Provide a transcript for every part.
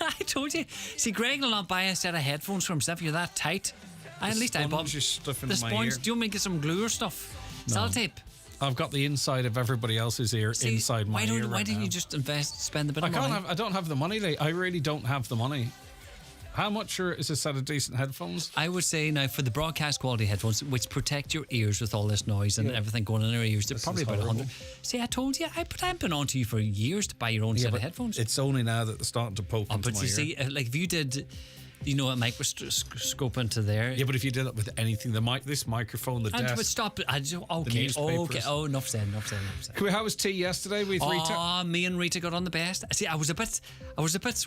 I told you. See, Greg will not buy a set of headphones for himself. You're that tight. At least I bought the stuff in the my sponge. ear. Do you want me to get some glue or stuff? No. Sellotape. I've got the inside of everybody else's ear inside my ear. Why didn't now. you just spend a bit of money? I don't have the money. I really don't have the money. How much is a set of decent headphones? I would say now for the broadcast quality headphones, which protect your ears with all this noise and everything going in your ears, they're probably about 100. See, I told you, I've been on to you for years to buy your own set of headphones. It's only now that they're starting to poke into but my you ear. see, like if you did, a microscope into there. Yeah, but if you did it with anything, this microphone, the desk. But stop it. Okay. newspapers. Oh, enough said. How was tea yesterday with Rita? Oh, me and Rita got on the best. See, I was a bit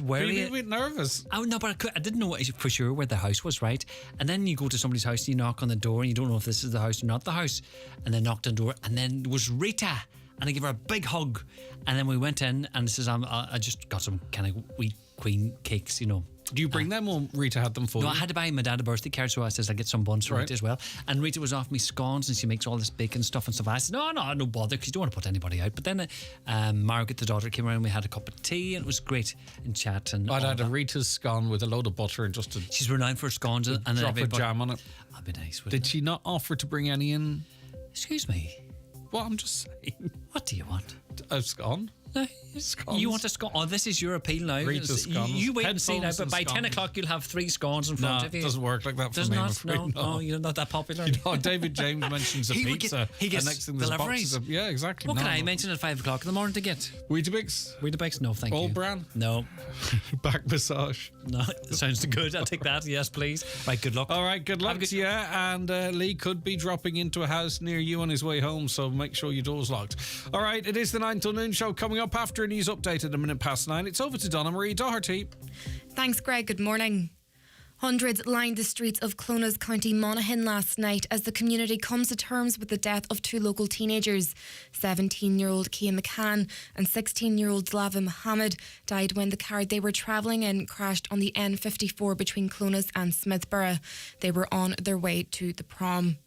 wary. Were you a bit nervous? Oh no, but I didn't know for sure where the house was, right? And then you go to somebody's house and you knock on the door and you don't know if this is the house or not the house. And then knocked on the door and then there was Rita. And I gave her a big hug. And then we went in and says, I just got some kind of wheat queen cakes, Do you bring them or Rita had them for you? No, I had to buy my dad a birthday card, so I says I'll get some buns for Rita as well. And Rita was offering me scones and she makes all this bacon stuff and stuff. I said, no bother, because you don't want to put anybody out. But then Margaret, the daughter, came around and we had a cup of tea and it was great in chat. And I'd had a Rita's scone with a load of butter and just a she's renowned for scones and drop of jam on it. That'd be nice, Did she not offer to bring any in? Excuse me? Well, I'm just saying. What do you want? A scone? No, you want a scone? Oh, this is your appeal now. Rita's scones. You wait and see now, but by 10 scones. o'clock you'll have 3 scones in front of you. No, it doesn't work like that for Does me. not? No. Oh, you're not that popular. David James mentions a pizza. He gets and next thing there's deliveries. boxes of, yeah, exactly. What can I mention at 5 o'clock in the morning to get? Weetabix? Weetabix? No, thank you. Old Bran? No. Back massage? No, sounds good. I'll take that. Yes, please. Right, good luck. All right, good luck to you. And Lee could be dropping into a house near you on his way home, so make sure your door's locked. All right, it is the 9 till noon show coming up after a news update at 9:09. It's over to Donna Marie Doherty. Thanks, Greg. Good morning. Hundreds lined the streets of Clona's County Monaghan last night as the community comes to terms with the death of 2 local teenagers. 17-year-old Cian McCann and 16-year-old Slava Mohammed died when the car they were travelling in crashed on the N54 between Clonas and Smithborough. They were on their way to the prom.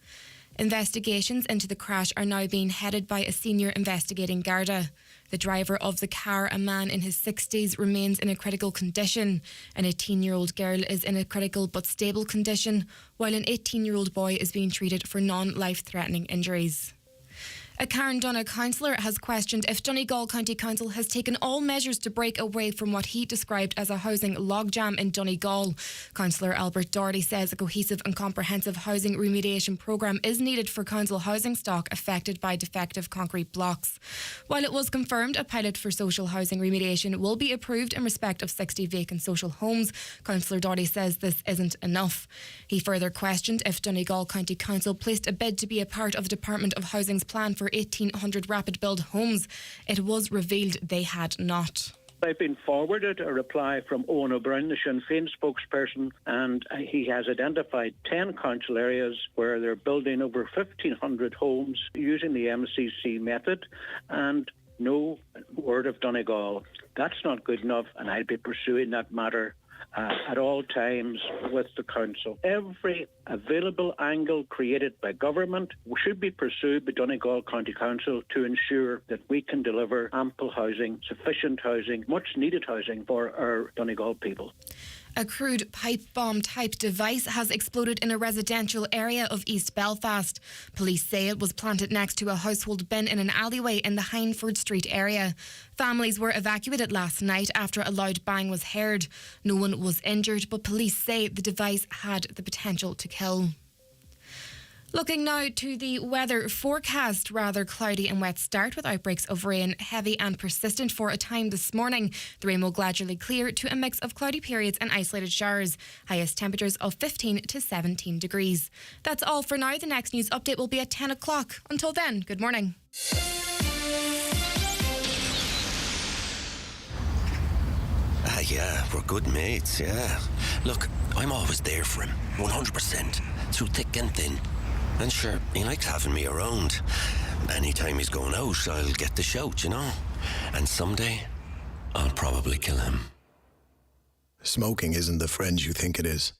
Investigations into the crash are now being headed by a senior investigating Garda. The driver of the car, a man in his 60s, remains in a critical condition. An 18-year-old girl is in a critical but stable condition, while an 18-year-old boy is being treated for non-life-threatening injuries. A Carndonagh councillor has questioned if Donegal County Council has taken all measures to break away from what he described as a housing logjam in Donegal. Councillor Albert Doherty says a cohesive and comprehensive housing remediation programme is needed for council housing stock affected by defective concrete blocks. While it was confirmed a pilot for social housing remediation will be approved in respect of 60 vacant social homes, Councillor Doherty says this isn't enough. He further questioned if Donegal County Council placed a bid to be a part of the Department of Housing's plan for 1,800 rapid build homes. It was revealed they had not. I've been forwarded a reply from Owen O'Brien, the Sinn Féin spokesperson, and he has identified 10 council areas where they're building over 1,500 homes using the MCC method, and no word of Donegal. That's not good enough, and I'll be pursuing that matter at all times with the council. Every available angle created by government should be pursued by Donegal County Council to ensure that we can deliver ample housing, sufficient housing, much needed housing for our Donegal people. A crude pipe bomb type device has exploded in a residential area of East Belfast. Police say it was planted next to a household bin in an alleyway in the Hindford Street area. Families were evacuated last night after a loud bang was heard. No one was injured, but police say the device had the potential to kill. Looking now to the weather forecast, rather cloudy and wet start with outbreaks of rain, heavy and persistent for a time this morning. The rain will gradually clear to a mix of cloudy periods and isolated showers. Highest temperatures of 15 to 17 degrees. That's all for now. The next news update will be at 10 o'clock. Until then, good morning. Yeah, we're good mates, yeah. Look, I'm always there for him, 100%, through thick and thin. And sure, he likes having me around. Anytime he's going out, I'll get the shout, you know. And someday, I'll probably kill him. Smoking isn't the friend you think it is.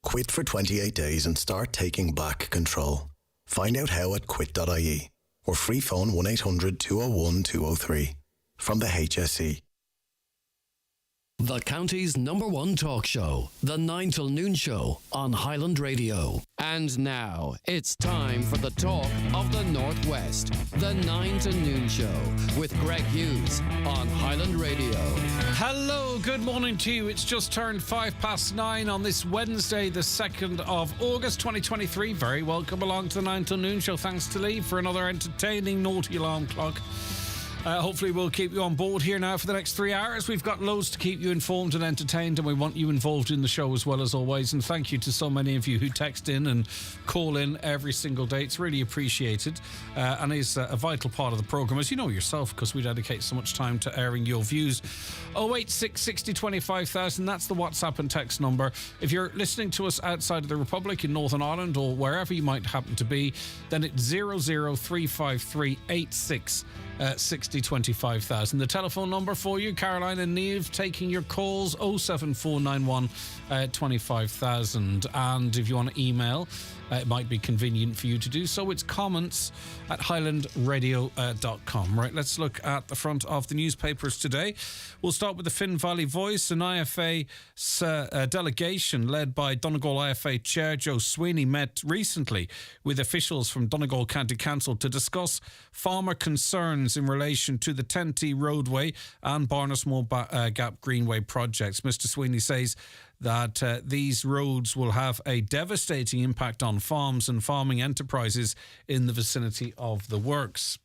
Quit for 28 days and start taking back control. Find out how at quit.ie or free phone 1800 201 203 from the HSE. The county's #1 talk show, The 9 till Noon Show on Highland Radio. And now, it's time for the talk of the Northwest, The 9 till Noon Show with Greg Hughes on Highland Radio. Hello, good morning to you. It's just turned 9:05 on this Wednesday, the 2nd of August 2023. Very welcome along to the 9 till Noon Show. Thanks to Lee for another entertaining naughty alarm clock. Hopefully we'll keep you on board here now for the next 3 hours. We've got loads to keep you informed and entertained, and we want you involved in the show as well as always. And thank you to so many of you who text in and call in every single day. It's really appreciated and is a vital part of the programme, as you know yourself, because we dedicate so much time to airing your views. 086 60 25,000, that's the WhatsApp and text number. If you're listening to us outside of the Republic, in Northern Ireland or wherever you might happen to be, then it's 00353 86 60 25,000. The telephone number for you, Caroline and Niamh, taking your calls, 07491 25,000. And if you want to email, it might be convenient for you to do so. It's comments@highlandradio.com. Right, let's look at the front of the newspapers today. We'll start with the Finn Valley Voice. An IFA delegation led by Donegal IFA Chair Joe Sweeney met recently with officials from Donegal County Council to discuss farmer concerns in relation to the Tenty roadway and Barnesmore Gap Greenway projects. Mr. Sweeney says that these roads will have a devastating impact on farms and farming enterprises in the vicinity of the works.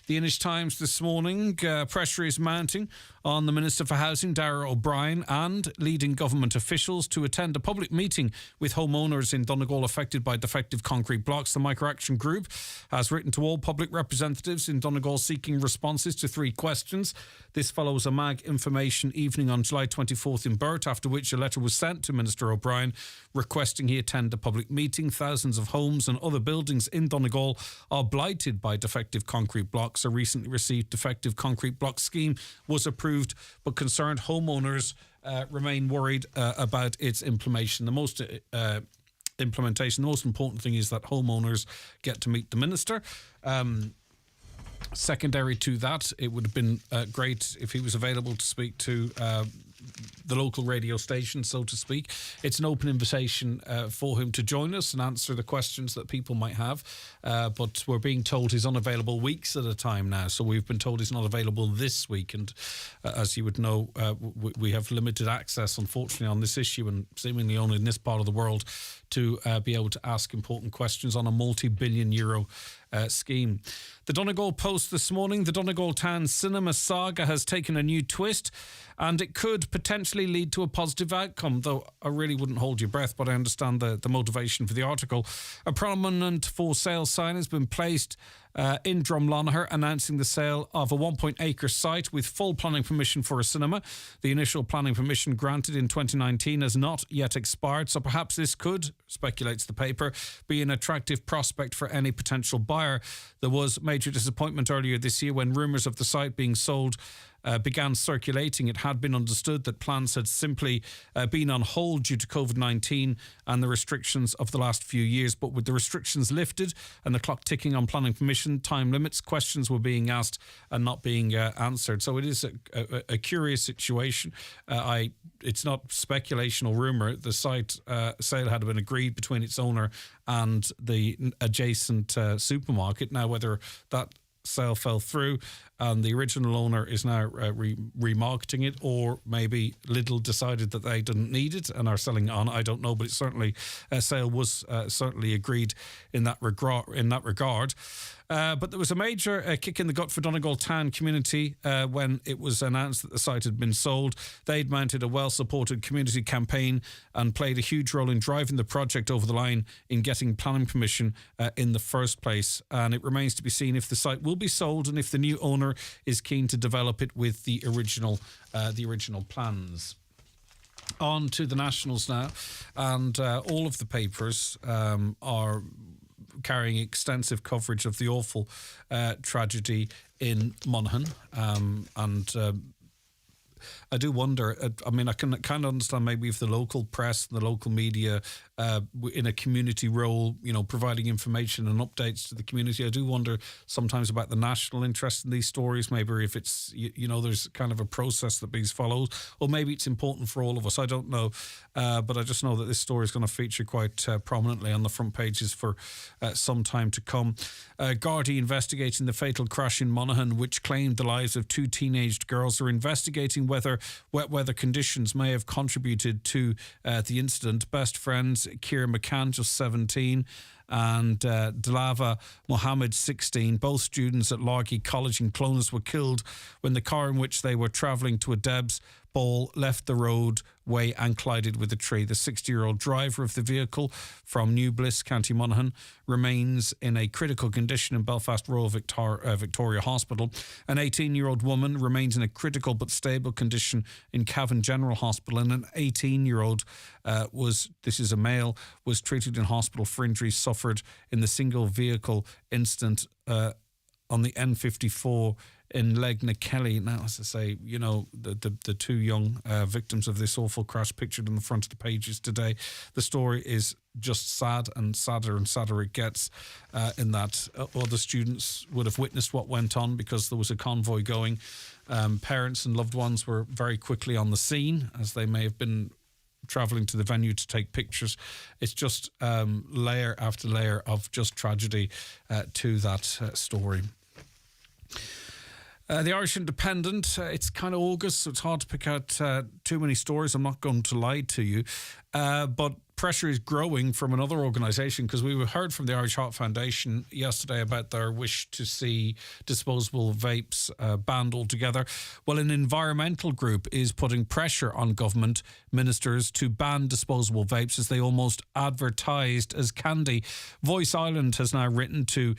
The Inish Times this morning, pressure is mounting on the Minister for Housing, Darragh O'Brien, and leading government officials to attend a public meeting with homeowners in Donegal affected by defective concrete blocks. The Microaction Group has written to all public representatives in Donegal seeking responses to 3 questions. This follows a MAG information evening on July 24th in Burt, after which a letter was sent to Minister O'Brien requesting he attend a public meeting. Thousands of homes and other buildings in Donegal are blighted by defective concrete blocks. A recently received defective concrete block scheme was approved, but concerned homeowners remain worried about its implementation. The most important thing is that homeowners get to meet the minister. Secondary to that, it would have been great if he was available to speak to the local radio station, so to speak. It's an open invitation for him to join us and answer the questions that people might have. But we're being told he's unavailable weeks at a time now. So we've been told he's not available this week. And as you would know, we have limited access, unfortunately, on this issue, and seemingly only in this part of the world, to be able to ask important questions on a multi-billion euro scheme. The Donegal Post this morning, the Donegal Town cinema saga has taken a new twist, and it could potentially lead to a positive outcome, though I really wouldn't hold your breath, but I understand the motivation for the article. A prominent for sale sign has been placed in Drumlonagher announcing the sale of a 1.8-acre site with full planning permission for a cinema. The initial planning permission granted in 2019 has not yet expired, so perhaps this could, speculates the paper, be an attractive prospect for any potential buyer. There was major disappointment earlier this year when rumours of the site being sold began circulating. It had been understood that plans had simply been on hold due to COVID-19 and the restrictions of the last few years. But with the restrictions lifted and the clock ticking on planning permission time limits, questions were being asked and not being answered. So it is a curious situation. It's not speculation or rumour. The site sale had been agreed between its owner and the adjacent supermarket. Now, whether that sale fell through and the original owner is now remarketing it, or maybe Lidl decided that they didn't need it and are selling it on, I don't know, but it certainly a sale was certainly agreed in that regard. But there was a major kick in the gut for Donegal Town community when it was announced that the site had been sold. They'd mounted a well-supported community campaign and played a huge role in driving the project over the line in getting planning permission in the first place. And it remains to be seen if the site will be sold and if the new owner is keen to develop it with the original plans. On to the Nationals now, and all of the papers are carrying extensive coverage of the awful tragedy in Monaghan, and I do wonder. I mean, I can kind of understand maybe if the local press, the local media, in a community role, providing information and updates to the community. I do wonder sometimes about the national interest in these stories. Maybe if it's there's kind of a process that being followed, or maybe it's important for all of us. I don't know, but I just know that this story is going to feature quite prominently on the front pages for some time to come. Gardaí investigating the fatal crash in Monaghan, which claimed the lives of two teenaged girls, are investigating whether wet weather conditions may have contributed to the incident. Best friends Ciara McCann, just 17, and Dalava Mohammed, 16, both students at Largy College in Clones, were killed when the car in which they were travelling to a Debs ball left the roadway and collided with a tree. The 60-year-old driver of the vehicle from New Bliss, County Monaghan, remains in a critical condition in Belfast Royal Victoria Hospital. An 18-year-old woman remains in a critical but stable condition in Cavan General Hospital, and an 18-year-old this is a male, was treated in hospital for injuries suffered in the single vehicle incident on the N54 in Legna Kelly. Now, as I say, the two young victims of this awful crash pictured on the front of the pages today. The story is just sad, and sadder it gets, in that other students would have witnessed what went on because there was a convoy going. Parents and loved ones were very quickly on the scene, as they may have been travelling to the venue to take pictures. It's just layer after layer of just tragedy to that story. The Irish Independent, it's kind of August, so it's hard to pick out too many stories. I'm not going to lie to you. But pressure is growing from another organisation, because we heard from the Irish Heart Foundation yesterday about their wish to see disposable vapes banned altogether. Well, an environmental group is putting pressure on government ministers to ban disposable vapes, as they almost advertised as candy. Voice Ireland has now written to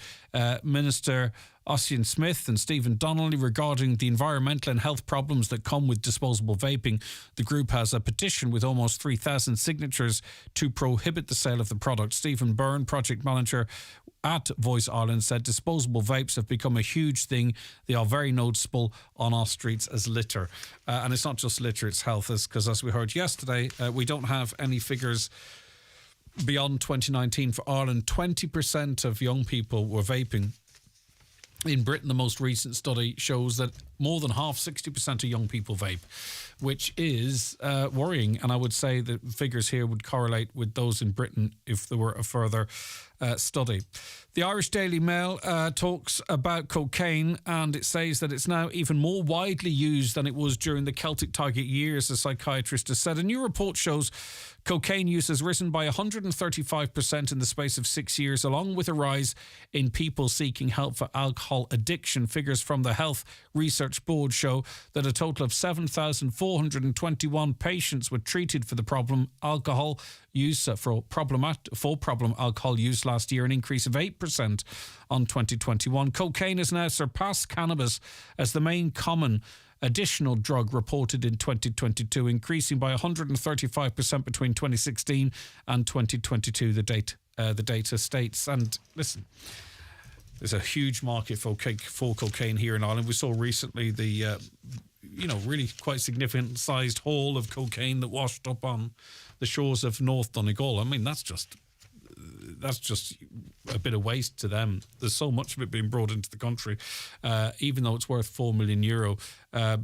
Minister Ossian Smith and Stephen Donnelly regarding the environmental and health problems that come with disposable vaping. The group has a petition with almost 3,000 signatures to prohibit the sale of the product. Stephen Byrne, project manager at Voice Ireland, said disposable vapes have become a huge thing. They are very noticeable on our streets as litter. And it's not just litter, it's health, because as we heard yesterday, we don't have any figures beyond 2019 for Ireland. 20% of young people were vaping. In Britain, the most recent study shows that more than half, 60% of young people vape, which is worrying. And I would say that figures here would correlate with those in Britain if there were a further study. The Irish Daily Mail talks about cocaine, and it says that it's now even more widely used than it was during the Celtic Tiger years, a psychiatrist has said. A new report shows cocaine use has risen by 135% in the space of 6 years, along with a rise in people seeking help for alcohol addiction. Figures from the Health Research Board show that a total of 7,421 patients were treated for the problem alcohol use for problem alcohol use last year, an increase of 8% on 2021. Cocaine has now surpassed cannabis as the main common additional drug reported in 2022, increasing by 135% between 2016 and 2022, the data states. And listen, there's a huge market for cocaine here in Ireland. We saw recently the really quite significant sized haul of cocaine that washed up on the shores of North Donegal. I mean, that's just a bit of waste to them. There's so much of it being brought into the country, even though it's worth €4 million.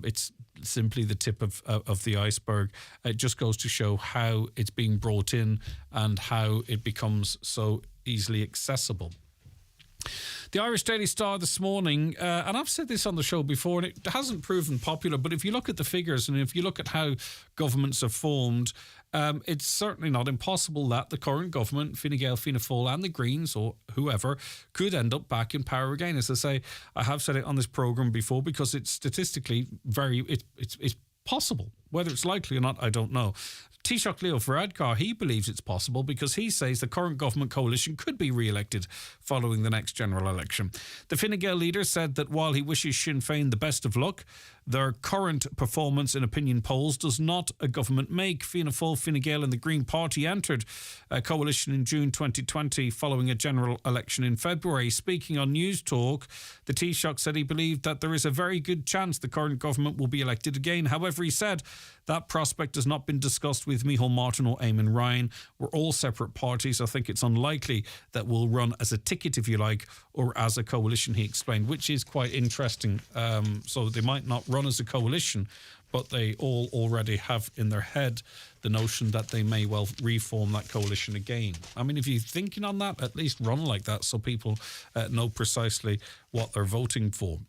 It's simply the tip of the iceberg. It just goes to show how it's being brought in and how it becomes so easily accessible. The Irish Daily Star this morning, and I've said this on the show before, and it hasn't proven popular, but if you look at the figures and if you look at how governments are formed, it's certainly not impossible that the current government, Fine Gael, Fianna Fáil and the Greens or whoever, could end up back in power again. As I say, I have said it on this programme before, because it's statistically it's possible. Whether it's likely or not, I don't know. Taoiseach Leo Varadkar, he believes it's possible because he says the current government coalition could be re-elected following the next general election. The Fine Gael leader said that while he wishes Sinn Féin the best of luck, their current performance in opinion polls does not a government make. Fianna Fáil, Fine Gael and the Green Party entered a coalition in June 2020 following a general election in February. Speaking on News Talk, the Taoiseach said he believed that there is a very good chance the current government will be elected again. However, he said that prospect has not been discussed with Micheál Martin or Eamon Ryan. We're all separate parties. I think it's unlikely that we'll run as a ticket, if you like, or as a coalition, he explained, which is quite interesting. So they might not run as a coalition, but they all already have in their head the notion that they may well reform that coalition again. I mean, if you're thinking on that, at least run like that so people know precisely what they're voting for.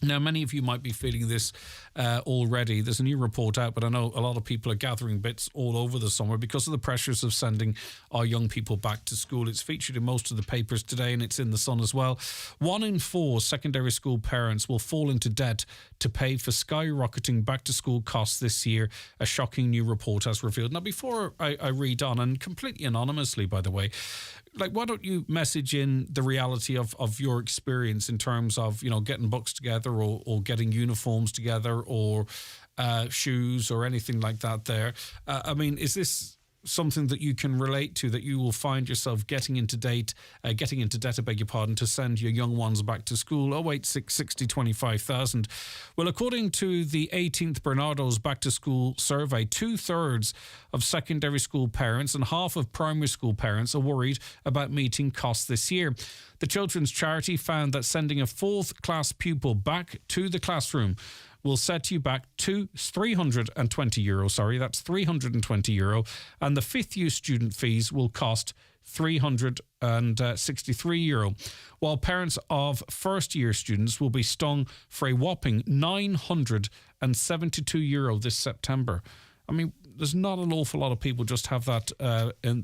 Now, many of you might be feeling this already. There's a new report out, but I know a lot of people are gathering bits all over the summer because of the pressures of sending our young people back to school. It's featured in most of the papers today and it's in the Sun as well. 1 in 4 secondary school parents will fall into debt to pay for skyrocketing back to school costs this year, a shocking new report has revealed. Now, before I read on, and completely anonymously, by the way, like, why don't you message in the reality of your experience in terms of, you know, getting books together or getting uniforms together or shoes or anything like that there. I mean, is this something that you can relate to, that you will find yourself getting into debt, I beg your pardon, to send your young ones back to school? 086 60 25,000. Well, according to the 18th Bernardo's Back to School survey, 2/3 of secondary school parents and half of primary school parents are worried about meeting costs this year. The children's charity found that sending a 4th class pupil back to the classroom will set you back to €320. That's €320. And the 5th year student fees will cost €363, while parents of first year students will be stung for a whopping €972 this September. I mean, there's not an awful lot of people just have that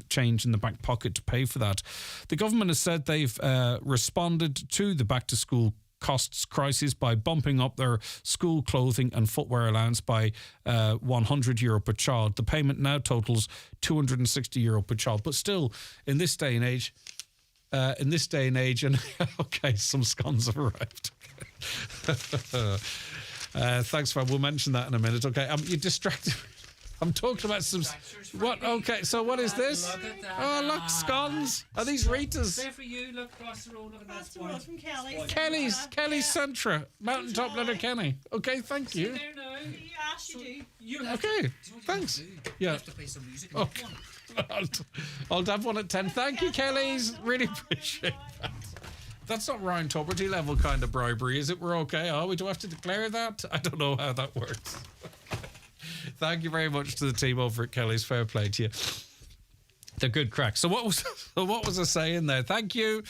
change in the back pocket to pay for that. The government has said they've responded to the back to school costs crisis by bumping up their school clothing and footwear allowance by €100 per child. The payment now totals €260 per child. But still, in this day and age, and okay, some scones have arrived. Thanks, Fab. We'll mention that in a minute. Okay, you're distracted. I'm talking about some. What? Okay, so what is this? Look at that. Oh, look, scones. Are these Ritas? There for you. Look across the road. Look at that. That's the road from Kelly's. Kelly's Centra, Mountaintop Letterkenny. Okay, thank you. There now. You asked you do. Okay, thanks. Yeah. You have to play some music. Oh, I'll have one at 10. Thank you, Kelly's. Really appreciate that. That's not Ryan Tuberty level kind of bribery, is it? We're okay. Oh, we do have to declare that? I don't know how that works. Thank you very much to the team over at Kelly's. Fair play to you. They're good crack. So what was I saying there? Thank you.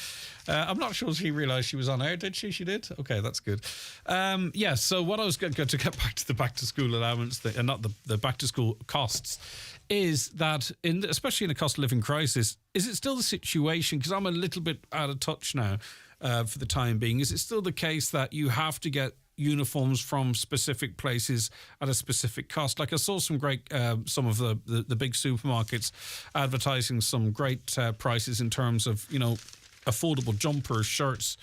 I'm not sure she realised she was on air, did she? She did? Okay, that's good. Yeah, so what I was going to get back to the back to school allowance, not the back to school costs, is that, especially in a cost of living crisis, is it still the situation, because I'm a little bit out of touch now for the time being, is it still the case that you have to get uniforms from specific places at a specific cost? Like, I saw some great, some of the big supermarkets advertising some great prices in terms of, you know, affordable jumpers, shirts,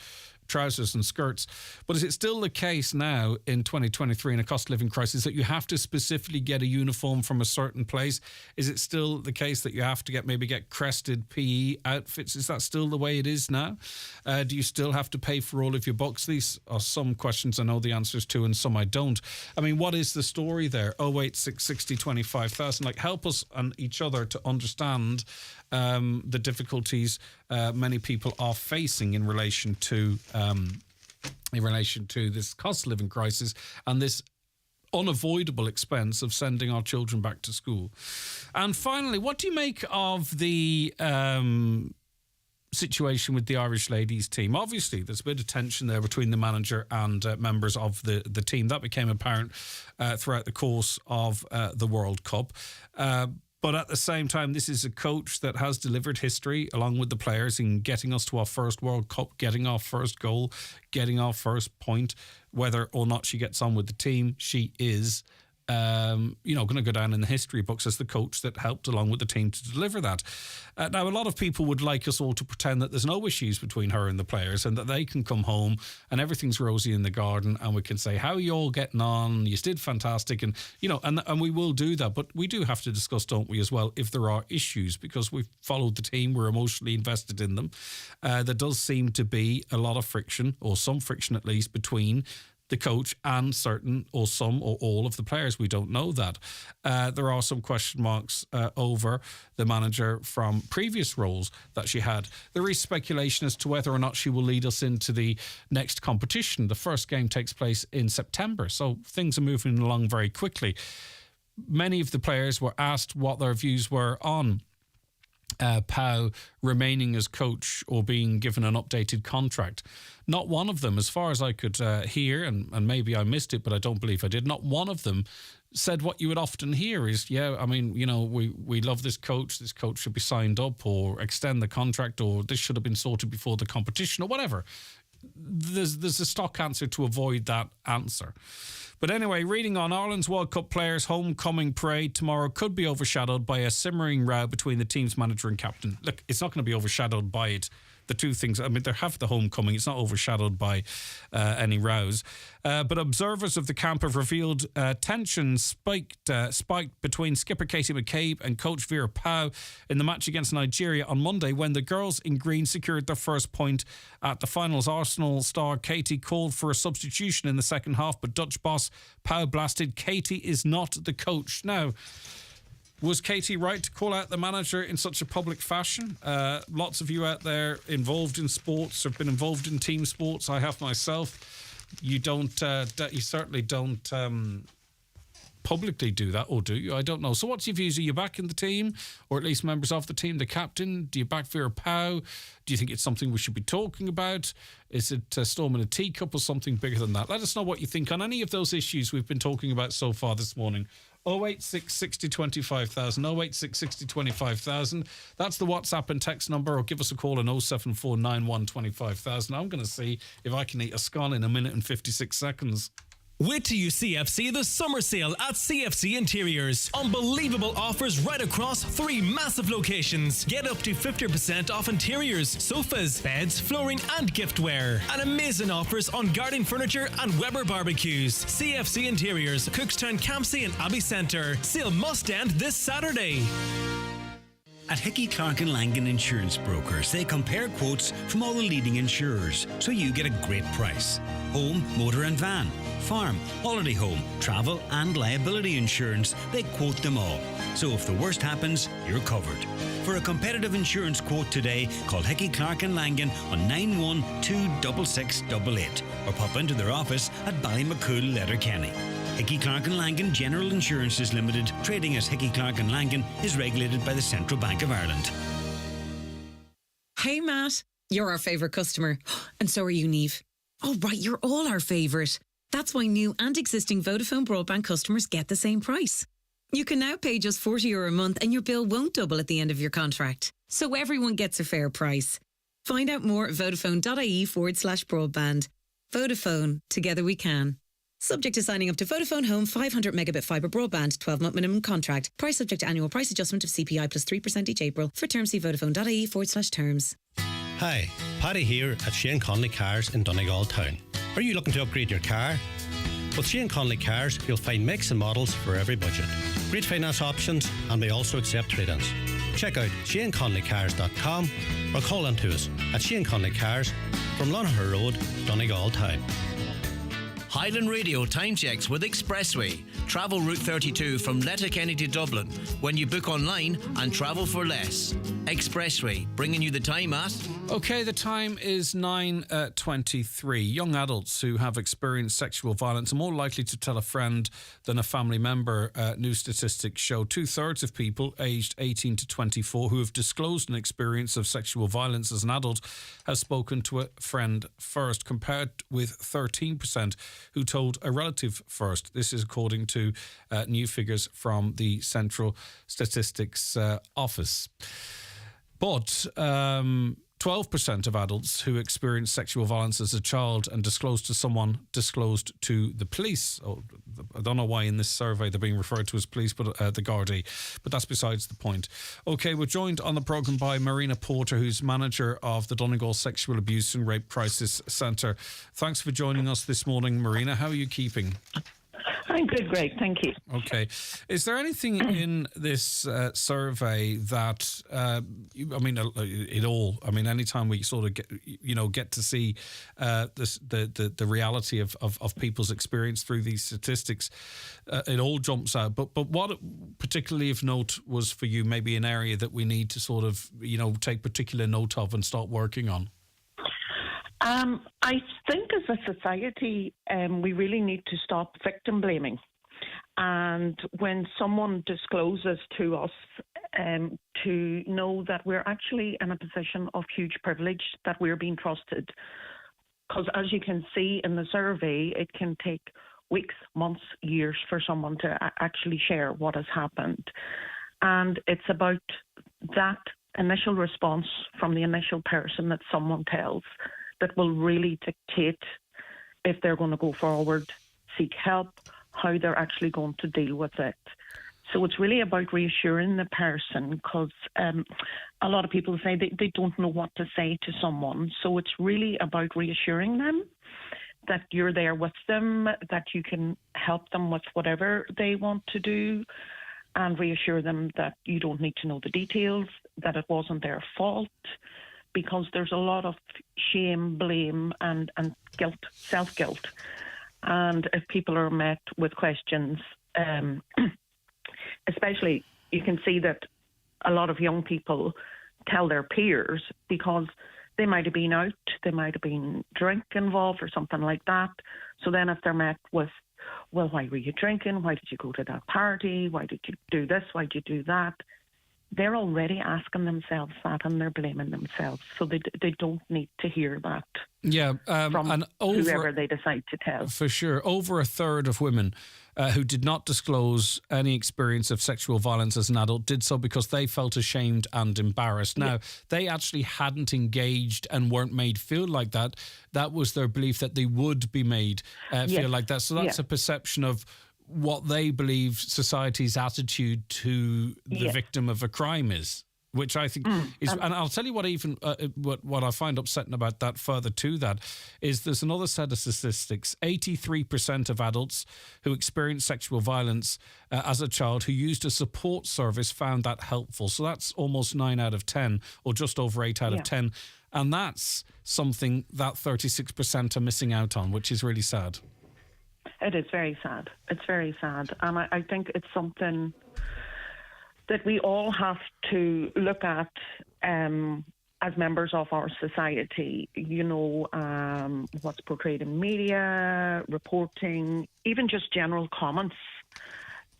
trousers and skirts. But is it still the case now in 2023 in a cost of living crisis that you have to specifically get a uniform from a certain place? Is it still the case that you have to get crested PE outfits? Is that still the way it is now? Do you still have to pay for all of your books? These are some questions I know the answers to and some I don't. I mean, what is the story there? 086 60 25,000. Like, help us and each other to understand the difficulties many people are facing in relation to this cost of living crisis and this unavoidable expense of sending our children back to school. And finally, what do you make of the situation with the Irish ladies team? Obviously, there's a bit of tension there between the manager and members of the team. That became apparent throughout the course of the World Cup. But at the same time, this is a coach that has delivered history along with the players in getting us to our first World Cup, getting our first goal, getting our first point. Whether or not she gets on with the team, she is going to go down in the history books as the coach that helped along with the team to deliver that. Now, a lot of people would like us all to pretend that there's no issues between her and the players and that they can come home and everything's rosy in the garden and we can say, how are you all getting on? You did fantastic. And, and we will do that. But we do have to discuss, don't we, as well, if there are issues, because we've followed the team, we're emotionally invested in them. There does seem to be a lot of friction, or some friction at least, between the coach and certain or some or all of the players. We don't know that. There are some question marks over the manager from previous roles that she had. There is speculation as to whether or not she will lead us into the next competition. The first game takes place in September, so things are moving along very quickly. Many of the players were asked what their views were on Pau remaining as coach or being given an updated contract. Not one of them, as far as I could hear, and maybe I missed it, but I don't believe I did, not one of them said what you would often hear is, we love this coach should be signed up or extend the contract, or this should have been sorted before the competition, or whatever. There's a stock answer to avoid that answer. But anyway, reading on, Ireland's World Cup players' homecoming parade tomorrow could be overshadowed by a simmering row between the team's manager and captain. Look, it's not going to be overshadowed by it. The two things, I mean, they have the homecoming. It's not overshadowed by any rows. But observers of the camp have revealed tension spiked between skipper Katie McCabe and coach Vera Pau in the match against Nigeria on Monday, when the girls in green secured their first point at the finals. Arsenal star Katie called for a substitution in the second half, but Dutch boss Pau blasted, "Katie is not the coach." Now, was Katie right to call out the manager in such a public fashion? Lots of you out there involved in sports, have been involved in team sports. I have myself. You don't. You certainly don't publicly do that, or do you? I don't know. So what's your views? Are you backing the team, or at least members of the team, the captain? Do you back Vera Pau? Do you think it's something we should be talking about? Is it a storm in a teacup or something bigger than that? Let us know what you think on any of those issues we've been talking about so far this morning. 086 60 25,000, 086 60 25,000. That's the WhatsApp and text number, or give us a call on 074 91 25,000. I'm going to see if I can eat a scone in a minute and 56 seconds. Wait till you CFC the summer sale at CFC Interiors. Unbelievable offers right across 3 massive locations. Get up to 50% off interiors, sofas, beds, flooring and giftware. And amazing offers on garden furniture and Weber barbecues. CFC Interiors, Cookstown, Campsie and Abbey Centre. Sale must end this Saturday. At Hickey, Clark and Langan Insurance Brokers, they compare quotes from all the leading insurers, so you get a great price. Home, motor and van, farm, holiday home, travel and liability insurance, they quote them all. So if the worst happens, you're covered. For a competitive insurance quote today, call Hickey, Clark and Langan on 9126688 or pop into their office at Ballymacool, Letterkenny. Hickey, Clark and Langan General Insurances Limited, trading as Hickey, Clark and Langan, is regulated by the Central Bank of Ireland. Hey, Matt. You're our favourite customer. And so are you, Niamh. Oh, right, you're all our favourite. That's why new and existing Vodafone broadband customers get the same price. You can now pay just €40 a month and your bill won't double at the end of your contract. So everyone gets a fair price. Find out more at vodafone.ie/broadband. Vodafone. Together we can. Subject to signing up to Vodafone Home 500 megabit fibre broadband, 12-month minimum contract. Price subject to annual price adjustment of CPI plus 3% each April. For terms, see vodafone.ie/terms. Hi, Paddy here at Shane Conley Cars in Donegal Town. Are you looking to upgrade your car? With Shane Conley Cars, you'll find makes and models for every budget. Great finance options, and we also accept trade-ins. Check out ShaneConleyCars.com or call in to us at Shane Conley Cars from Lonaher Road, Donegal Town. Highland Radio time checks with Expressway. Travel Route 32 from Letterkenny to Dublin when you book online and travel for less. Expressway, bringing you the time at... OK, the time is 9:23. Young adults who have experienced sexual violence are more likely to tell a friend than a family member. New statistics show 2/3 of people aged 18 to 24 who have disclosed an experience of sexual violence as an adult have spoken to a friend first, compared with 13% who told a relative first. This is according to new figures from the Central Statistics Office. But 12% of adults who experienced sexual violence as a child and disclosed to someone disclosed to the police. Oh, I don't know why in this survey they're being referred to as police, but the Gardaí. But that's besides the point. OK, we're joined on the programme by Marina Porter, who's manager of the Donegal Sexual Abuse and Rape Crisis Centre. Thanks for joining us this morning, Marina. How are you keeping? I'm good, Greg. Thank you. Okay. Is there anything in this survey that, anytime we sort of get to see the reality of people's experience through these statistics, it all jumps out. But what particularly of note was for you maybe an area that we need to sort of, take particular note of and start working on? I think as a society, we really need to stop victim blaming. And when someone discloses to us, to know that we're actually in a position of huge privilege, that we're being trusted. Because as you can see in the survey, it can take weeks, months, years for someone to actually share what has happened. And it's about that initial response from the initial person that someone tells that will really dictate if they're going to go forward, seek help, how they're actually going to deal with it. So it's really about reassuring the person, because a lot of people say they don't know what to say to someone. So it's really about reassuring them that you're there with them, that you can help them with whatever they want to do, and reassure them that you don't need to know the details, that it wasn't their fault, because there's a lot of shame, blame, and guilt, self-guilt. And if people are met with questions, especially you can see that a lot of young people tell their peers because they might have been out, they might have been drink involved or something like that. So then if they're met with, well, why were you drinking? Why did you go to that party? Why did you do this? Why did you do that? They're already asking themselves that, and they're blaming themselves. So they don't need to hear that. Yeah, from whoever they decide to tell. For sure. Over a third of women who did not disclose any experience of sexual violence as an adult did so because they felt ashamed and embarrassed. Now, they actually hadn't engaged and weren't made feel like that. That was their belief that they would be made feel like that. So that's a perception of what they believe society's attitude to the victim of a crime is, which I think is, and I'll tell you what even what I find upsetting about that further to that is there's another set of statistics. 83% of adults who experienced sexual violence as a child who used a support service found that helpful. So that's almost 9 out of 10, or just over 8 out of 10. And that's something that 36% are missing out on, which is really sad. It is very sad. It's very sad. And I think it's something that we all have to look at as members of our society. What's portrayed in media, reporting, even just general comments.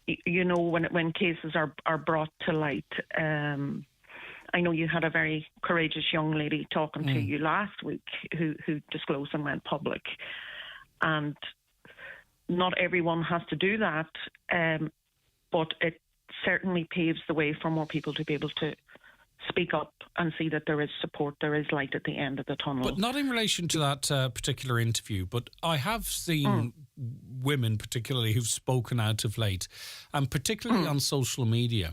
When cases are brought to light. I know you had a very courageous young lady talking to you last week who disclosed and went public. And not everyone has to do that, but it certainly paves the way for more people to be able to speak up and see that there is support, there is light at the end of the tunnel. But not in relation to that particular interview, but I have seen women particularly who've spoken out of late, and particularly on social media.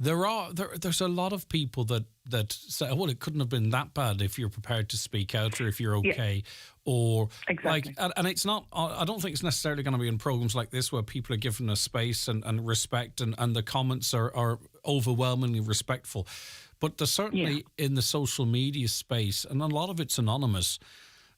There's a lot of people that say, well, it couldn't have been that bad if you're prepared to speak out, or if you're okay, or exactly. And it's not. I don't think it's necessarily going to be in programs like this where people are given a space and respect, and the comments are overwhelmingly respectful. But there's certainly in the social media space, and a lot of it's anonymous.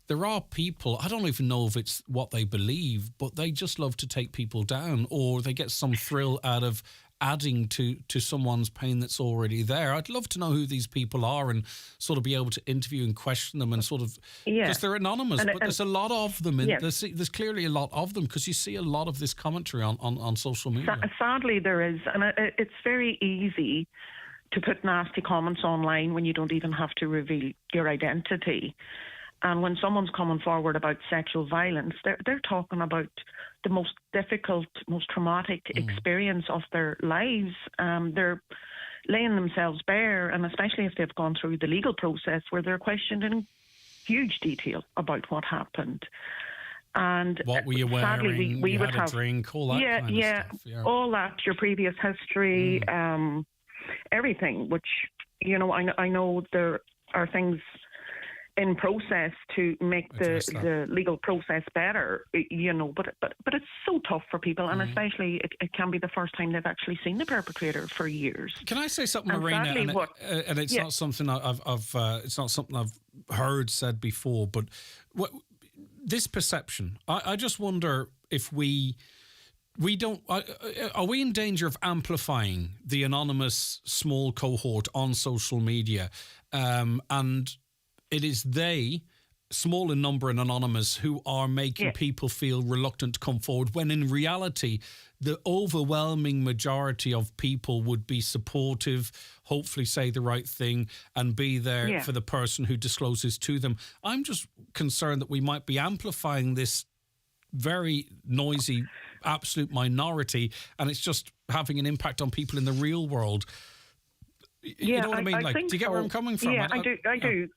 There are people, I don't even know if it's what they believe, but they just love to take people down, or they get some thrill out of adding to someone's pain that's already there. I'd love to know who these people are and sort of be able to interview and question them and sort of, because they're anonymous, but there's a lot of them. There's clearly a lot of them, because you see a lot of this commentary on social media. Sadly, there is. And it's very easy to put nasty comments online when you don't even have to reveal your identity. And when someone's coming forward about sexual violence, they're talking about the most difficult, most traumatic experience of their lives. They're laying themselves bare, and especially if they've gone through the legal process where they're questioned in huge detail about what happened. And what were you wearing? Sadly, we you would had have a drink, all that kind of stuff. Yeah, all that, your previous history, everything. Which I know there are things in process to make the legal process better. But it's so tough for people, and especially it can be the first time they've actually seen the perpetrator for years. Can I say something, And Marina? sadly, And it's not something it's not something I've heard said before, but this perception, I just wonder if we don't, are we in danger of amplifying the anonymous small cohort on social media? And it is they, small in number and anonymous, who are making people feel reluctant to come forward, when in reality, the overwhelming majority of people would be supportive, hopefully say the right thing, and be there for the person who discloses to them. I'm just concerned that we might be amplifying this very noisy, absolute minority, and it's just having an impact on people in the real world. You know what I mean? Do you get where I'm coming from? Yeah, I do.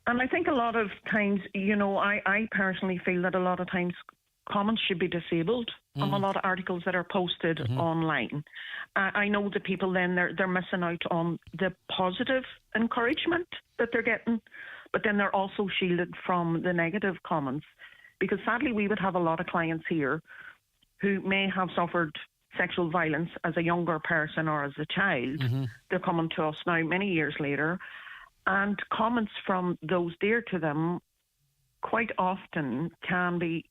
And I think a lot of times, I personally feel that a lot of times comments should be disabled on a lot of articles that are posted online. I know that people then, they're missing out on the positive encouragement that they're getting, but then they're also shielded from the negative comments. Because sadly, we would have a lot of clients here who may have suffered sexual violence as a younger person or as a child. They're coming to us now many years later, and comments from those dear to them quite often can be,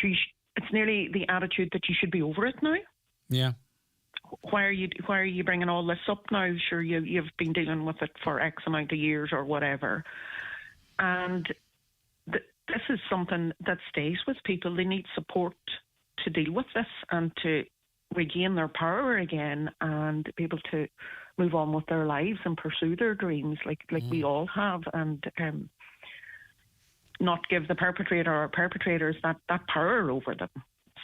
it's nearly the attitude that you should be over it now. Yeah. Why are you bringing all this up now? Sure, you've been dealing with it for X amount of years or whatever. And this is something that stays with people. They need support to deal with this and to regain their power again and be able to move on with their lives and pursue their dreams like we all have, and not give the perpetrator or perpetrators that power over them.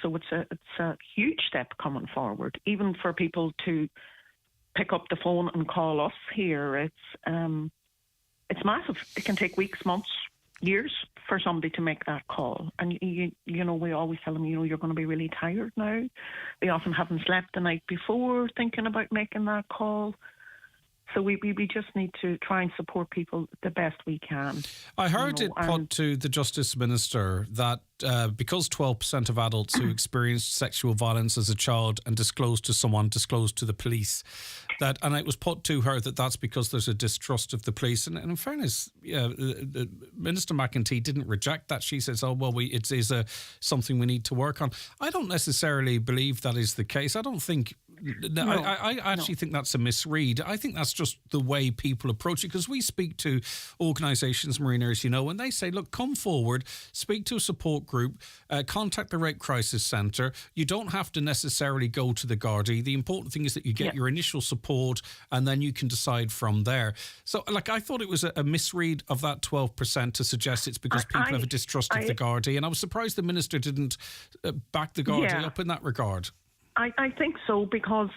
So it's a huge step coming forward, even for people to pick up the phone and call us here. It's massive. It can take weeks, months, years for somebody to make that call. And, we always tell them, you're going to be really tired now. They often haven't slept the night before thinking about making that call. So we just need to try and support people the best we can. I heard it put to the Justice Minister that because 12% of adults who experienced sexual violence as a child and disclosed to the police, and it was put to her that that's because there's a distrust of the police. And in fairness, Minister McEntee didn't reject that. She says, it is something we need to work on. I don't necessarily believe that is the case. I don't think... I actually think that's a misread. I think that's just the way people approach it, because we speak to organisations, Marina, as you know, and they say, look, come forward, speak to a support group, contact the Rape Crisis Centre. You don't have to necessarily go to the Gardaí. The important thing is that you get your initial support and then you can decide from there. So, I thought it was a misread of that 12% to suggest it's because people have a distrust of the Gardaí, and I was surprised the Minister didn't back the Gardaí up in that regard. I think so, because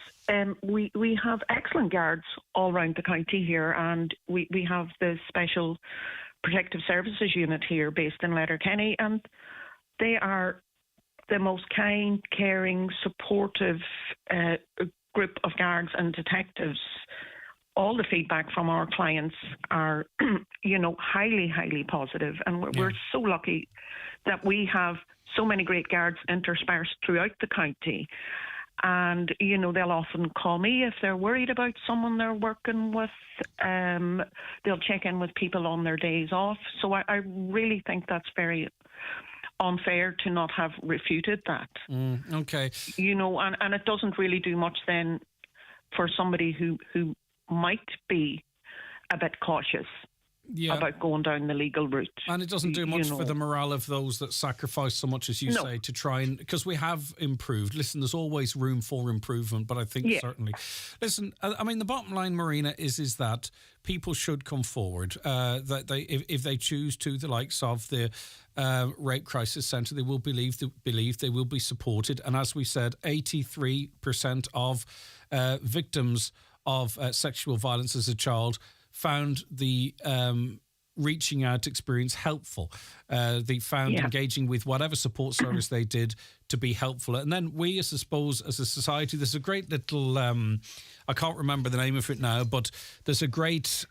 we have excellent guards all around the county here, and we have the Special Protective Services Unit here based in Letterkenny, and they are the most kind, caring, supportive group of guards and detectives. All the feedback from our clients are, highly, highly positive, and we're so lucky that we have so many great guards interspersed throughout the county. And, they'll often call me if they're worried about someone they're working with. They'll check in with people on their days off. So I really think that's very unfair to not have refuted that. Okay. And it doesn't really do much then for somebody who might be a bit cautious about going down the legal route. And it doesn't do much for the morale of those that sacrifice so much, as you say, to try and... Because we have improved. Listen, there's always room for improvement, but I think certainly... Listen, I mean, the bottom line, Marina, is that people should come forward. That if they choose to, the likes of the Rape Crisis Centre, they will believe they will be supported. And as we said, 83% of victims of sexual violence as a child found the reaching out experience helpful. They found engaging with whatever support service they did to be helpful. And then we, as a society, there's a great little, I can't remember the name of it now, but there's a great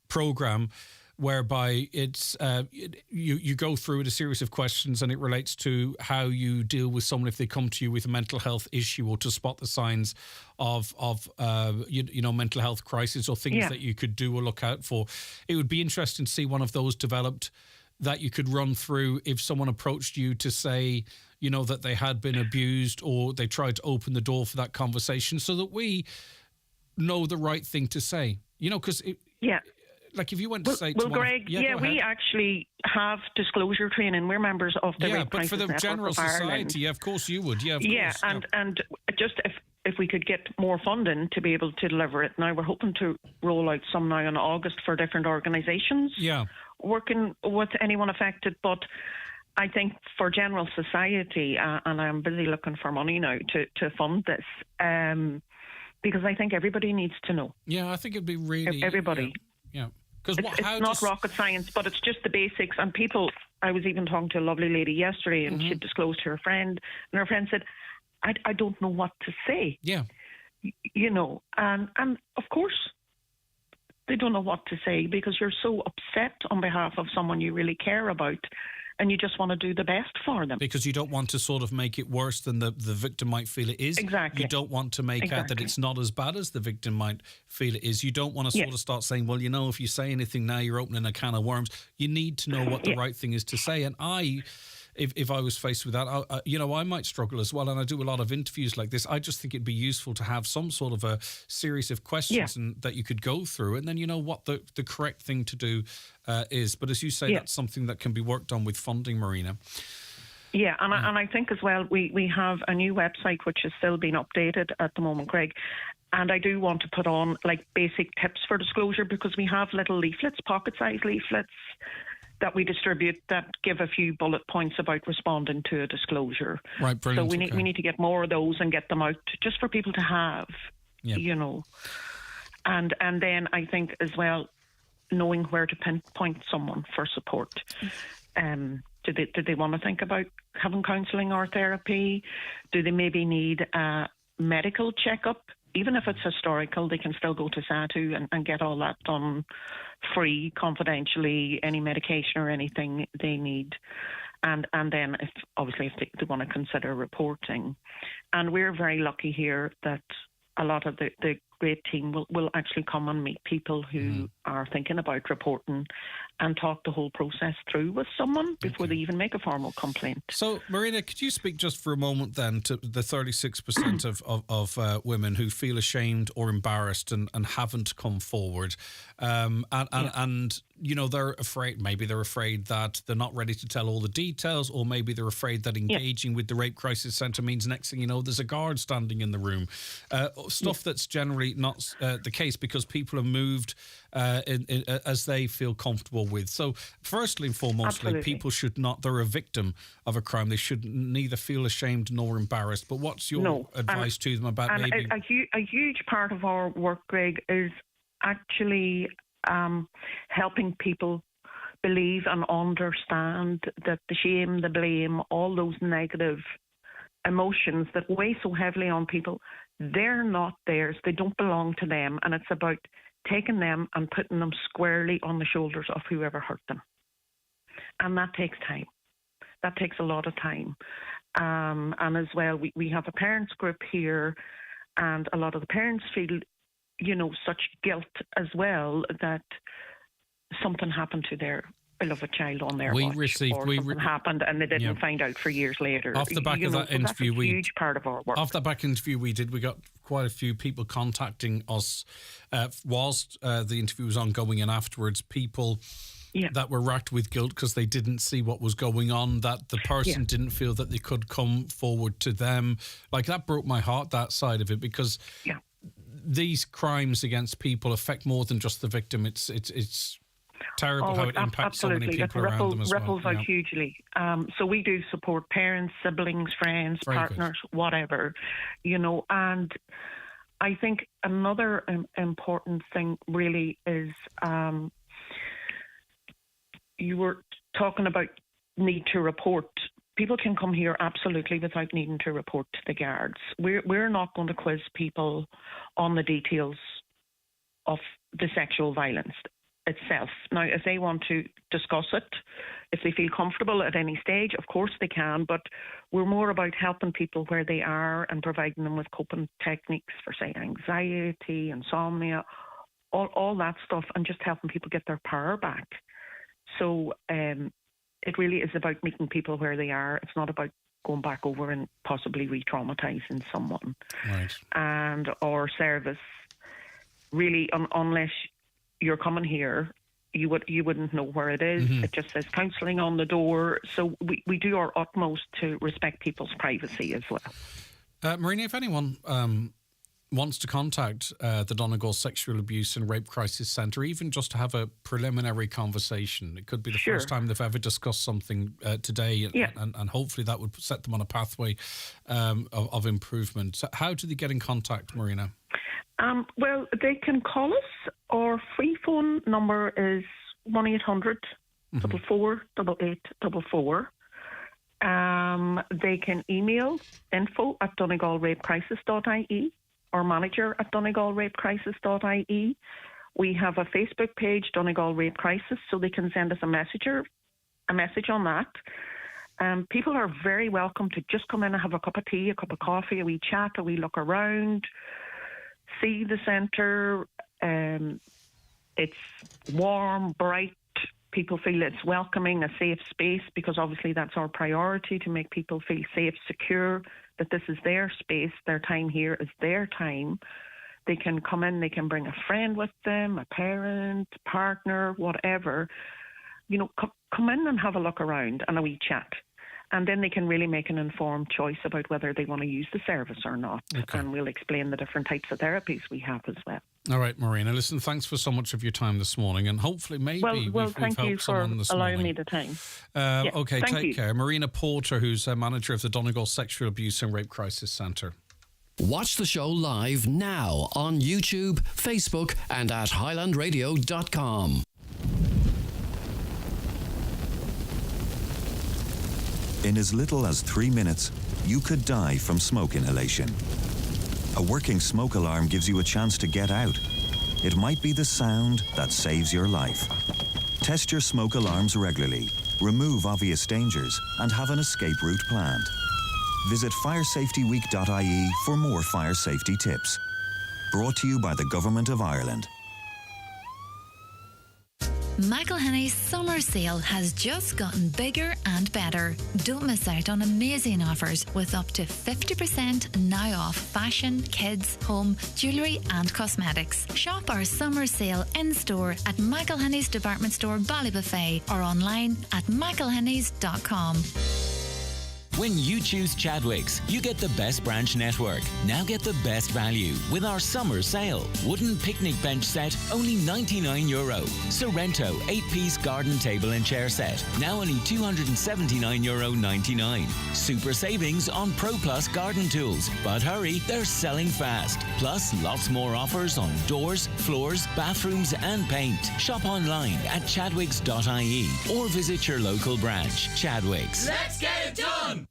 program whereby it's you go through a series of questions, and it relates to how you deal with someone if they come to you with a mental health issue, or to spot the signs of mental health crisis, or things that you could do or look out for. It would be interesting to see one of those developed that you could run through if someone approached you to say, that they had been abused, or they tried to open the door for that conversation, so that we know the right thing to say. Because like if you went to say to Greg, we actually have disclosure training. We're members of the Rape Crisis Network. Yeah, but for the general society, of course you would. Yeah, of course. And just if we could get more funding to be able to deliver it. Now, we're hoping to roll out some now in August for different organisations working with anyone affected. But I think for general society, and I'm busy looking for money now to fund this, because I think everybody needs to know. Yeah, I think it'd be really... Everybody. Yeah. It's not rocket science, but it's just the basics. And people, I was even talking to a lovely lady yesterday, and she disclosed to her friend, and her friend said, I don't know what to say. Yeah. And of course, they don't know what to say, because you're so upset on behalf of someone you really care about, and you just want to do the best for them. Because you don't want to sort of make it worse than the victim might feel it is. Exactly. You don't want to make out that it's not as bad as the victim might feel it is. You don't want to sort of start saying, well, if you say anything now, you're opening a can of worms. You need to know what the right thing is to say. And if I was faced with that, I might struggle as well. And I do a lot of interviews like this. I just think it'd be useful to have some sort of a series of questions that you could go through, and then you know what the correct thing to do is. But as you say, that's something that can be worked on with funding, Marina. Yeah, and I think as well, we have a new website which is still being updated at the moment, Greg. And I do want to put on like basic tips for disclosure, because we have little leaflets, pocket-sized leaflets, that we distribute that give a few bullet points about responding to a disclosure. Right, brilliant. So we need to get more of those and get them out just for people to have, And then I think as well, knowing where to pinpoint someone for support. Do they want to think about having counselling or therapy? Do they maybe need a medical checkup? Even if it's historical, they can still go to SATU and get all that done free, confidentially, any medication or anything they need. And then, if they want to consider reporting. And we're very lucky here that a lot of the great team will actually come and meet people who are thinking about reporting and talk the whole process through with someone before they even make a formal complaint. So, Marina, could you speak just for a moment then to the 36% of women who feel ashamed or embarrassed and haven't come forward? And they're afraid, maybe they're afraid that they're not ready to tell all the details, or maybe they're afraid that engaging with the Rape Crisis Centre means next thing you know, there's a guard standing in the room. Stuff that's generally not the case, because people have moved as they feel comfortable with. So firstly and foremostly, people should not, they're a victim of a crime. They should neither feel ashamed nor embarrassed. But what's your advice to them about maybe... A huge part of our work, Greg, is actually helping people believe and understand that the shame, the blame, all those negative emotions that weigh so heavily on people, they're not theirs. They don't belong to them. And it's about taking them and putting them squarely on the shoulders of whoever hurt them. And that takes time. That takes a lot of time. And as well, we have a parents group here, and a lot of the parents feel, such guilt as well that something happened to their beloved child on their We watch, received- or we something happened and they didn't find out for years later. Off the back of that interview, that's a huge part of our work. Off the back interview we did, we got quite a few people contacting us whilst the interview was ongoing, and afterwards, people that were racked with guilt because they didn't see what was going on, that the person didn't feel that they could come forward to them. Like, that broke my heart, that side of it, because these crimes against people affect more than just the victim. It's terrible how it impacts so many people around them as well. Ripples out hugely. So we do support parents, siblings, friends, partners, whatever, and I think another important thing really is you were talking about need to report. People can come here absolutely without needing to report to the guards. We're not going to quiz people on the details of the sexual violence itself. Now, if they want to discuss it, if they feel comfortable at any stage, of course they can, but we're more about helping people where they are and providing them with coping techniques for, say, anxiety, insomnia, all that stuff, and just helping people get their power back. So it really is about meeting people where they are. It's not about going back over and possibly re-traumatizing someone. Right. And our service, really, unless you're coming here, you wouldn't know where it is. It just says counselling on the door. So we do our utmost to respect people's privacy as well. Marina, if anyone wants to contact the Donegal Sexual Abuse and Rape Crisis Centre, even just to have a preliminary conversation, it could be the first time they've ever discussed something today, and hopefully that would set them on a pathway of improvement. So how do they get in contact, Marina? Well, they can call us. Our free phone number is 1-800 44 8844. They can email info@donegalrapecrisis.ie or manager@donegalrapecrisis.ie. We have a Facebook page, Donegal Rape Crisis, so they can send us a message on that. People are very welcome to just come in and have a cup of tea, a cup of coffee, a wee chat, a wee look around, see the centre. It's warm, bright. People feel it's welcoming, a safe space, because obviously that's our priority, to make people feel safe, secure, that this is their space, their time here is their time. They can come in, they can bring a friend with them, a parent, partner, whatever. Come in and have a look around and a wee chat. And then they can really make an informed choice about whether they want to use the service or not. Okay. And we'll explain the different types of therapies we have as well. All right, Marina, listen, thanks for so much of your time this morning, and hopefully maybe we've thank you helped for someone this allowing morning. me the time. Okay, take you. care. Marina Porter, who's a manager of the Donegal Sexual Abuse and Rape Crisis Centre. Watch the show live now on YouTube, Facebook and at highlandradio.com. In as little as 3 minutes, you could die from smoke inhalation. A working smoke alarm gives you a chance to get out. It might be the sound that saves your life. Test your smoke alarms regularly, remove obvious dangers, and have an escape route planned. Visit firesafetyweek.ie for more fire safety tips. Brought to you by the Government of Ireland. McElhinney's summer sale has just gotten bigger and better. Don't miss out on amazing offers with up to 50% now off fashion, kids, home, jewellery and cosmetics. Shop our summer sale in-store at McElhinney's Department Store Ballybuffet or online at mcilhenneys.com. When you choose Chadwick's, you get the best branch network. Now get the best value with our summer sale. Wooden picnic bench set, only €99. Sorrento 8-piece garden table and chair set, now only €279.99. Super savings on Pro Plus garden tools. But hurry, they're selling fast. Plus, lots more offers on doors, floors, bathrooms and paint. Shop online at chadwicks.ie or visit your local branch. Chadwick's. Let's get it done!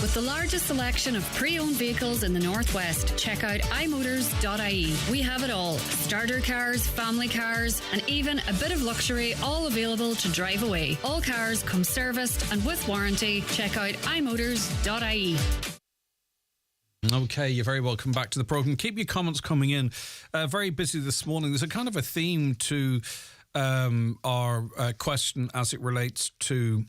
With the largest selection of pre-owned vehicles in the Northwest, check out imotors.ie. We have it all. Starter cars, family cars, and even a bit of luxury, all available to drive away. All cars come serviced and with warranty. Check out imotors.ie. Okay, you're very welcome back to the programme. Keep your comments coming in. Very busy this morning. There's a kind of a theme to our question as it relates to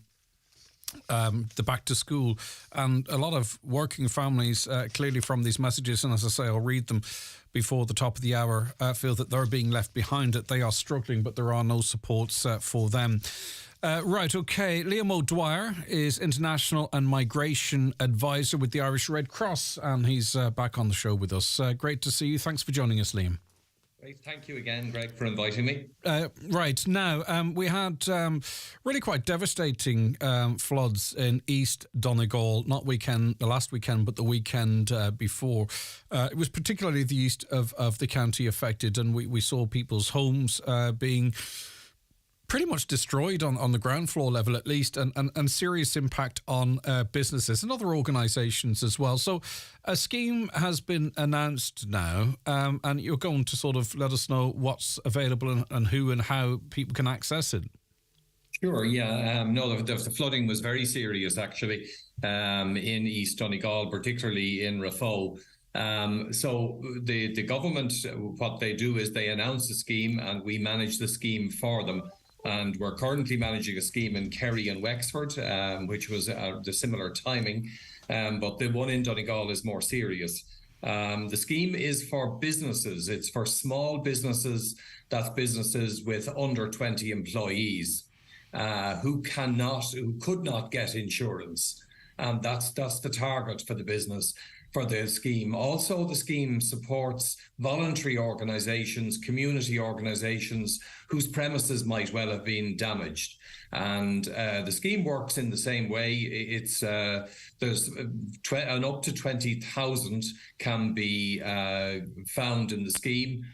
the back to school, and a lot of working families clearly from these messages, and as I say, I'll read them before the top of the hour, feel that they're being left behind, that they are struggling, but there are no supports for them. Right, okay. Liam O'Dwyer is International and Migration Advisor with the Irish Red Cross, and he's back on the show with us. Great to see you. Thanks for joining us, Liam. Great. Thank you again, Greg, for inviting me. Right, now, we had really quite devastating floods in East Donegal, not the last weekend, but the weekend before. It was particularly the east of the county affected, and we saw people's homes being pretty much destroyed on the ground floor level, at least, and serious impact on businesses and other organisations as well. So a scheme has been announced now, and you're going to sort of let us know what's available and who and how people can access it. Sure, yeah. No, the flooding was very serious, actually, in East Donegal, particularly in Raphoe. So the government, what they do is they announce a scheme and we manage the scheme for them. And we're currently managing a scheme in Kerry and Wexford, which was the similar timing, but the one in Donegal is more serious. The scheme is for businesses. It's for small businesses, that's businesses with under 20 employees who could not get insurance. And that's the target for the business, for the scheme. Also, the scheme supports voluntary organisations, community organisations whose premises might well have been damaged. And the scheme works in the same way. It's there's an up to 20,000 can be found in the scheme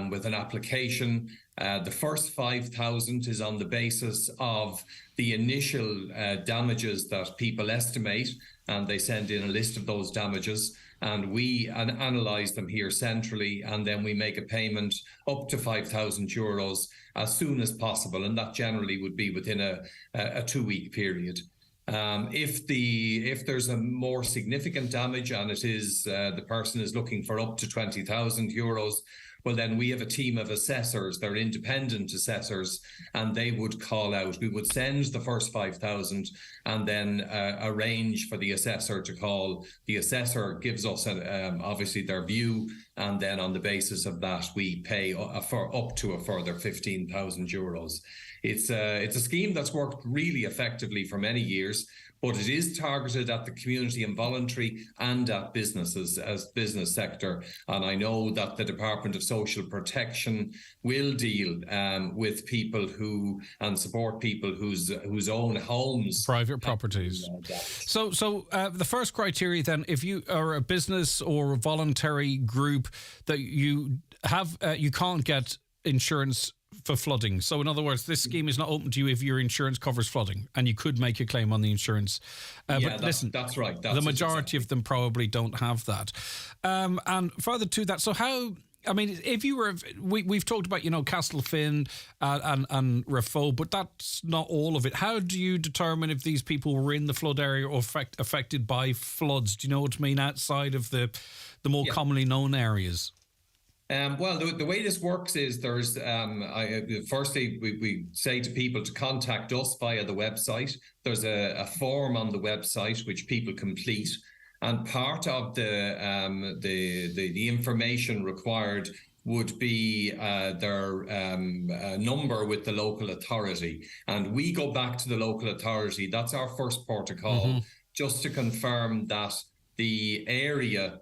with an application. The first 5,000 is on the basis of the initial damages that people estimate, and they send in a list of those damages, and we analyse them here centrally, and then we make a payment up to €5,000 as soon as possible, and that generally would be within a 2-week period. If there's a more significant damage and it is the person is looking for up to €20,000, well, then we have a team of assessors. They're independent assessors, and they would call out. We would send the first 5,000 and then arrange for the assessor to call. The assessor gives us obviously their view, and then on the basis of that, we pay for up to a further €15,000. It's a scheme that's worked really effectively for many years, but it is targeted at the community and voluntary and at businesses as business sector. And I know that the Department of Social Protection will deal with people who and support people whose own homes, private properties. So the first criteria then, if you are a business or a voluntary group that you have, you can't get insurance for flooding. So in other words, this scheme is not open to you if your insurance covers flooding, and you could make a claim on the insurance. But listen, that's right. The majority of them probably don't have that. And further to that, so how, I mean, if you were, we've talked about, Castlefin and Raphoe, but that's not all of it. How do you determine if these people were in the flood area or affected by floods? Do you know what I mean? Outside of the more commonly known areas? Well, the way this works is there's, firstly, we say to people to contact us via the website. There's a form on the website which people complete, and part of the information required would be their number with the local authority. And we go back to the local authority. That's our first port of call, just to confirm that the area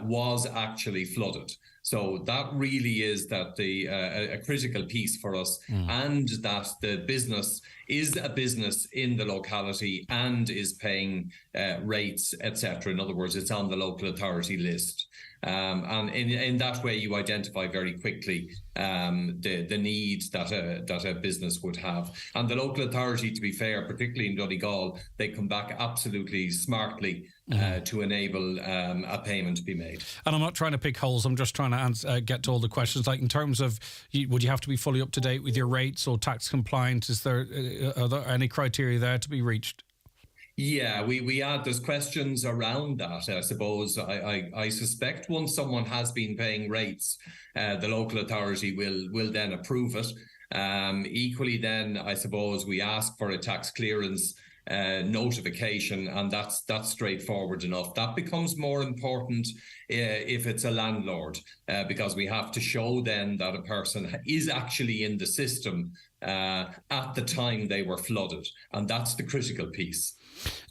was actually flooded. So that really is that a critical piece for us, and that the business is a business in the locality and is paying rates, etc. In other words, it's on the local authority list. And in that way, you identify very quickly the needs that a business would have. And the local authority, to be fair, particularly in Donegal, they come back absolutely smartly to enable a payment to be made. And I'm not trying to pick holes. I'm just trying to get to all the questions. Like in terms of, would you have to be fully up to date with your rates or tax compliant? Are there any criteria there to be reached? Yeah, we had, there's questions around that. I suppose I suspect once someone has been paying rates, the local authority will then approve it. Equally, then I suppose we ask for a tax clearance notification, and that's straightforward enough. That becomes more important if it's a landlord, because we have to show then that a person is actually in the system at the time they were flooded, and that's the critical piece.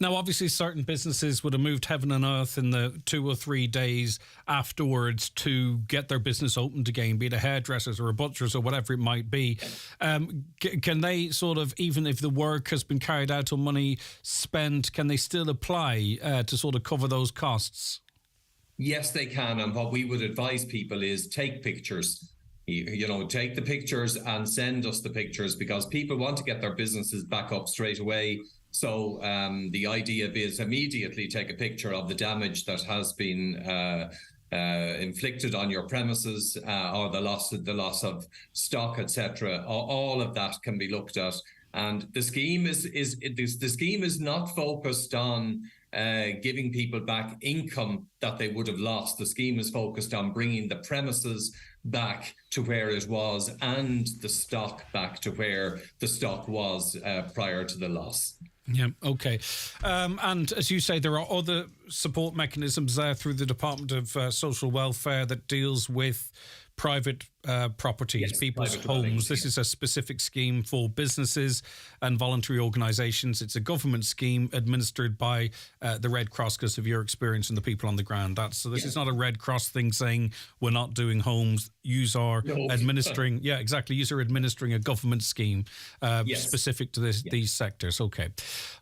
Now, obviously, certain businesses would have moved heaven and earth in the 2 or 3 days afterwards to get their business opened again, be it a hairdresser's or a butcher's or whatever it might be. Can they sort of, even if the work has been carried out or money spent, can they still apply to sort of cover those costs? Yes, they can. And what we would advise people is take pictures. Take the pictures and send us the pictures, because people want to get their businesses back up straight away. So the idea is immediately take a picture of the damage that has been inflicted on your premises, or the loss of stock, etc. All of that can be looked at, and the scheme is not focused on giving people back income that they would have lost. The scheme is focused on bringing the premises back to where it was and the stock back to where the stock was prior to the loss. Yeah, okay. And as you say, there are other support mechanisms there through the Department of Social Welfare that deals with private properties, yes, people's homes. This is a specific scheme for businesses and voluntary organisations. It's a government scheme administered by the Red Cross, because of your experience and the people on the ground. This is not a Red Cross thing saying we're not doing homes. Yous are administering, yeah, exactly. Yous are administering a government scheme specific to these sectors. Okay,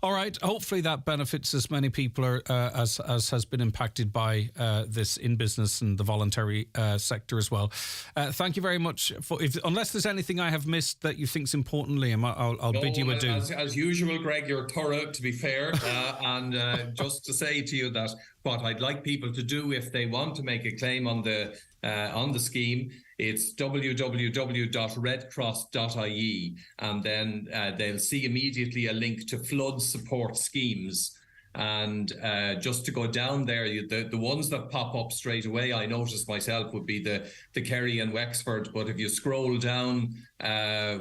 all right. Hopefully that benefits as many people as has been impacted by this in business and the voluntary sector as well. Thank you very much. Unless there's anything I have missed that you think's important, Liam, I'll bid you adieu. As usual, Greg, you're thorough, to be fair. And just to say to you that what I'd like people to do if they want to make a claim on the scheme, it's www.redcross.ie, and then they'll see immediately a link to flood support schemes. And just to go down there, the ones that pop up straight away, I noticed myself, would be the Kerry and Wexford. But if you scroll down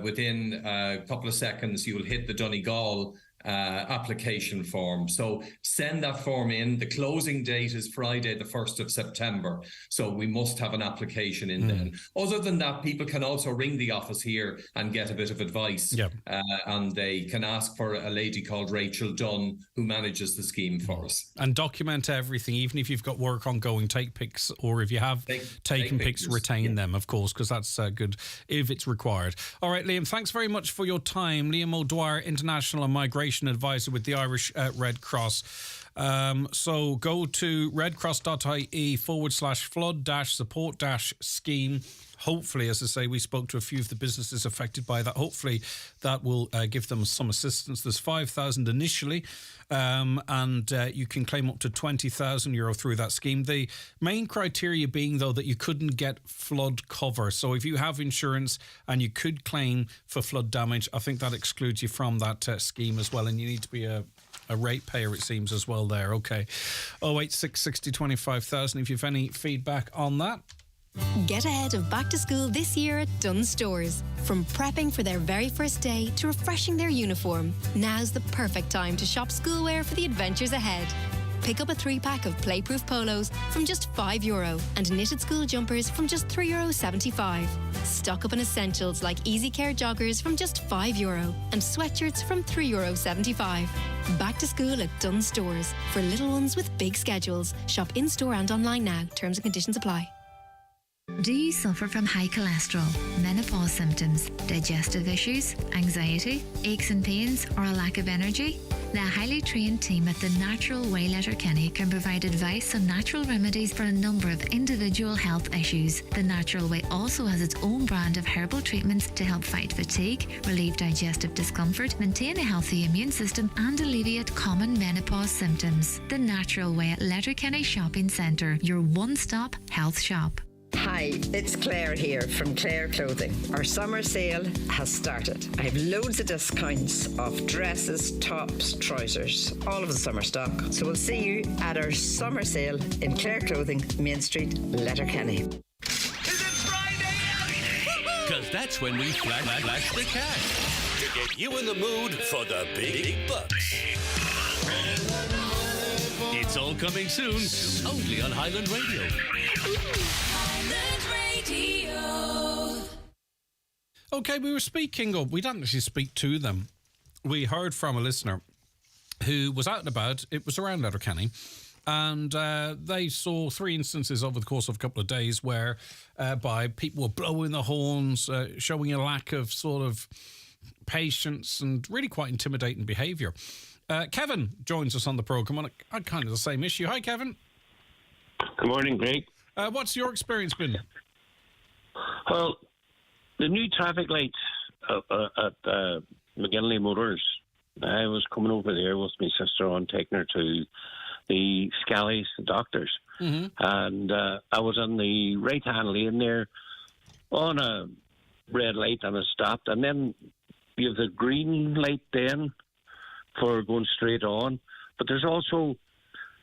within a couple of seconds, you'll hit the Donegal application form. So send that form in. The closing date is Friday, the 1st of September. So we must have an application in then. Other than that, people can also ring the office here and get a bit of advice. And they can ask for a lady called Rachel Dunn, who manages the scheme for us. And document everything, even if you've got work ongoing, take pics, or if you have taken pics, retain them, of course, because that's good if it's required. All right, Liam, thanks very much for your time. Liam O'Dwyer, International and Migration Advisor with the Irish Red Cross. So go to redcross.ie/flood-support-scheme. Hopefully, as I say, we spoke to a few of the businesses affected by that. Hopefully that will give them some assistance. There's 5,000 initially, and you can claim up to €20,000 through that scheme. The main criteria being, though, that you couldn't get flood cover. So if you have insurance and you could claim for flood damage, I think that excludes you from that scheme as well, and you need to be a ratepayer, it seems, as well there. Okay. 086 60 25,000 if you have any feedback on that. Get ahead of back to school this year at Dunnes Stores. From prepping for their very first day to refreshing their uniform, now's the perfect time to shop schoolwear for the adventures ahead. Pick up a 3-pack of playproof polos from just €5 and knitted school jumpers from just €3.75. Stock up on essentials like Easy Care joggers from just €5 and sweatshirts from €3.75. Back to school at Dunnes Stores for little ones with big schedules. Shop in-store and online now. Terms and conditions apply. Do you suffer from high cholesterol, menopause symptoms, digestive issues, anxiety, aches and pains, or a lack of energy? The highly trained team at The Natural Way Letterkenny can provide advice on natural remedies for a number of individual health issues. The Natural Way also has its own brand of herbal treatments to help fight fatigue, relieve digestive discomfort, maintain a healthy immune system, and alleviate common menopause symptoms. The Natural Way at Letterkenny Shopping Centre, your one-stop health shop. Hi, Hi, it's Claire here from Claire Clothing. Our summer sale has started. I have loads of discounts off dresses, tops, trousers, all of the summer stock. So we'll see you at our summer sale in Claire Clothing, Main Street, Letterkenny. Because that's when we flash the cash to get you in the mood for the big bucks. It's all coming soon, only on Highland Radio. Okay, we were speaking of, we didn't actually speak to them. We heard from a listener who was out and about. It was around Letterkenny. And they saw 3 instances over the course of a couple of days where by people were blowing the horns, showing a lack of sort of patience and really quite intimidating behaviour. Kevin joins us on the programme on kind of the same issue. Hi, Kevin. Good morning, Greg. What's your experience been? Well, the new traffic lights at McGinley Motors, I was coming over there with my sister on, taking her to the Scallies, the doctors. Mm-hmm. And I was on the right-hand lane there on a red light, and I stopped. And then you have the green light then for going straight on. But there's also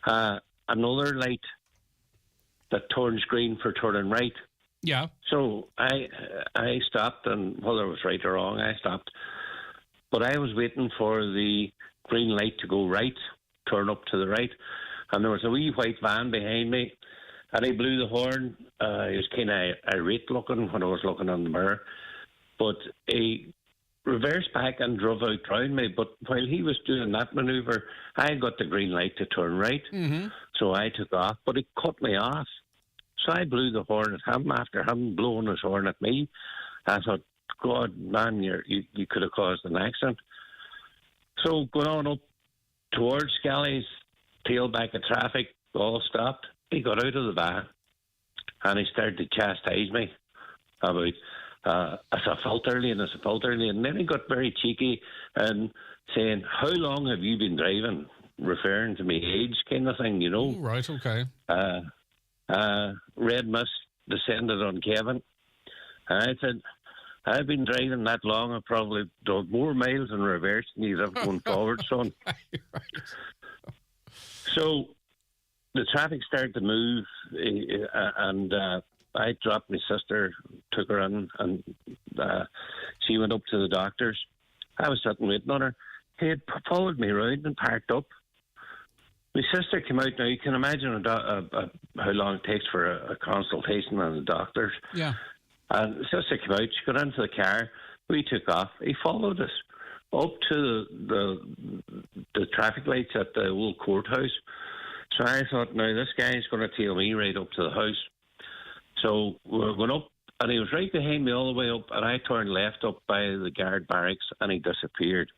another light that turns green for turning right. Yeah. So I stopped, and whether it was right or wrong, I stopped. But I was waiting for the green light to go right, turn up to the right, and there was a wee white van behind me, and he blew the horn. He was kind of irate looking when I was looking in the mirror, but he reversed back and drove out round me. But while he was doing that manoeuvre, I got the green light to turn right, so I took off, but he cut me off. So I blew the horn at him after him blowing his horn at me. I thought, God, man, you could have caused an accident. So going on up towards Scallies, tailback of traffic, all stopped. He got out of the van and he started to chastise me about as a filter lane. And then he got very cheeky and saying, how long have you been driving? Referring to me age kind of thing, you know. Oh, right, okay. Red mist descended on Kevin. And I said, I've been driving that long, I've probably done more miles in reverse than you've ever going forward, son. Right. So the traffic started to move, and I dropped my sister, took her in, and she went up to the doctors. I was sitting waiting on her. He had followed me around and parked up. My sister came out. Now, you can imagine how long it takes for a consultation on the doctors. Yeah. And sister came out, she got into the car, we took off. He followed us up to the traffic lights at the old courthouse. So I thought, now this guy's going to tail me right up to the house. So we were going up, and he was right behind me all the way up, and I turned left up by the guard barracks, and he disappeared.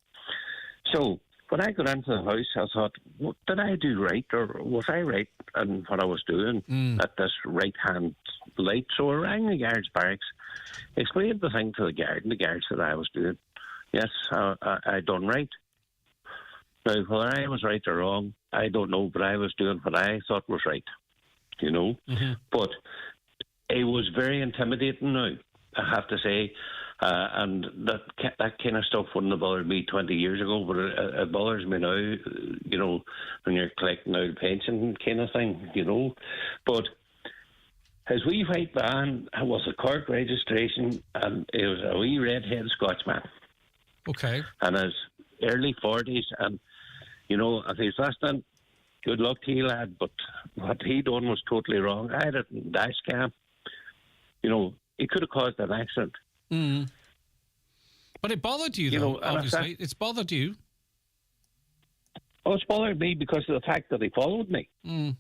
So when I got into the house, I thought, what did I do right, or was I right in what I was doing at this right-hand light? So I rang the guards barracks, explained the thing to the guard, and the guard said I was doing, yes, I done right. Now, whether I was right or wrong, I don't know, but I was doing what I thought was right, you know. Mm-hmm. But it was very intimidating now, I have to say. And that kind of stuff wouldn't have bothered me 20 years ago, but it bothers me now, you know, when you're collecting out a pension kind of thing, you know. But his wee white van was a Cork registration, and it was a wee red-headed Scotsman. Okay. And his early 40s, and, you know, if he's listening, good luck to you, lad, but what he done was totally wrong. I had a dash cam. You know, he could have caused an accident. Mm. But it bothered you, though, obviously. It's bothered you. Oh, it's bothered me because of the fact that he followed me. Mm.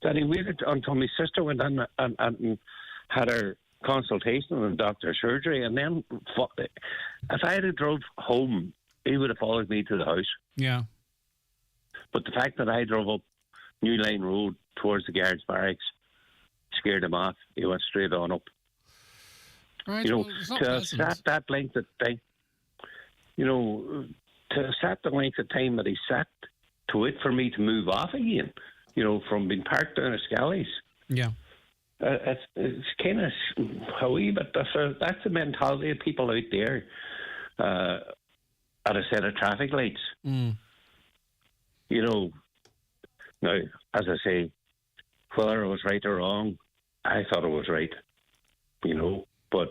That he waited until my sister went in and had her consultation and doctor's surgery, and then if I had drove home, he would have followed me to the house. Yeah. But the fact that I drove up New Line Road towards the guards barracks scared him off. He went straight on up. Right, you know, well, to have sat that length of time, you know, to have sat the length of time that he sat to wait for me to move off again, you know, from being parked down at Scallies. Yeah. it's kind of a wee bit different. That's the mentality of people out there at a set of traffic lights. Mm. You know, now, as I say, whether I was right or wrong, I thought I was right, you know. But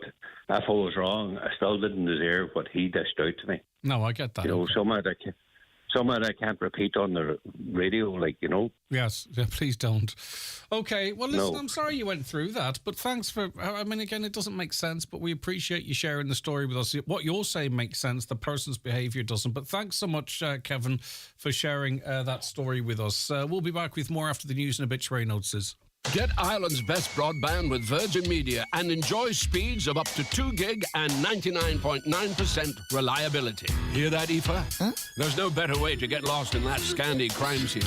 if I was wrong, I still didn't deserve what he dished out to me. No, I get that. You know, some of it I can't repeat on the radio, like, you know. Yes, yeah, please don't. Okay, well, listen, No. I'm sorry you went through that, but thanks for, I mean, again, it doesn't make sense, but we appreciate you sharing the story with us. What you're saying makes sense, the person's behaviour doesn't, but thanks so much, Kevin, for sharing that story with us. We'll be back with more after the news and obituary notices. Get Ireland's best broadband with Virgin Media and enjoy speeds of up to 2 gig and 99.9% reliability. Hear that, Aoife? Huh? There's no better way to get lost in that Scandi crime scene. I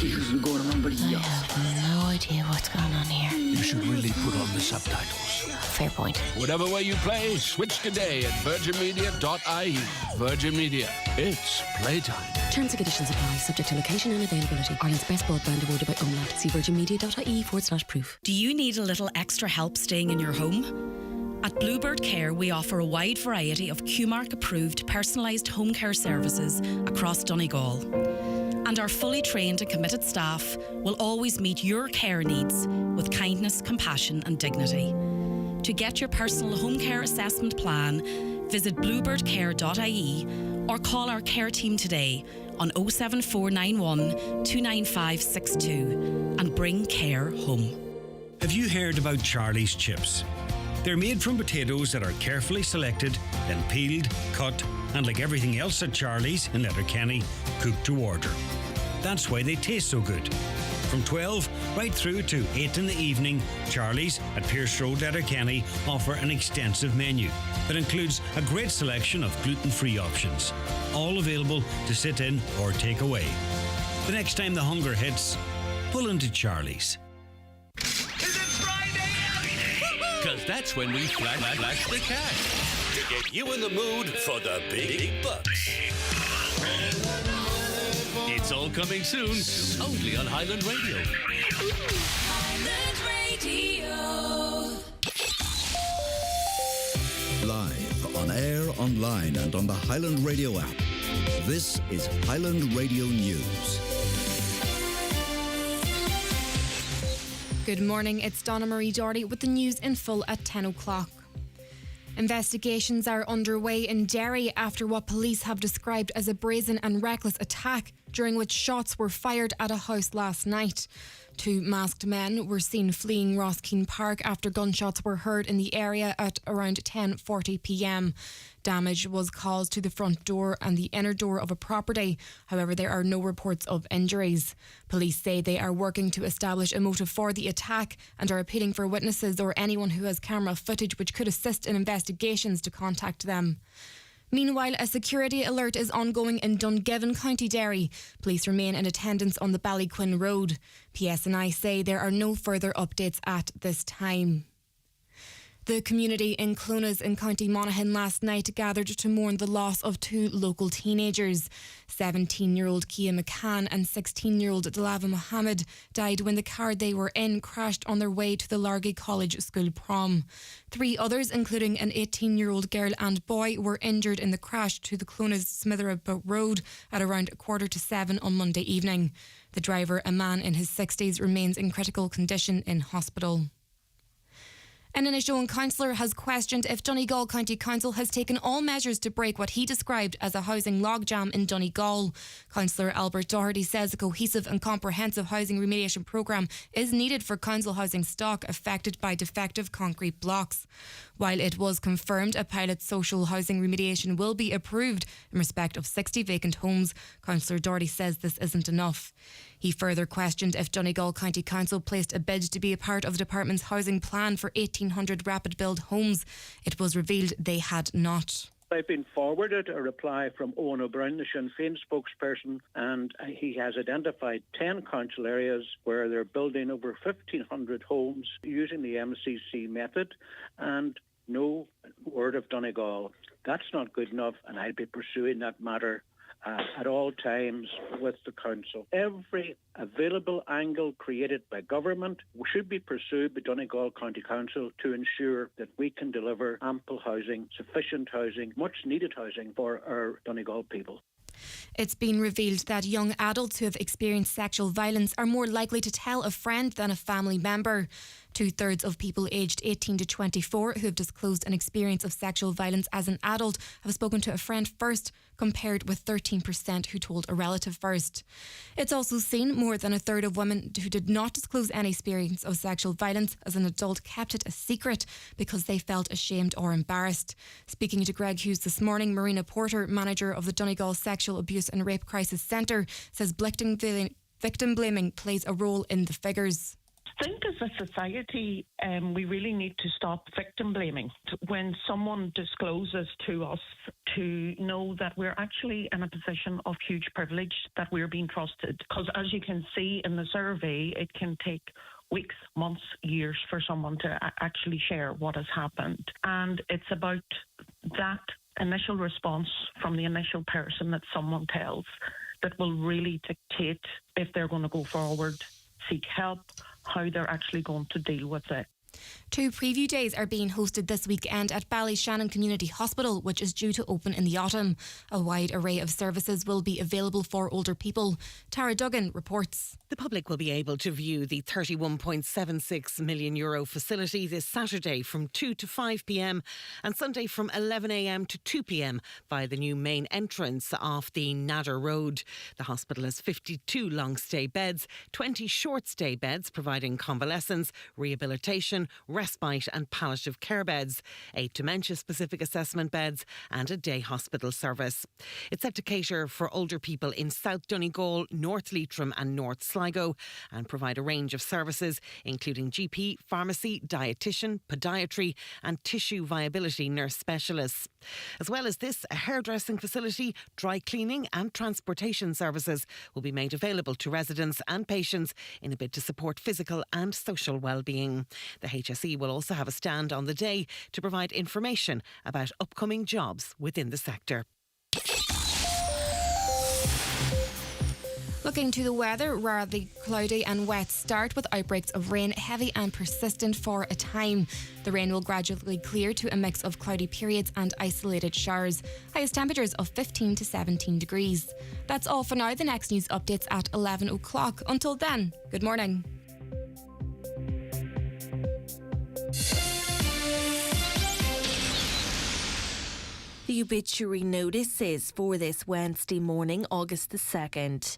have no idea what's going on here. You should really put on the subtitles. Fair point. Whatever way you play, switch today at virginmedia.ie. Virgin Media. It's playtime. Terms and conditions apply, subject to location and availability. Ireland's best broadband awarded by Umlaut. See virginmedia.ie/proof. Do you need a little extra help staying in your home? At Bluebird Care, we offer a wide variety of QMark approved personalised home care services across Donegal. And our fully trained and committed staff will always meet your care needs with kindness, compassion and dignity. To get your personal home care assessment plan, visit bluebirdcare.ie or call our care team today on 07491 29562 and bring care home. Have you heard about Charlie's chips? They're made from potatoes that are carefully selected, then peeled, cut, and like everything else at Charlie's in Letterkenny, cooked to order. That's why they taste so good. From 12 right through to 8 in the evening, Charlie's at Pierce Road, Letterkenny offer an extensive menu that includes a great selection of gluten-free options, all available to sit in or take away. The next time the hunger hits, pull into Charlie's. Because that's when we flash the cash to get you in the mood for the big bucks. It's all coming soon, only on Highland Radio. Highland Radio. Live, on air, online, and on the Highland Radio app. This is Highland Radio News. Good morning, it's Donna Marie Doherty with the news in full at 10 o'clock. Investigations are underway in Derry after what police have described as a brazen and reckless attack during which shots were fired at a house last night. 2 masked men were seen fleeing Roskeen Park after gunshots were heard in the area at around 10:40 p.m. Damage was caused to the front door and the inner door of a property. However, there are no reports of injuries. Police say they are working to establish a motive for the attack and are appealing for witnesses or anyone who has camera footage which could assist in investigations to contact them. Meanwhile, a security alert is ongoing in Dungiven, County Derry. Police remain in attendance on the Ballyquin Road. PSNI say there are no further updates at this time. The community in Clones in County Monaghan last night gathered to mourn the loss of 2 local teenagers. 17-year-old Kia McCann and 16-year-old Dalava Mohammed died when the car they were in crashed on their way to the Largy College school prom. 3 others, including an 18-year-old girl and boy, were injured in the crash to the Clones Smitherabh Road at around 6:45 on Monday evening. The driver, a man in his 60s, remains in critical condition in hospital. An Inishowen councillor has questioned if Donegal County Council has taken all measures to break what he described as a housing logjam in Donegal. Councillor Albert Doherty says a cohesive and comprehensive housing remediation programme is needed for council housing stock affected by defective concrete blocks. While it was confirmed a pilot social housing remediation will be approved in respect of 60 vacant homes, Councillor Doherty says this isn't enough. He further questioned if Donegal County Council placed a bid to be a part of the department's housing plan for 1,800 rapid build homes. It was revealed they had not. I've been forwarded a reply from Owen O'Brien, the Sinn Féin spokesperson, and he has identified 10 council areas where they're building over 1,500 homes using the MCC method, and no word of Donegal. That's not good enough, and I'll be pursuing that matter at all times with the council. Every available angle created by government should be pursued by Donegal County Council to ensure that we can deliver ample housing, sufficient housing, much needed housing for our Donegal people. It's been revealed that young adults who have experienced sexual violence are more likely to tell a friend than a family member. 2/3 of people aged 18 to 24 who have disclosed an experience of sexual violence as an adult have spoken to a friend first, compared with 13% who told a relative first. It's also seen more than 1/3 of women who did not disclose any experience of sexual violence as an adult kept it a secret because they felt ashamed or embarrassed. Speaking to Greg Hughes this morning, Marina Porter, manager of the Donegal Sexual Abuse and Rape Crisis Centre, says victim blaming plays a role in the figures. I think as a society, we really need to stop victim blaming. When someone discloses to us, to know that we're actually in a position of huge privilege, that we're being trusted. Because as you can see in the survey, it can take weeks, months, years for someone to actually share what has happened. And it's about that initial response from the initial person that someone tells that will really dictate if they're going to go forward, seek help, how they're actually going to deal with it. 2 preview days are being hosted this weekend at Ballyshannon Community Hospital, which is due to open in the autumn. A wide array of services will be available for older people. Tara Duggan reports. The public will be able to view the €31.76 million facility this Saturday from 2 to 5 p.m. and Sunday from 11 a.m. to 2 p.m. via the new main entrance off the Nadder Road. The hospital has 52 long-stay beds, 20 short-stay beds providing convalescence, rehabilitation, respite and palliative care beds, 8 dementia-specific assessment beds and a day hospital service. It's set to cater for older people in South Donegal, North Leitrim and North Sligo and provide a range of services including GP, pharmacy, dietitian, podiatry and tissue viability nurse specialists. As well as this, a hairdressing facility, dry cleaning and transportation services will be made available to residents and patients in a bid to support physical and social well-being. The HSE will also have a stand on the day to provide information about upcoming jobs within the sector. Looking to the weather, rather cloudy and wet start with outbreaks of rain, heavy and persistent for a time. The rain will gradually clear to a mix of cloudy periods and isolated showers. Highest temperatures of 15 to 17 degrees. That's all for now. The next news updates at 11 o'clock. Until then, good morning. The obituary notice is for this Wednesday morning, August the 2nd.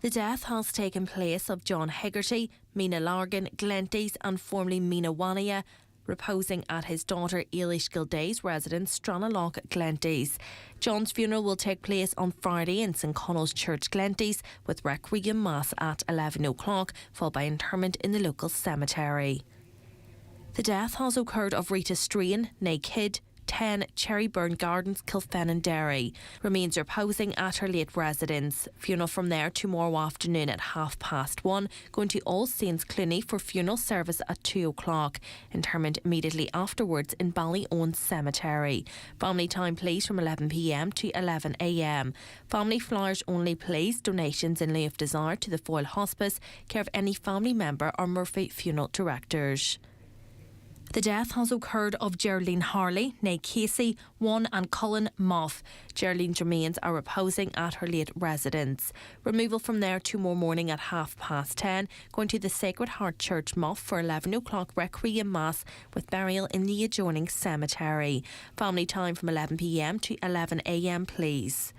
The death has taken place of John Hegarty, Mina Largan, Glenties and formerly Mina Wania, reposing at his daughter Eilish Gilday's residence, Stranaloch, Glenties. John's funeral will take place on Friday in St Connell's Church, Glenties, with Requiem Mass at 11 o'clock, followed by interment in the local cemetery. The death has occurred of Rita Strain, née Kidd, 10 Cherryburn Gardens, Kilfennan-Derry. Remains are reposing at her late residence. Funeral from there tomorrow afternoon at 1:30, going to All Saints Cluny for funeral service at 2 o'clock. Interment immediately afterwards in Ballyowen Cemetery. Family time please from 11 p.m. to 11 a.m. Family flowers only please. Donations in lieu of desire to the Foyle Hospice, care of any family member or Murphy Funeral Directors. The death has occurred of Geraldine Harley, née Casey, 1 and Cullen Moff. Geraldine's remains are reposing at her late residence. Removal from there tomorrow morning at 10:30, going to the Sacred Heart Church Moff for 11 o'clock Requiem Mass with burial in the adjoining cemetery. Family time from 11 p.m. to 11 a.m. please.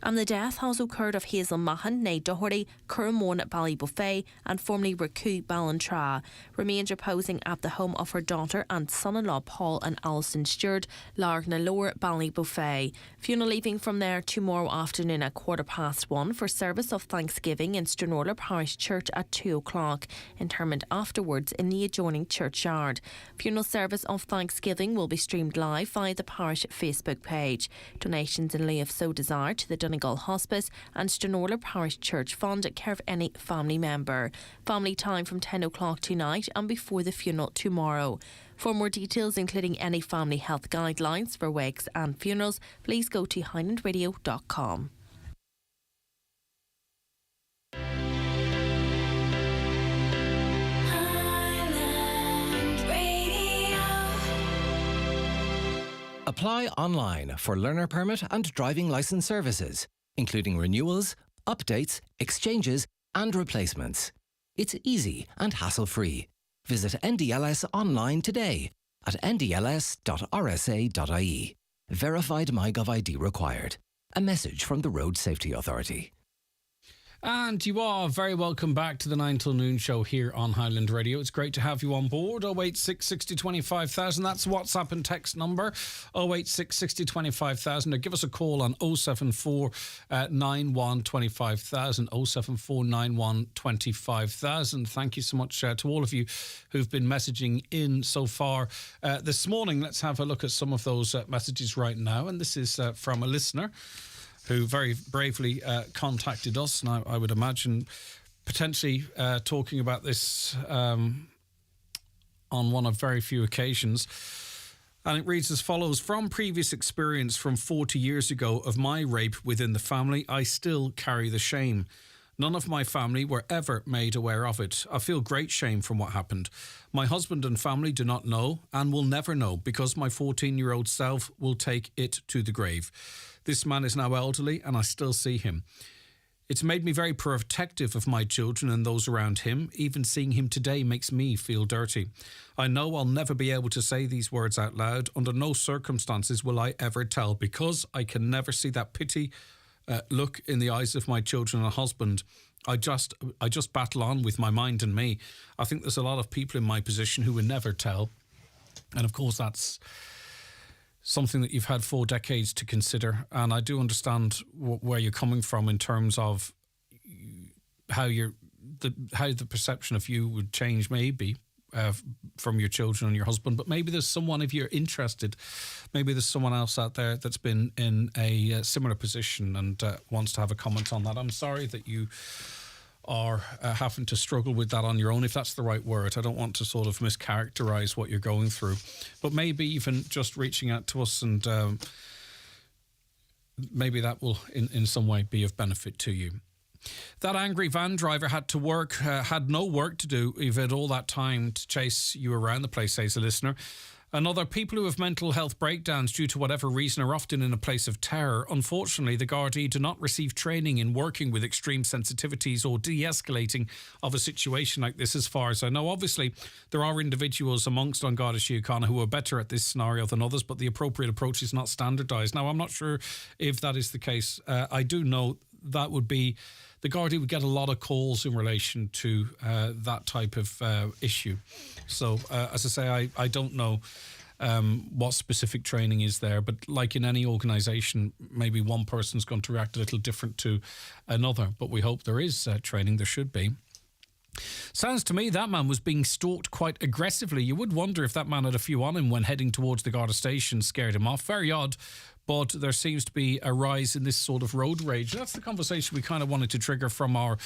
And the death has occurred of Hazel Mahan, née Doherty, Curramone Ballybuffet and formerly Raku Ballantrae. Remains reposing at the home of her daughter and son-in-law Paul and Alison Stewart, Largnalour, Ballybuffet. Funeral leaving from there tomorrow afternoon at 1:15 for service of Thanksgiving in Stranorlar Parish Church at 2 o'clock. Interment afterwards in the adjoining churchyard. Funeral service of Thanksgiving will be streamed live via the parish Facebook page. Donations in lieu of so desire to the Donegal Hospice and Stranorlar Parish Church Fund care of any family member. Family time from 10 o'clock tonight and before the funeral tomorrow. For more details, including any family health guidelines for wakes and funerals, please go to highlandradio.com. Apply online for learner permit and driving licence services, including renewals, updates, exchanges and replacements. It's easy and hassle-free. Visit NDLS online today at ndls.rsa.ie. Verified MyGov ID required. A message from the Road Safety Authority. And you are very welcome back to the 9 till noon show here on Highland Radio. It's great to have you on board. 086 60 25,000. That's WhatsApp and text number. 086 60 25,000. Or give us a call on 074 91 25,000. 074 91 25,000. Thank you so much to all of you who've been messaging in so far this morning. Let's have a look at some of those messages right now. And this is from a listener who very bravely contacted us. Now, I would imagine potentially talking about this on one of very few occasions. And it reads as follows: from previous experience from 40 years ago of my rape within the family, I still carry the shame. None of my family were ever made aware of it. I feel great shame from what happened. My husband and family do not know and will never know because my 14-year-old self will take it to the grave. This man is now elderly and I still see him. It's made me very protective of my children and those around him. Even seeing him today makes me feel dirty. I know I'll never be able to say these words out loud. Under no circumstances will I ever tell because I can never see that pity look in the eyes of my children and husband. I just battle on with my mind and me. I think there's a lot of people in my position who would never tell. And of course that's something that you've had 4 decades to consider. And I do understand where you're coming from in terms of how the perception of you would change maybe from your children and your husband. But maybe there's someone, if you're interested, maybe there's someone else out there that's been in a similar position and wants to have a comment on that. I'm sorry that you are having to struggle with that on your own, if that's the right word. I don't want to sort of mischaracterize what you're going through, but maybe even just reaching out to us and maybe that will in some way be of benefit to you. That angry van driver had no work to do. You've had all that time to chase you around the place, says a listener. Another, people who have mental health breakdowns due to whatever reason are often in a place of terror. Unfortunately, the Gardaí do not receive training in working with extreme sensitivities or de-escalating of a situation like this, as far as I know. Obviously, there are individuals amongst An Garda Síochána who are better at this scenario than others, but the appropriate approach is not standardised. Now, I'm not sure if that is the case. I do know that would be... The Gardaí would get a lot of calls in relation to that type of issue. So, as I say, I don't know what specific training is there, but like in any organisation, maybe one person's going to react a little different to another. But we hope there is training. There should be. Sounds to me that man was being stalked quite aggressively. You would wonder if that man had a few on him when heading towards the Garda station, scared him off. Very odd. But there seems to be a rise in this sort of road rage. That's the conversation we kind of wanted to trigger from our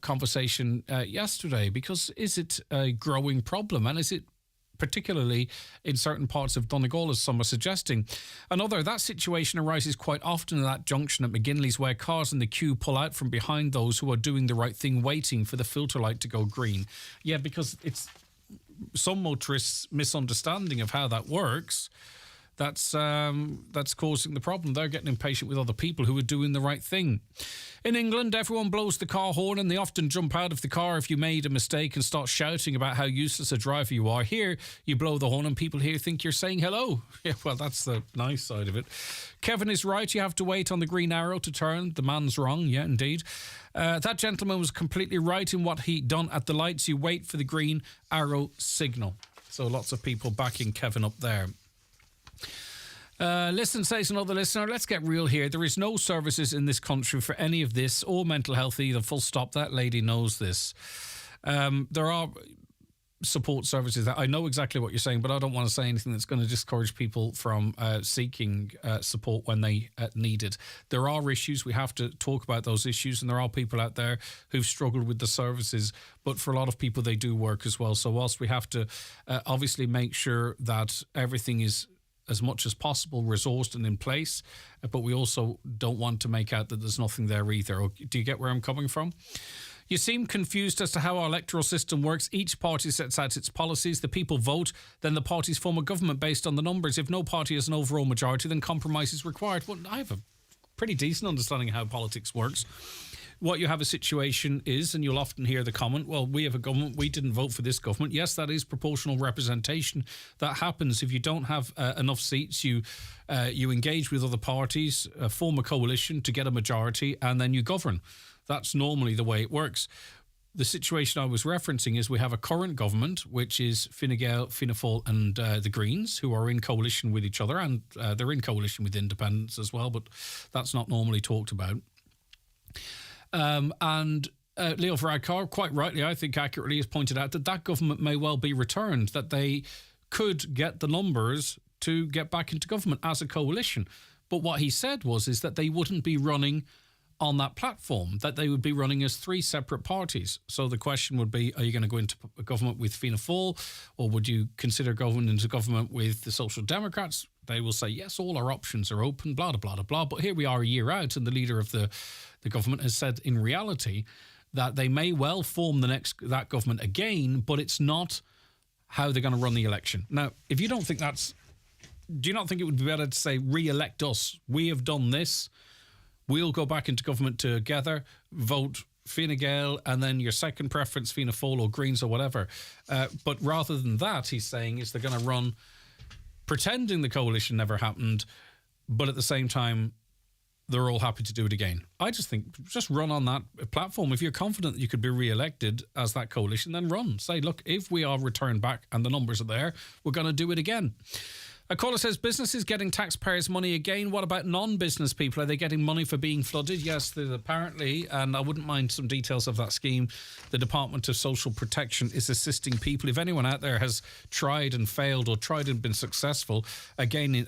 conversation yesterday, because is it a growing problem, and is it particularly in certain parts of Donegal, as some are suggesting? Another, that situation arises quite often at that junction at McGinley's, where cars in the queue pull out from behind those who are doing the right thing, waiting for the filter light to go green. Yeah, because it's some motorists' misunderstanding of how that works. That's causing the problem. They're getting impatient with other people who are doing the right thing. In England, everyone blows the car horn and they often jump out of the car if you made a mistake and start shouting about how useless a driver you are. Here, you blow the horn and people here think you're saying hello. Yeah, well, that's the nice side of it. Kevin is right. You have to wait on the green arrow to turn. The man's wrong. Yeah, indeed. That gentleman was completely right in what he done at the lights. You wait for the green arrow signal. So lots of people backing Kevin up there. Listen, says another listener, let's get real here. There is no services in this country for any of this or mental health either, full stop. That lady knows this. There are support services. I know exactly what you're saying, but I don't want to say anything that's going to discourage people from seeking support when they need it. There are issues. We have to talk about those issues, and there are people out there who've struggled with the services, but for a lot of people, they do work as well. So whilst we have to obviously make sure that everything is as much as possible resourced and in place, but we also don't want to make out that there's nothing there either. Do you get where I'm coming from? You seem confused as to how our electoral system works. Each party sets out its policies. The people vote. Then the parties form a government based on the numbers. If no party has an overall majority, then compromise is required. Well, I have a pretty decent understanding of how politics works. What you have a situation is, and you'll often hear the comment, well, we have a government, we didn't vote for this government. Yes, that is proportional representation. That happens if you don't have enough seats. You engage with other parties, form a coalition to get a majority, and then you govern. That's normally the way it works. The situation I was referencing is we have a current government, which is Fine Gael, Fianna Fáil and the Greens, who are in coalition with each other, and they're in coalition with independents as well, but that's not normally talked about. And Leo Varadkar, quite rightly, I think accurately, has pointed out that government may well be returned, that they could get the numbers to get back into government as a coalition. But what he said is that they wouldn't be running on that platform, that they would be running as three separate parties. So the question would be, are you going to go into a government with Fianna Fáil, or would you consider going into government with the Social Democrats? They will say, yes, all our options are open, blah, blah, blah, blah. But here we are a year out, and the leader of the government has said in reality that they may well form that government again, but it's not how they're going to run the election. Now, if you don't think do you not think it would be better to say, re-elect us? We have done this. We'll go back into government together, vote Fine Gael, and then your second preference, Fianna Fáil or Greens or whatever. But rather than that, he's saying, is they're going to run pretending the coalition never happened, but at the same time, they're all happy to do it again. I just think, just run on that platform. If you're confident that you could be re-elected as that coalition, then run. Say, look, if we are returned back and the numbers are there, we're going to do it again. A caller says, businesses getting taxpayers' money again. What about non-business people? Are they getting money for being flooded? Yes, apparently, and I wouldn't mind some details of that scheme. The Department of Social Protection is assisting people. If anyone out there has tried and failed or tried and been successful, again,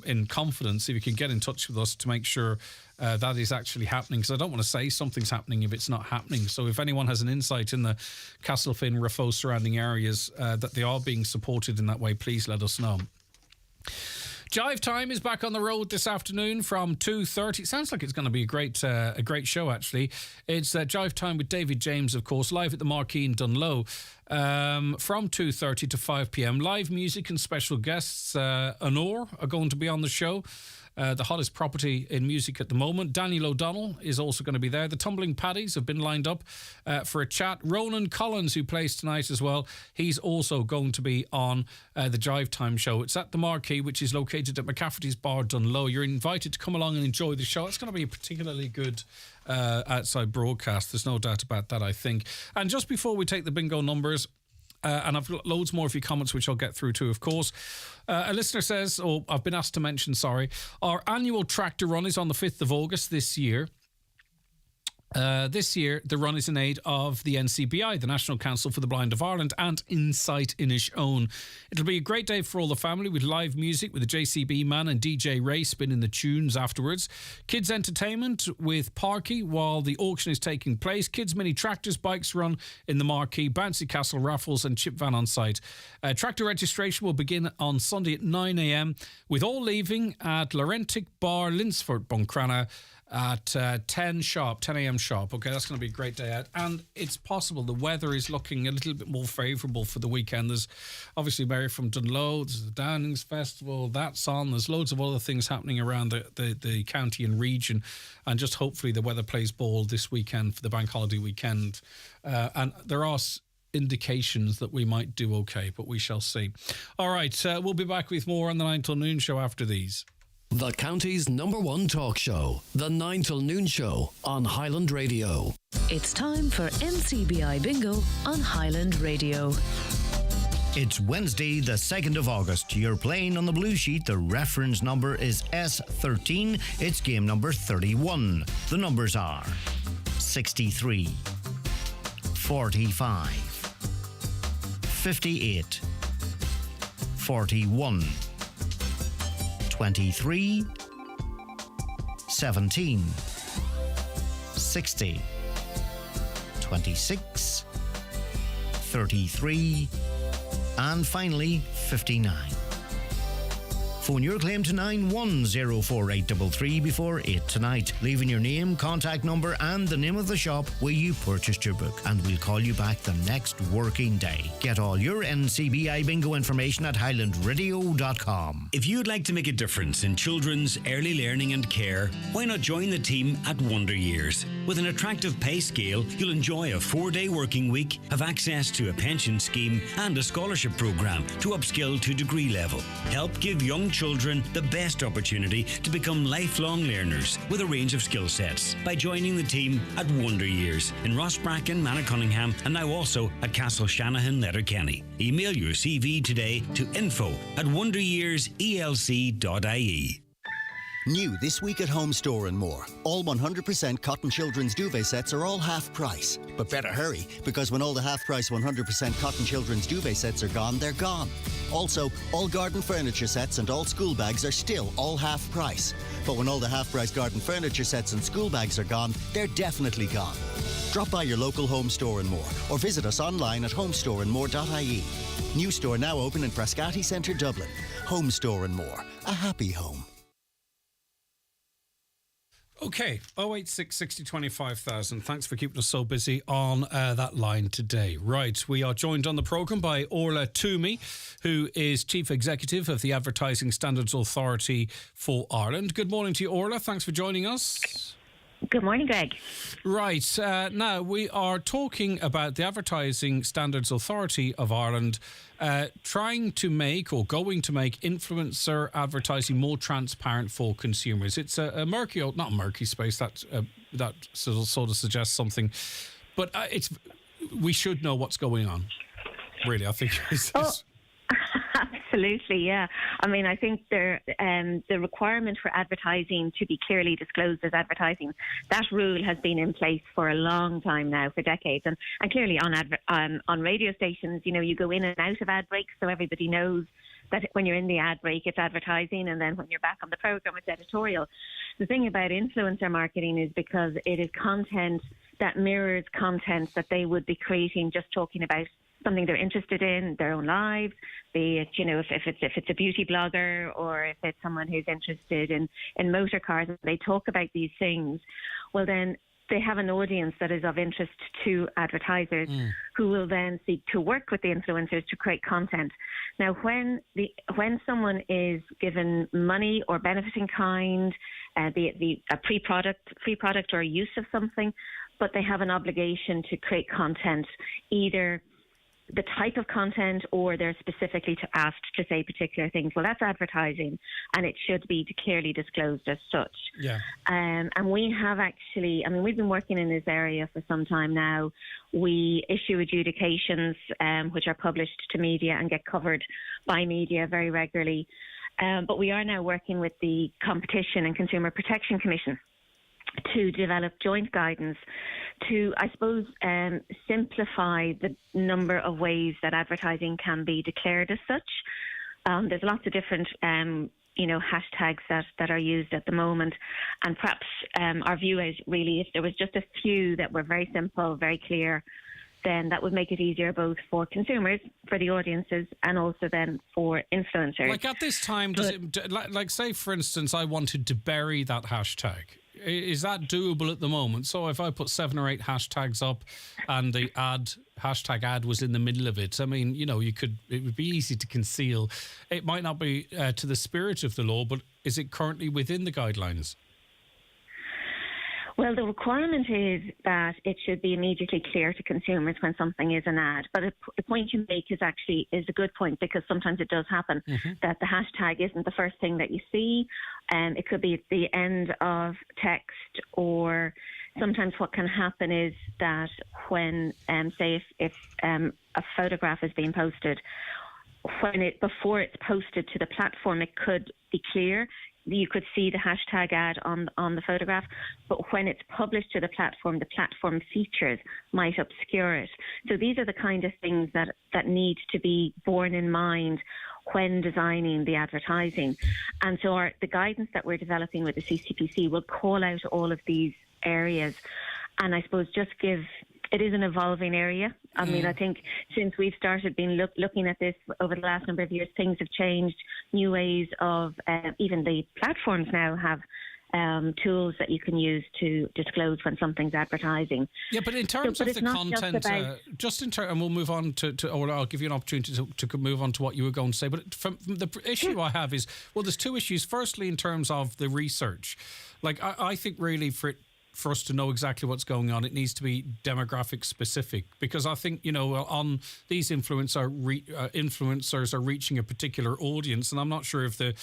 in confidence, if you can get in touch with us to make sure that is actually happening, because I don't want to say something's happening if it's not happening. So if anyone has an insight in the Castlefin, Raphoe surrounding areas that they are being supported in that way, please let us know. Jive Time is back on the road this afternoon from 2:30. It sounds like it's going to be a great show, actually. It's Jive Time with David James, of course, live at the Marquee in Dunloe from 2:30 to 5 p.m. Live music and special guests. Honor are going to be on the show. The hottest property in music at the moment. Daniel O'Donnell is also going to be there. The Tumbling Paddies have been lined up for a chat. Ronan Collins, who plays tonight as well, he's also going to be on the Jive Time show. It's at the Marquee, which is located at McCafferty's Bar, Dunloe. You're invited to come along and enjoy the show. It's going to be a particularly good outside broadcast. There's no doubt about that, I think. And just before we take the bingo numbers, and I've got loads more of your comments, which I'll get through to, of course. A listener says, I've been asked to mention, our annual tractor run is on the 5th of August this year. This year, the run is in aid of the NCBI, the National Council for the Blind of Ireland, and Insight Inish Own. It'll be a great day for all the family with live music with the JCB man and DJ Ray spinning the tunes afterwards. Kids entertainment with Parky while the auction is taking place. Kids mini tractors, bikes run in the Marquee, bouncy castle raffles and chip van on site. Tractor registration will begin on Sunday at 9 a.m. with all leaving at Laurentic Bar, Linsford, Buncrana, at 10 a.m. sharp. Okay, that's going to be a great day out. And it's possible the weather is looking a little bit more favourable for the weekend. There's obviously Mary from Dunloe, there's the Downings Festival, that's on. There's loads of other things happening around the county and region. And just hopefully the weather plays ball this weekend for the bank holiday weekend. And there are indications that we might do okay, but we shall see. All right, we'll be back with more on the 9 till noon show after these. The county's #1 talk show, The 9 till noon show on Highland Radio. It's time for NCBI Bingo on Highland Radio. It's Wednesday, the 2nd of August. You're playing on the blue sheet. The reference number is S13. It's game number 31. The numbers are 63, 45, 58, 41, 23, 17, 60, 26, 33, and finally 59. Phone your claim to 9104833 before 8 tonight, leaving your name, contact number and the name of the shop where you purchased your book, and we'll call you back the next working day. Get all your NCBI bingo information at highlandradio.com. If you'd like to make a difference in children's early learning and care, why not join the team at Wonder Years? With an attractive pay scale, you'll enjoy a 4-day working week, have access to a pension scheme and a scholarship programme to upskill to degree level. Help give young children the best opportunity to become lifelong learners with a range of skill sets by joining the team at Wonder Years in Rossbracken, Manacunningham, and now also at Castle Shanahan, Letterkenny. Email your CV today to info@wonderyearselc.ie. New this week at Home Store and More. All 100% cotton children's duvet sets are all half price. But better hurry, because when all the half price 100% cotton children's duvet sets are gone, they're gone. Also, all garden furniture sets and all school bags are still all half price. But when all the half price garden furniture sets and school bags are gone, they're definitely gone. Drop by your local Home Store and More or visit us online at homestoreandmore.ie. New store now open in Frascati Centre, Dublin. Home Store and More. A happy home. Okay, 086 60 25,000. Thanks for keeping us so busy on that line today. Right, we are joined on the programme by Orla Toomey, who is Chief Executive of the Advertising Standards Authority for Ireland. Good morning to you, Orla. Thanks for joining us. Good morning, Greg. Right, now we are talking about the Advertising Standards Authority of Ireland trying to make or going to make influencer advertising more transparent for consumers. It's a murky, not murky space, that sort of suggests something, but we should know what's going on. Really, I think Absolutely, yeah. I mean, I think the requirement for advertising to be clearly disclosed as advertising, that rule has been in place for a long time now, for decades. And clearly on radio stations, you know, you go in and out of ad breaks, so everybody knows that when you're in the ad break, it's advertising, and then when you're back on the programme, it's editorial. The thing about influencer marketing is because it is content that mirrors content that they would be creating, just talking about something they're interested in, their own lives, be it, you know, if it's a beauty blogger or if it's someone who's interested in motor cars, and they talk about these things, well then they have an audience that is of interest to advertisers who will then seek to work with the influencers to create content. Now, when someone is given money or benefit in kind, a free product or a use of something, but they have an obligation to create content, either the type of content or they're specifically asked to say particular things, well, that's advertising, and it should be clearly disclosed as such. Yeah. And we have actually, I mean, we've been working in this area for some time now. We issue adjudications which are published to media and get covered by media very regularly. But we are now working with the Competition and Consumer Protection Commission to develop joint guidance to, I suppose, simplify the number of ways that advertising can be declared as such. There's lots of different, hashtags that are used at the moment. And perhaps our view is really if there was just a few that were very simple, very clear, then that would make it easier both for consumers, for the audiences, and also then for influencers. Like at this time, say, for instance, I wanted to bury that hashtag. Is that doable at the moment? So if I put 7 or 8 hashtags up and the hashtag ad was in the middle of it, I mean, you know, it would be easy to conceal. It might not be to the spirit of the law, but is it currently within the guidelines? Well, the requirement is that it should be immediately clear to consumers when something is an ad. But the point you make is a good point, because sometimes it does happen that the hashtag isn't the first thing that you see. It could be at the end of text, or sometimes what can happen is that when, say, if a photograph is being posted, before it's posted to the platform, it could be clear. You could see the hashtag ad on the photograph, but when it's published to the platform features might obscure it. So these are the kind of things that need to be borne in mind when designing the advertising. And so the guidance that we're developing with the CCPC will call out all of these areas, and I suppose just give it is an evolving area. I mean, I think since we've started looking at this over the last number of years, things have changed. New ways of even the platforms now have tools that you can use to disclose when something's advertising. Yeah, but in terms of the content, and we'll move on to, or I'll give you an opportunity to move on to what you were going to say. But from the issue I have is, well, there's two issues. Firstly, in terms of the research, like I think really for us to know exactly what's going on, it needs to be demographic specific, because I think, on these influencers are reaching a particular audience, and I'm not sure if the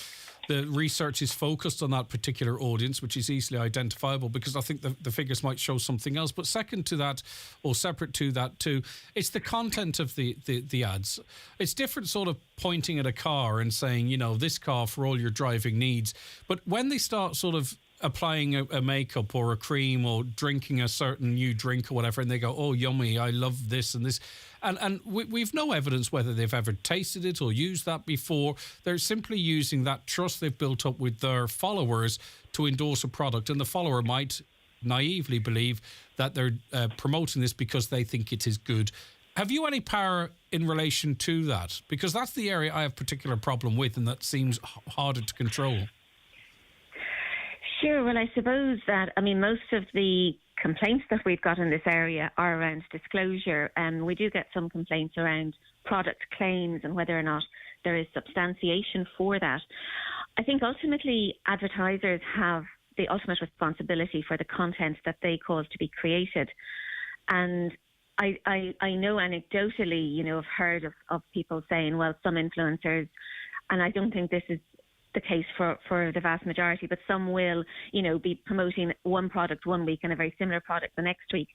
research is focused on that particular audience, which is easily identifiable, because I think the figures might show something else. But second to that, or separate to that too, it's the content of the ads. It's different sort of pointing at a car and saying, this car for all your driving needs. But when they start sort of applying a makeup or a cream or drinking a certain new drink or whatever, and they go, oh, yummy, I love this and this. And we've no evidence whether they've ever tasted it or used that before. They're simply using that trust they've built up with their followers to endorse a product. And the follower might naively believe that they're promoting this because they think it is good. Have you any power in relation to that? Because that's the area I have particular problem with, and that seems harder to control. Sure. Well, I suppose that, most of the complaints that we've got in this area are around disclosure, and we do get some complaints around product claims and whether or not there is substantiation for that. I think ultimately advertisers have the ultimate responsibility for the content that they cause to be created. And I know anecdotally, I've heard of people saying, well, some influencers, and I don't think this is the case for the vast majority, but some will, be promoting one product one week and a very similar product the next week.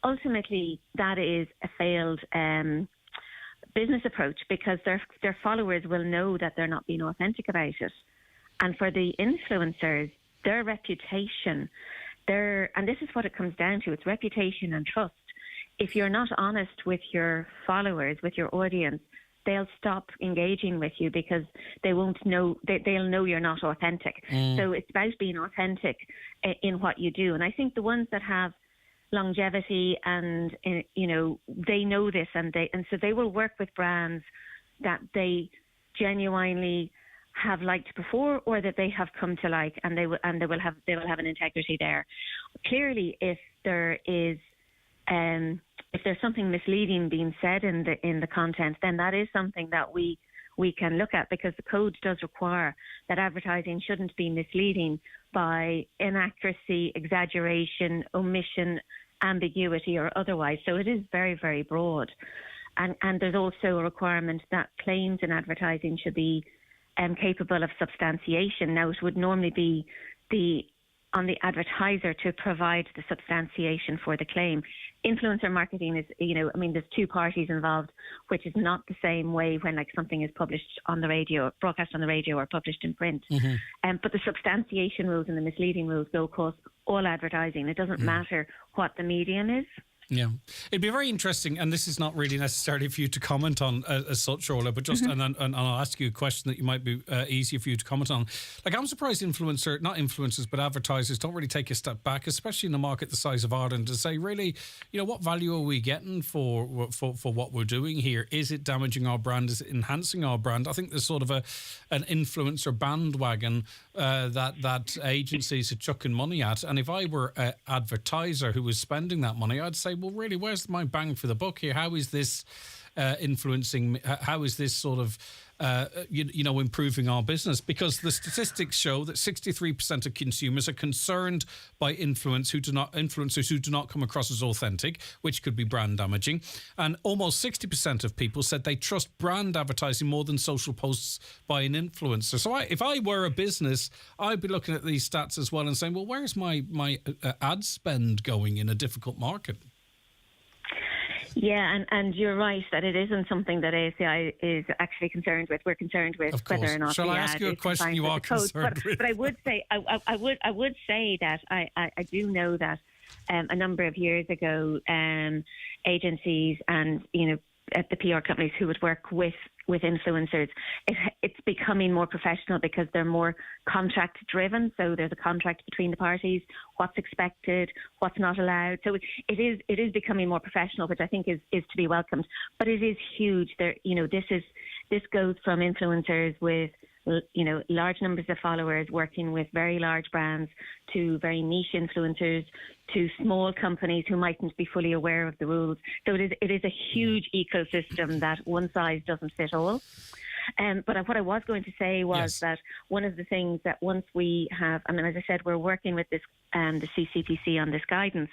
Ultimately, that is a failed business approach, because their followers will know that they're not being authentic about it. And for the influencers, their reputation, and this is what it comes down to, it's reputation and trust. If you're not honest with your followers, with your audience, they'll stop engaging with you because they won't know, they'll know you're not authentic. So it's about being authentic in what you do. And I think the ones that have longevity and, they know this, and so they will work with brands that they genuinely have liked before, or that they have come to like, and they will have an integrity there. Clearly, if there is if there's something misleading being said in the content, then that is something that we can look at, because the code does require that advertising shouldn't be misleading by inaccuracy, exaggeration, omission, ambiguity, or otherwise. So it is very, very broad. And there's also a requirement that claims in advertising should be capable of substantiation. Now, it would normally be on the advertiser to provide the substantiation for the claim. Influencer marketing is, there's two parties involved, which is not the same way when something is published on the radio, broadcast on the radio, or published in print. But the substantiation rules and the misleading rules go across all advertising. It doesn't matter what the medium is. Yeah, it'd be very interesting, and this is not really necessarily for you to comment on as such, Orla, but just and I'll ask you a question that you might be easier for you to comment on. I'm surprised not influencers, but advertisers don't really take a step back, especially in a market the size of Ireland, to say, really, what value are we getting for what we're doing here? Is it damaging our brand? Is it enhancing our brand? I think there's sort of an influencer bandwagon that agencies are chucking money at, and if I were an advertiser who was spending that money, I'd say, well, really, where's my bang for the buck here? How is this influencing? How is this sort of, improving our business? Because the statistics show that 63% of consumers are concerned by influencers who do not come across as authentic, which could be brand damaging. And almost 60% of people said they trust brand advertising more than social posts by an influencer. So if I were a business, I'd be looking at these stats as well and saying, well, where's my ad spend going in a difficult market? Yeah, and you're right that it isn't something that ASCI is actually concerned with. We're concerned with whether or not. Shall I ask you a question you are concerned with? But I would say, I would say that I do know that a number of years ago, agencies and the PR companies who would work with influencers. It's becoming more professional because they're more contract driven. So there's a contract between the parties, what's expected, what's not allowed. So it is becoming more professional, which I think is to be welcomed. But it is huge. This goes from influencers with large numbers of followers working with very large brands to very niche influencers to small companies who mightn't be fully aware of the rules. So it is a huge ecosystem that one size doesn't fit all. But what I was going to say was that one of the things that once we have, as I said, we're working with this the CCPC on this guidance,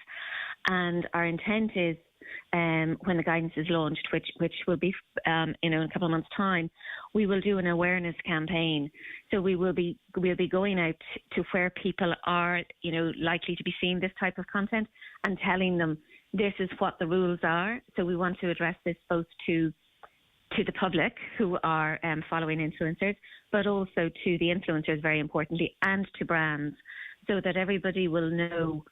and our intent is when the guidance is launched, which will be in a couple of months' time, we will do an awareness campaign. So we'll be going out to where people are likely to be seeing this type of content and telling them this is what the rules are. So we want to address this both to the public who are following influencers, but also to the influencers, very importantly, and to brands, so that everybody will know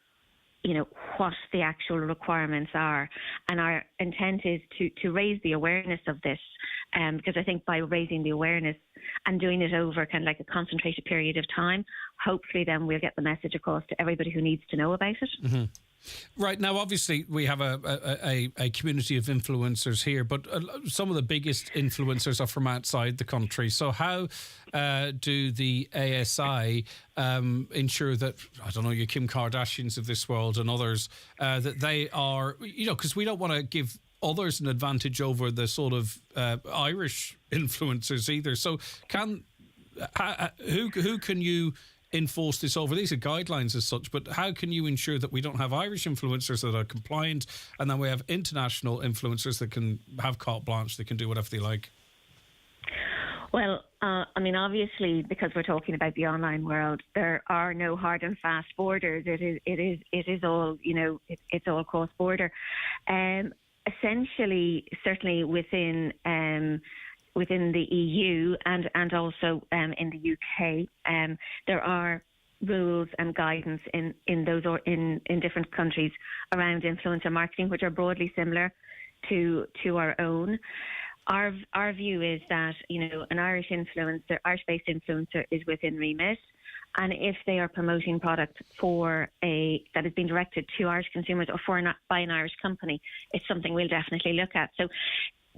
what the actual requirements are. And our intent is to raise the awareness of this, because I think by raising the awareness and doing it over kind of like a concentrated period of time, hopefully then we'll get the message across to everybody who needs to know about it. Mm-hmm. Right, now obviously we have a community of influencers here, but some of the biggest influencers are from outside the country. So how do the ASI ensure that, I don't know, your Kim Kardashians of this world and others, that they are, because we don't want to give others an advantage over the sort of Irish influencers either. So who can you enforce this over? These are guidelines as such, but how can you ensure that we don't have Irish influencers that are compliant and then we have international influencers that can have carte blanche, they can do whatever they like? Well, obviously, because we're talking about the online world, there are no hard and fast borders. It is all, it's all cross border. Essentially, certainly within the EU and also in the UK, there are rules and guidance in those or in different countries around influencer marketing, which are broadly similar to our own. Our view is that an Irish-based influencer is within remit, and if they are promoting product that has been directed to Irish consumers or by an Irish company, it's something we'll definitely look at. So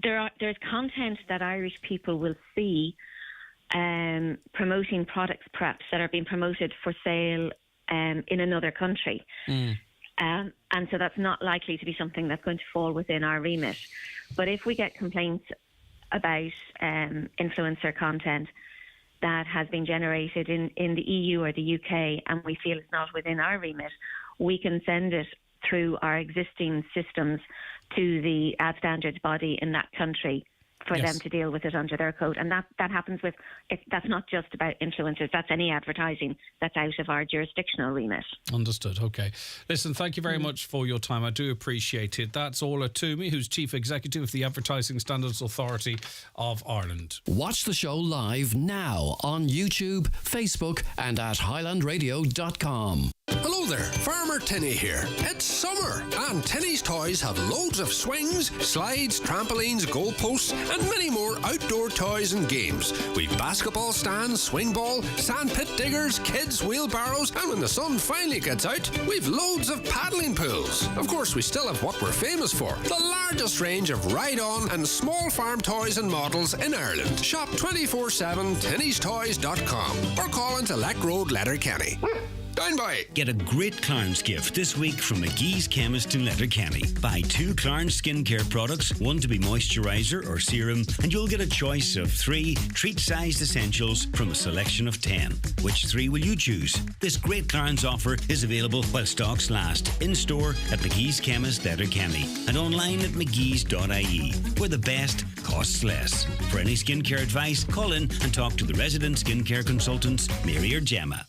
there's content that Irish people will see promoting products perhaps that are being promoted for sale in another country. And so that's not likely to be something that's going to fall within our remit. But if we get complaints about influencer content that has been generated in the EU or the UK and we feel it's not within our remit, we can send it through our existing systems to the ad standards body in that country for them to deal with it under their code. And that happens with, that's not just about influencers, that's any advertising that's out of our jurisdictional remit. Understood, okay. Listen, thank you very much for your time. I do appreciate it. That's Orla Toomey, who's Chief Executive of the Advertising Standards Authority of Ireland. Watch the show live now on YouTube, Facebook and at highlandradio.com. Hello there, Farmer Tinny here. It's summer and Tinny's Toys have loads of swings, slides, trampolines, goalposts and many more outdoor toys and games. We've basketball stands, swing ball, sand pit diggers, kids, wheelbarrows, and when the sun finally gets out, we've loads of paddling pools. Of course, we still have what we're famous for, the largest range of ride-on and small farm toys and models in Ireland. Shop 24/7 tinnystoys.com or call into Leck Road, Letterkenny. Down by. Get a great Clarence gift this week from McGee's Chemist in Letterkenny. Buy 2 Clarence skincare products, one to be moisturiser or serum, and you'll get a choice of 3 treat-sized essentials from a selection of 10. Which 3 will you choose? This great Clarence offer is available while stocks last, in-store at McGee's Chemist Letterkenny and online at mcgees.ie, where the best costs less. For any skincare advice, call in and talk to the resident skincare consultants, Mary or Gemma.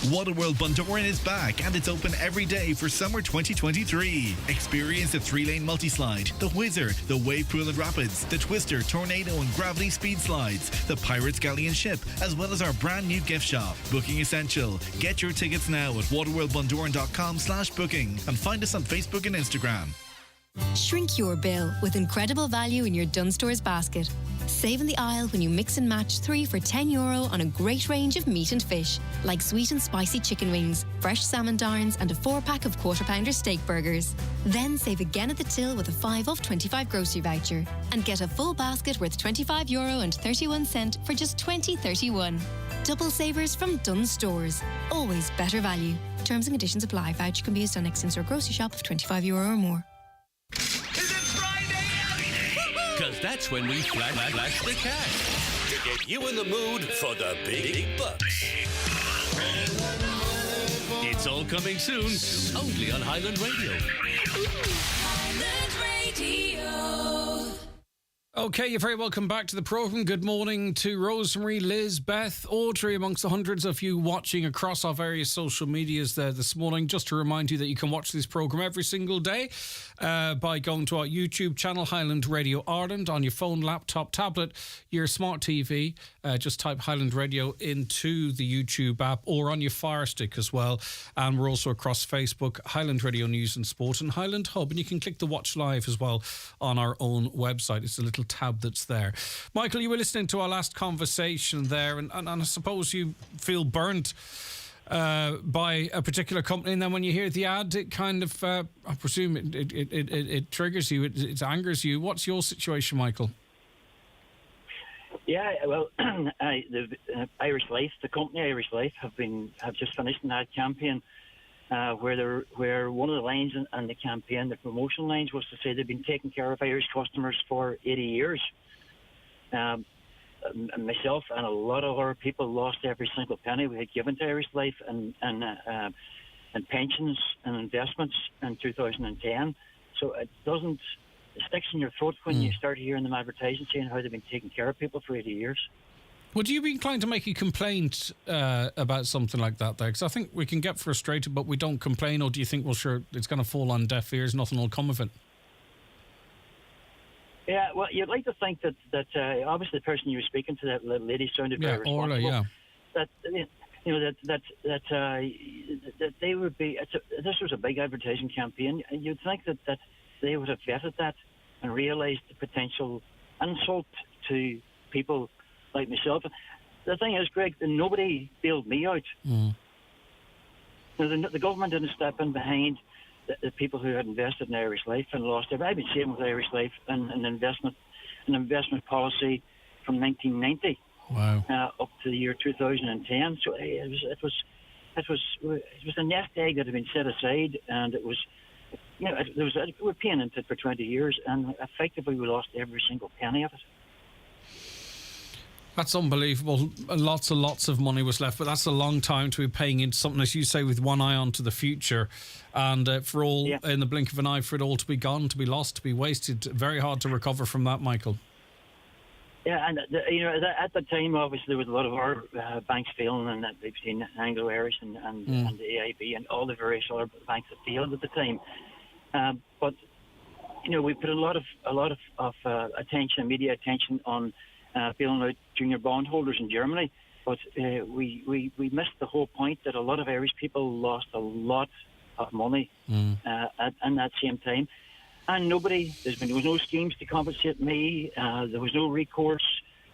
Waterworld Bundoran is back and it's open every day for summer 2023. Experience the 3-lane multi-slide, the Whizzer, the Wave Pool and Rapids, the Twister, Tornado and Gravity Speed Slides, the Pirates Galleon Ship, as well as our brand new gift shop. Booking essential. Get your tickets now at waterworldbundoran.com/booking and find us on Facebook and Instagram. Shrink your bill with incredible value in your Dunnes Stores basket. Save in the aisle when you mix and match 3 for €10 on a great range of meat and fish, like sweet and spicy chicken wings, fresh salmon darns, and a 4-pack of quarter-pounder steak burgers. Then save again at the till with a 5 off 25 grocery voucher and get a full basket worth €25.31 for just $20.31. Double savers from Dunnes Stores. Always better value. Terms and conditions apply. Voucher can be used on next in-store grocery shop of €25 or more. Because that's when we flash the cash to get you in the mood for the big bucks. It's all coming soon, only on Highland Radio. Highland Radio. Okay, you're very welcome back to the programme. Good morning to Rosemary, Liz, Beth, Audrey, amongst the hundreds of you watching across our various social medias there this morning. Just to remind you that you can watch this programme every single day by going to our YouTube channel, Highland Radio Ireland, on your phone, laptop, tablet, your smart TV. Just type Highland Radio into the YouTube app or on your Fire Stick as well. And we're also across Facebook, Highland Radio News and Sport and Highland Hub. And you can click the Watch Live as well on our own website. It's a little tab that's there. Michael, you were listening to our last conversation there, and I suppose you feel burnt by a particular company, and then when you hear the ad, it kind of, I presume it triggers you, it angers you. What's your situation, Michael? Yeah, well, the Irish Life, the company Irish Life, have just finished an ad campaign where one of the lines in the campaign, the promotional lines, was to say they've been taking care of Irish customers for 80 years. Myself and a lot of other people lost every single penny we had given to Irish Life and pensions and investments in 2010. So it sticks in your throat when you start hearing them advertising saying how they've been taking care of people for 80 years. Would you be inclined to make a complaint about something like that there? Because I think we can get frustrated, but we don't complain. Or do you think, well, sure, it's going to fall on deaf ears, nothing will come of it? Yeah, well, you'd like to think that obviously the person you were speaking to, that lady, sounded very responsible. Orla, yeah. That they would be. This was a big advertising campaign. You'd think that they would have vetted that and realised the potential insult to people like myself. The thing is, Greg, nobody bailed me out. The government didn't step in behind the people who had invested in Irish Life and lost everything. I've been saving with Irish Life and an investment policy from 1990 up to the year 2010. So it was a nest egg that had been set aside, and it was, we were paying into it for 20 years, and effectively we lost every single penny of it. That's unbelievable. Lots and lots of money was left, but that's a long time to be paying into something, as you say, with one eye onto the future, and for all, in the blink of an eye, for it all to be gone, to be lost, to be wasted. Very hard to recover from that, Michael. Yeah, and at the time, obviously, there was a lot of our banks failing, and that we've seen Anglo-Irish and the AIB and all the various other banks that failed at the time. But we put a lot of attention, media attention, on bailing out junior bondholders in Germany, but we missed the whole point that a lot of Irish people lost a lot of money in that same time, and there was no schemes to compensate me. There was no recourse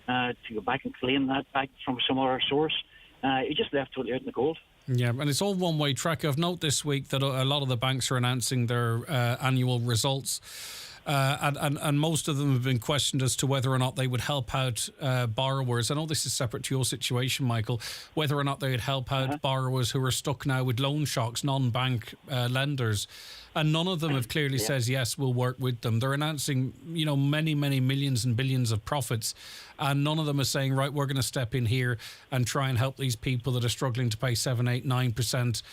to go back and claim that back from some other source. It just left totally out in the cold. Yeah, and it's all one-way track. I've noted this week that a lot of the banks are announcing their annual results. And most of them have been questioned as to whether or not they would help out borrowers. I know this is separate to your situation, Michael, whether or not they would help out borrowers who are stuck now with loan shocks, non-bank lenders. And none of them have clearly said, yes, we'll work with them. They're announcing, many, many millions and billions of profits. And none of them are saying, right, we're going to step in here and try and help these people that are struggling to pay 7, 8, 9%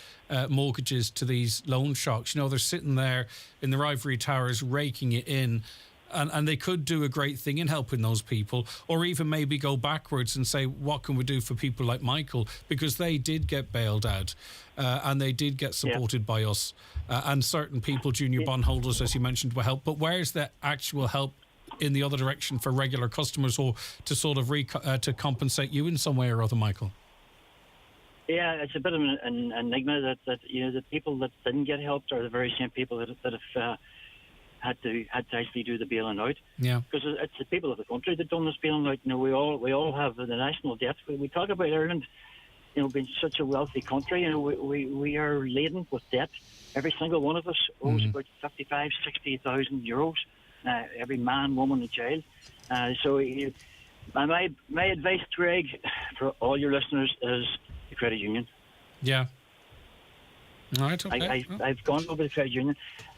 mortgages to these loan shocks. They're sitting there in their ivory towers raking it in. And they could do a great thing in helping those people, or even maybe go backwards and say, what can we do for people like Michael? Because they did get bailed out and they did get supported by us. And certain people, junior bondholders, as you mentioned, were helped. But where's the actual help in the other direction for regular customers, or to sort of to compensate you in some way or other, Michael? Yeah, it's a bit of an enigma that the people that didn't get helped are the very same people that have had to actually do the bailing out. Yeah. Because it's the people of the country that done this bailing out. You know, we all have the national debt. We talk about Ireland, you know, being such a wealthy country. You know, we are laden with debt. Every single one of us owes about 55,000, 60,000 euros. Every man, woman, and child. My advice, Greg, for all your listeners is the credit union. Yeah. All right. Okay. I've gone over the credit union.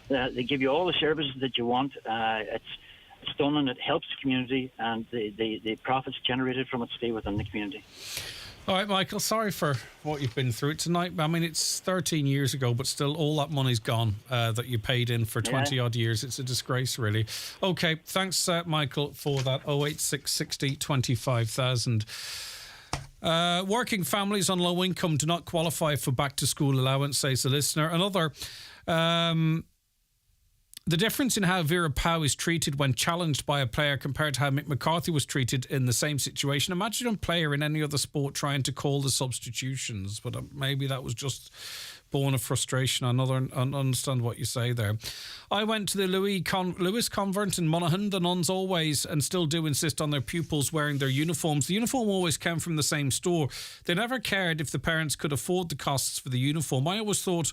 They give you all the services that you want. It's done and it helps the community, and the profits generated from it stay within the community. All right, Michael, sorry for what you've been through tonight. I mean, it's 13 years ago, but still all that money's gone that you paid in for 20-odd years. It's a disgrace, really. OK, thanks, Michael, for that. 086 60 25,000. Working families on low income do not qualify for back-to-school allowance, says the listener. Another... the difference in how Vera Pauw is treated when challenged by a player compared to how Mick McCarthy was treated in the same situation. Imagine a player in any other sport trying to call the substitutions, but maybe that was just born of frustration. I understand what you say there. I went to the Lewis Convent in Monaghan. The nuns always and still do insist on their pupils wearing their uniforms. The uniform always came from the same store. They never cared if the parents could afford the costs for the uniform. I always thought,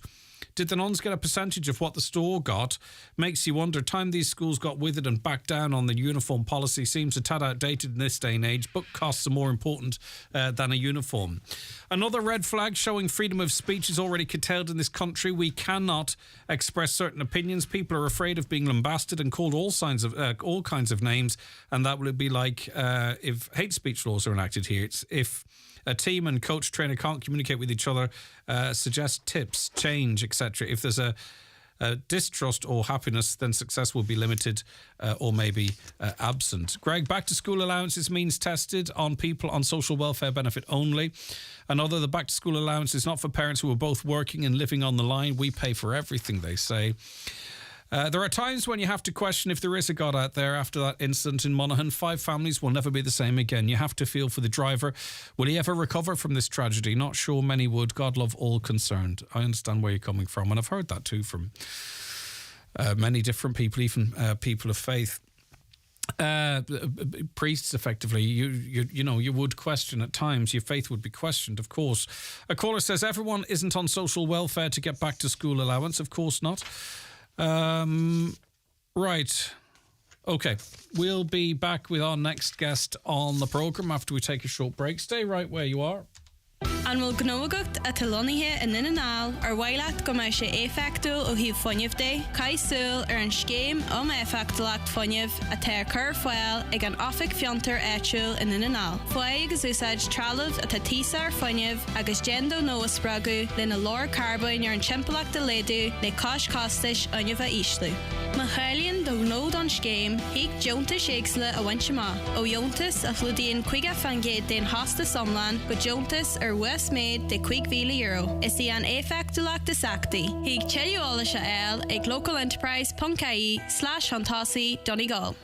did the nuns get a percentage of what the store got? Makes you wonder. Time these schools got withered and backed down on the uniform policy seems a tad outdated in this day and age. Book costs are more important than a uniform. Another red flag showing freedom of speech is already curtailed in this country. We cannot express certain opinions. People are afraid of being lambasted and called all kinds of names, and that will be like if hate speech laws are enacted here. It's if a team and coach trainer can't communicate with each other, suggest tips, change, etc. If there's a distrust or happiness, then success will be limited or maybe absent. Greg, back to school allowances means tested on people on social welfare benefit only. Another, the back to school allowance is not for parents who are both working and living on the line. We pay for everything, they say. There are times when you have to question if there is a God out there. After that incident in Monaghan, 5 families will never be the same again. You have to feel for the driver. Will he ever recover from this tragedy? Not sure many would. God love all concerned. I understand where you're coming from, and I've heard that too from many different people, even people of faith. Priests, effectively, you would question at times. Your faith would be questioned, of course. A caller says everyone isn't on social welfare to get back to school allowance. Of course not. Right. Okay. We'll be back with our next guest on the programme after we take a short break. Stay right where you are. An bhfuil gnógacht a talonithe in Inanal ar bhaileat go mai sé éfechtúil ó híomh fuinneamh dé, caisúil ar an scéim éfechtalacht fuinneamh a teir cur foiil ag an ofic fiontar éitiúil in Inanal. Foiil agus úsáid trealamh a tísar fuinneamh agus gendo nóa spragu lena lór carbon ar an timpalacht de léadú le cás costais unneh a íslu. Ma chailíonn do gnód an scéim hiag deontas éagsla a bhaintse má. Ó deontas a chlúdaíonn chuige fangéad den hasta somlan go deontas ar Westmaid de €5,000. Is í an éfechtúlacht de sactaí. Hiag teiliúla se eil ag localenterprise.ie/Hantasi Donegal.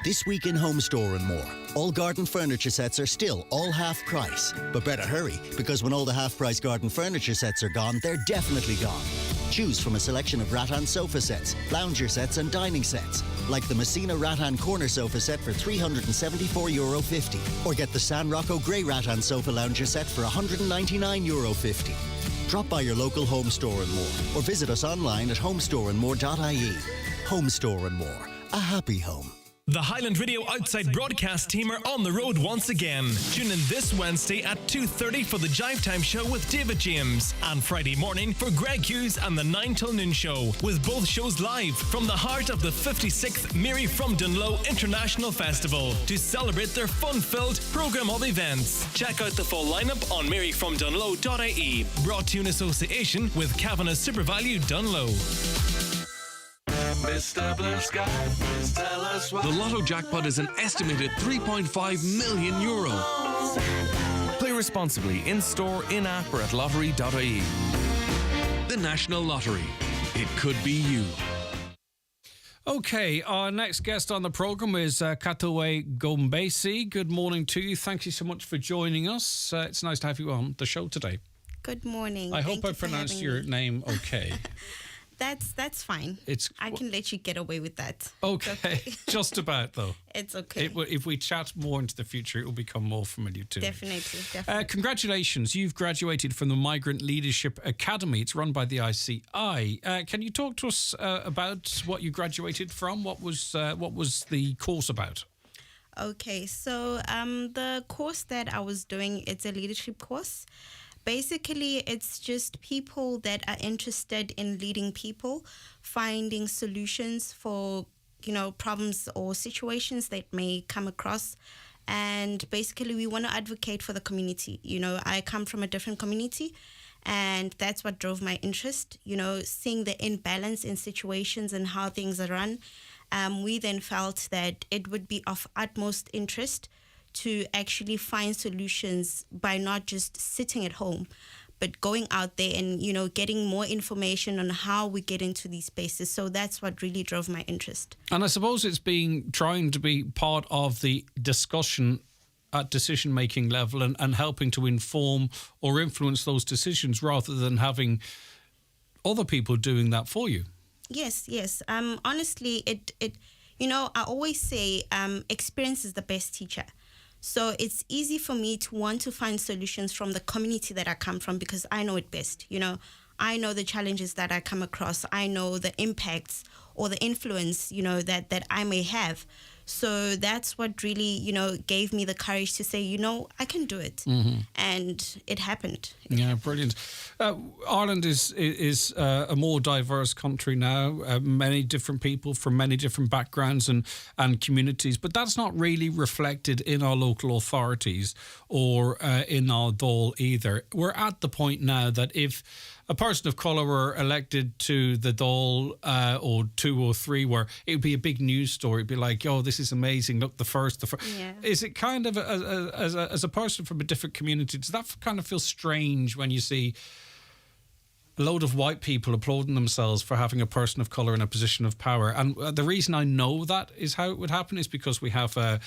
This week in Home Store and More, all garden furniture sets are still all half price. But better hurry, because when all the half price garden furniture sets are gone, they're definitely gone. Choose from a selection of rattan sofa sets, lounger sets and dining sets, like the Messina rattan corner sofa set for €374.50, or get the San Rocco grey rattan sofa lounger set for €199.50. Drop by your local Home Store and More, or visit us online at homestoreandmore.ie. Home Store and More, a happy home. The Highland Radio Outside broadcast team are on the road once again. Tune in this Wednesday at 2:30 for the Jive Time Show with David James, and Friday morning for Greg Hughes and the 9 till noon show, with both shows live from the heart of the 56th Mary from Dunloe International Festival to celebrate their fun-filled programme of events. Check out the full lineup on maryfromdunloe.ie. Brought to you in association with Kavanagh's SuperValue Dunloe. Mr. Blue Sky, please tell us what. The Lotto jackpot is an estimated €3.5 million. Play responsibly in store, in app, or at lottery.ie. The National Lottery. It could be you. Okay, our next guest on the programme is Katoe Gombesi. Good morning to you. Thank you so much for joining us. It's nice to have you on the show today. Good morning. I hope I pronounced your name okay. That's fine. I can let you get away with that. Okay, just about though. It's okay. If we chat more into the future, it will become more familiar to me. Definitely. Congratulations, you've graduated from the Migrant Leadership Academy. It's run by the ICI. Can you talk to us about what you graduated from? What was the course about? Okay, so the course that I was doing, it's a leadership course. Basically, it's just people that are interested in leading people, finding solutions for, problems or situations that may come across. And basically, we want to advocate for the community. I come from a different community, and that's what drove my interest, seeing the imbalance in situations and how things are run. We then felt that it would be of utmost interest to actually find solutions by not just sitting at home, but going out there and, getting more information on how we get into these spaces. So that's what really drove my interest. And I suppose it's trying to be part of the discussion at decision-making level and helping to inform or influence those decisions rather than having other people doing that for you. Yes. Honestly, I always say experience is the best teacher. So it's easy for me to want to find solutions from the community that I come from because I know it best. I know the challenges that I come across. I know the impacts or the influence, that I may have. So that's what really, gave me the courage to say, I can do it. Mm-hmm. And it happened. Brilliant. Ireland is a more diverse country now, many different people from many different backgrounds and communities, but that's not really reflected in our local authorities or in our Dáil either. We're at the point now that if a person of colour were elected to the Dáil or 2 or 3, where it would be a big news story. It'd be like, oh, this is amazing. Look, the first. Yeah. Is it kind of, as a person from a different community, does that kind of feel strange when you see a load of white people applauding themselves for having a person of colour in a position of power? And the reason I know that is how it would happen is because we have a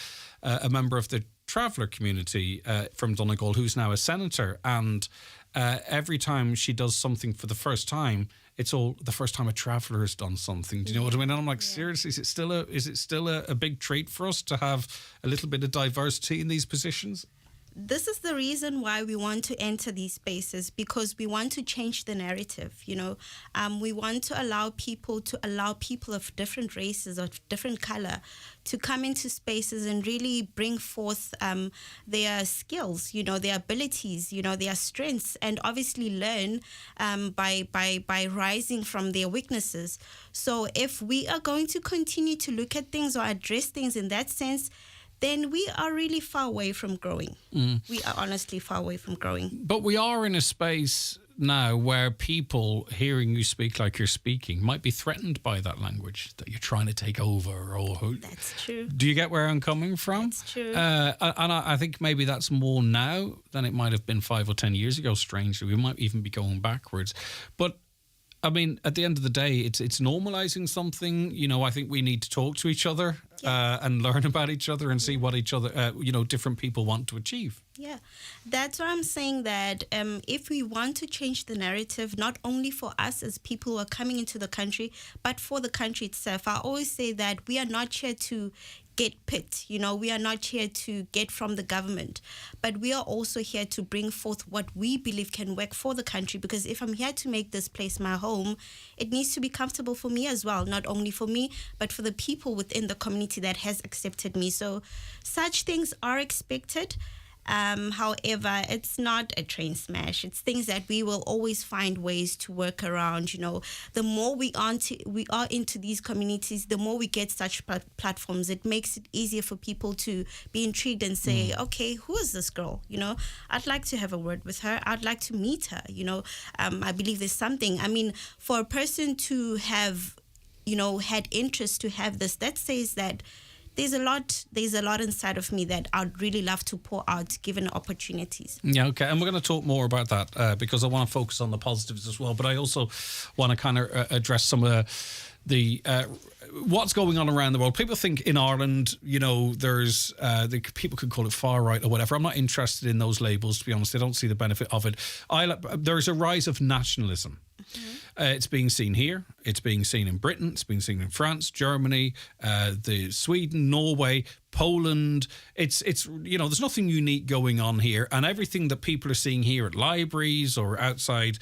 member of the traveller community from Donegal who's now a senator, and every time she does something for the first time, it's all the first time a traveller has done something. Do you know what I mean? And I'm like, seriously, is it still a big treat for us to have a little bit of diversity in these positions? This is the reason why we want to enter these spaces, because we want to change the narrative. We want to allow people of different races or different color to come into spaces and really bring forth their skills, their abilities, their strengths, and obviously learn by rising from their weaknesses. So if we are going to continue to look at things or address things in that sense, then we are really far away from growing. We are honestly far away from growing. But we are in a space now where people hearing you speak like you're speaking might be threatened by that language that you're trying to take over. That's true. Do you get where I'm coming from? That's true. And I think maybe that's more now than it might have been 5 or 10 years ago, strangely. We might even be going backwards. But I mean, at the end of the day, it's normalising something. I think we need to talk to each other and learn about each other and see what each other, different people want to achieve. Yeah, that's why I'm saying that if we want to change the narrative, not only for us as people who are coming into the country, but for the country itself, I always say that we are not here to get pit, we are not here to get from the government, but we are also here to bring forth what we believe can work for the country, because if I'm here to make this place my home, it needs to be comfortable for me as well, not only for me, but for the people within the community that has accepted me. So such things are expected. However, it's not a train smash. It's things that we will always find ways to work around. The more we are into these communities, the more we get such platforms. It makes it easier for people to be intrigued and say, okay, who is this girl? I'd like to have a word with her. I'd like to meet her. I believe there's something. I mean, for a person to have, had interest to have this, that says that there's a lot inside of me that I'd really love to pour out given opportunities. Yeah, okay. And we're going to talk more about that because I want to focus on the positives as well. But I also want to kind of address some of the what's going on around the world. People think in Ireland, there's people could call it far right or whatever. I'm not interested in those labels, to be honest. I don't see the benefit of it. There's a rise of nationalism. It's being seen here. It's being seen in Britain. It's being seen in France, Germany, Sweden, Norway, Poland. It's there's nothing unique going on here, and everything that people are seeing here at libraries or outside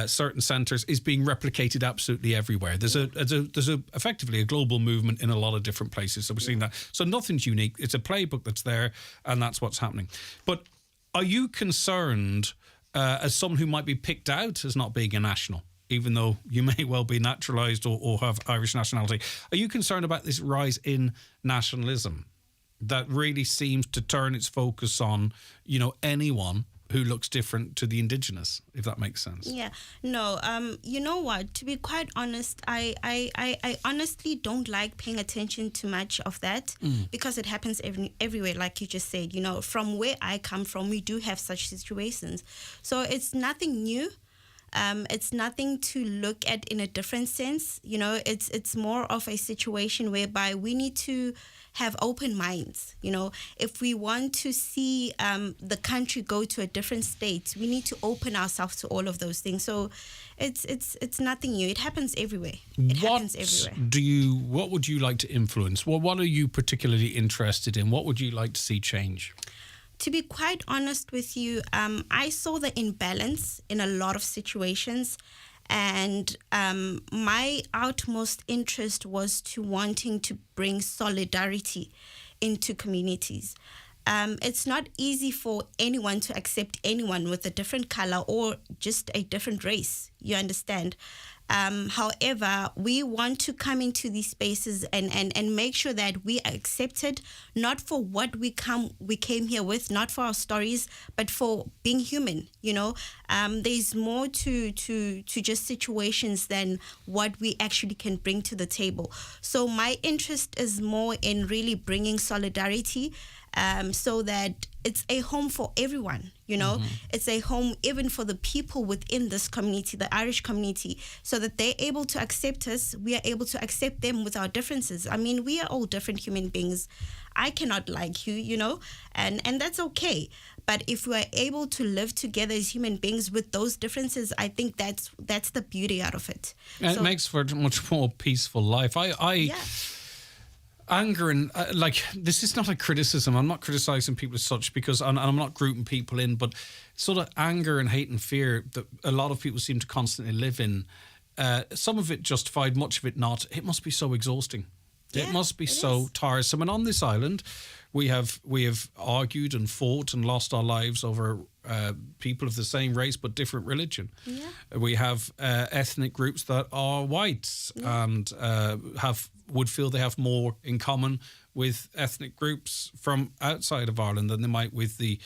certain centres is being replicated absolutely everywhere. There's effectively a global movement in a lot of different places. So we're seeing that. So nothing's unique. It's a playbook that's there, and that's what's happening. But are you concerned, as someone who might be picked out as not being a national, even though you may well be naturalised or have Irish nationality, are you concerned about this rise in nationalism that really seems to turn its focus on, anyone who looks different to the Indigenous, if that makes sense? Yeah. No, you know what? To be quite honest, I honestly don't like paying attention to much of that because it happens everywhere, like you just said. From where I come from, we do have such situations. So it's nothing new. It's nothing to look at in a different sense. It's more of a situation whereby we need to have open minds. If we want to see the country go to a different state, we need to open ourselves to all of those things. So it's nothing new. It happens everywhere. What would you like to influence? Well, what are you particularly interested in? What would you like to see change? To be quite honest with you, I saw the imbalance in a lot of situations, and my utmost interest was to wanting to bring solidarity into communities. It's not easy for anyone to accept anyone with a different color or just a different race, you understand? However, we want to come into these spaces and make sure that we are accepted, not for what we came here with, not for our stories, but for being human. There's more to just situations than what we actually can bring to the table. So my interest is more in really bringing solidarity, so that it's a home for everyone, It's a home even for the people within this community, the Irish community, so that they're able to accept us. We are able to accept them with our differences. I mean, we are all different human beings. I cannot like you, and that's okay. But if we are able to live together as human beings with those differences, I think that's the beauty out of it. And it makes for a much more peaceful life. Anger and this is not a criticism. I'm not criticizing people as such because and I'm not grouping people in, but sort of anger and hate and fear that a lot of people seem to constantly live in. Some of it justified, much of it not. It must be so exhausting. It must be so tiresome. And on this island, we have argued and fought and lost our lives over people of the same race but different religion. Yeah. We have ethnic groups that are whites and would feel they have more in common with ethnic groups from outside of Ireland than they might with the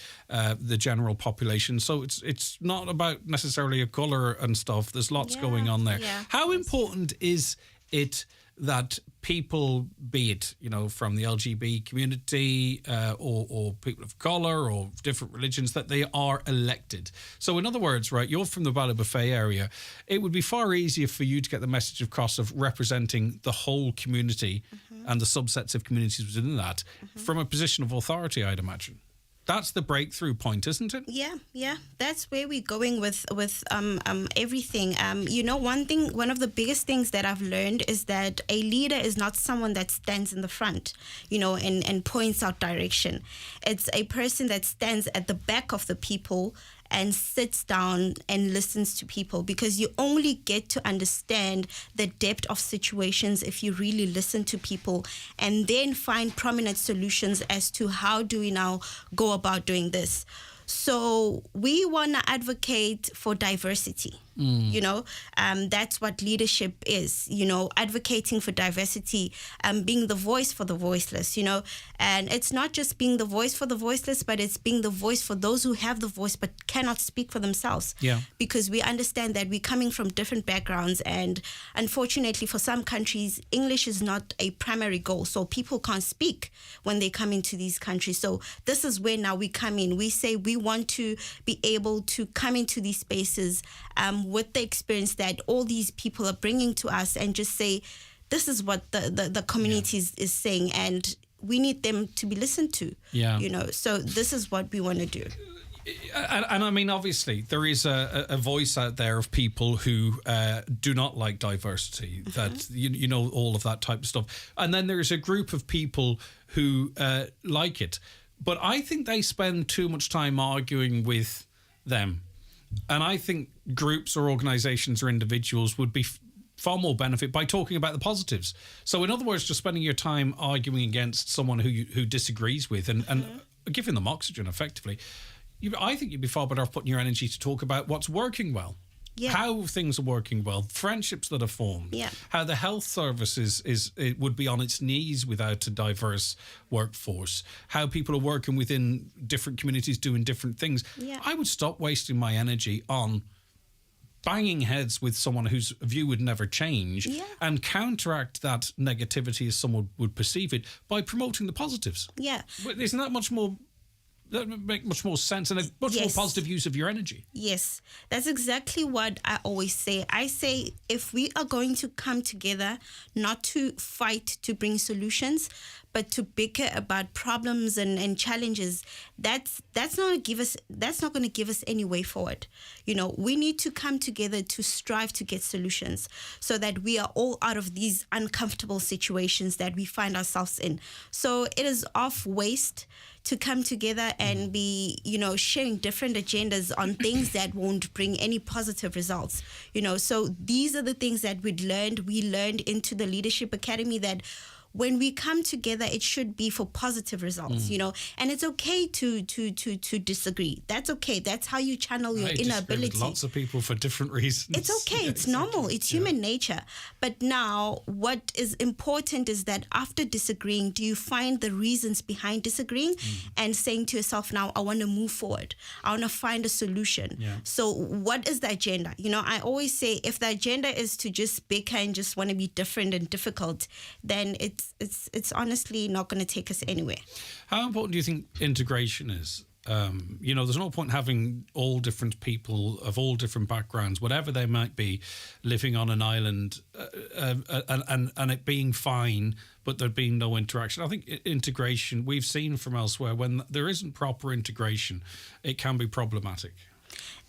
general population. So it's not about necessarily a colour and stuff. There's lots going on there. Yeah. How important is it that people, be it, from the LGBT community or people of colour or different religions, that they are elected? So in other words, right, you're from the Ballybofey area. It would be far easier for you to get the message across of representing the whole community and the subsets of communities within that from a position of authority, I'd imagine. That's the breakthrough point, isn't it? Yeah. That's where we're going with everything. One of the biggest things that I've learned is that a leader is not someone that stands in the front, and points out direction. It's a person that stands at the back of the people and sits down and listens to people, because you only get to understand the depth of situations if you really listen to people and then find prominent solutions as to how do we now go about doing this. So we want to advocate for diversity. That's what leadership is, advocating for diversity, being the voice for the voiceless, and it's not just being the voice for the voiceless, but it's being the voice for those who have the voice but cannot speak for themselves. Yeah. Because we understand that we're coming from different backgrounds, and unfortunately for some countries, English is not a primary goal, so people can't speak when they come into these countries. So this is where now we come in. We say we want to be able to come into these spaces with the experience that all these people are bringing to us and just say, this is what the community is saying, and we need them to be listened to. Yeah. So this is what we want to do. And I mean, obviously, there is a voice out there of people who do not like diversity, that, you know, all of that type of stuff. And then there's a group of people who like it. But I think they spend too much time arguing with them. And I think groups or organisations or individuals would be far more benefit by talking about the positives. So in other words, just spending your time arguing against someone who disagrees with and giving them oxygen effectively. I think you'd be far better off putting your energy to talk about what's working well, how things are working well, friendships that are formed, how the health service it would be on its knees without a diverse workforce, how people are working within different communities doing different things. I would stop wasting my energy on banging heads with someone whose view would never change and counteract that negativity as someone would perceive it by promoting the positives. Yeah. Isn't that much more... That would make much more sense and a much more positive use of your energy. Yes, that's exactly what I always say. I say if we are going to come together, not to fight to bring solutions, but to bicker about problems and challenges, that's not going to give us any way forward. You know, we need to come together to strive to get solutions so that we are all out of these uncomfortable situations that we find ourselves in. So it is off waste to come together and be, you know, sharing different agendas on things that won't bring any positive results. You know, so these are the things that we learned into the Leadership Academy, that when we come together, it should be for positive results, you know, and it's okay to disagree. That's okay. That's how you channel your inner ability. With lots of people for different reasons. It's okay. It's normal. It's human nature. But now what is important is that after disagreeing, do you find the reasons behind disagreeing and saying to yourself, now I want to move forward. I want to find a solution. So what is the agenda? You know, I always say if the agenda is to just bicker and just want to be different and difficult, then it's honestly not going to take us anywhere. How important do you think integration is? You know, there's no point having all different people of all different backgrounds, whatever they might be, living on an island and it being fine, but there being no interaction. I think integration, we've seen from elsewhere, when there isn't proper integration, it can be problematic.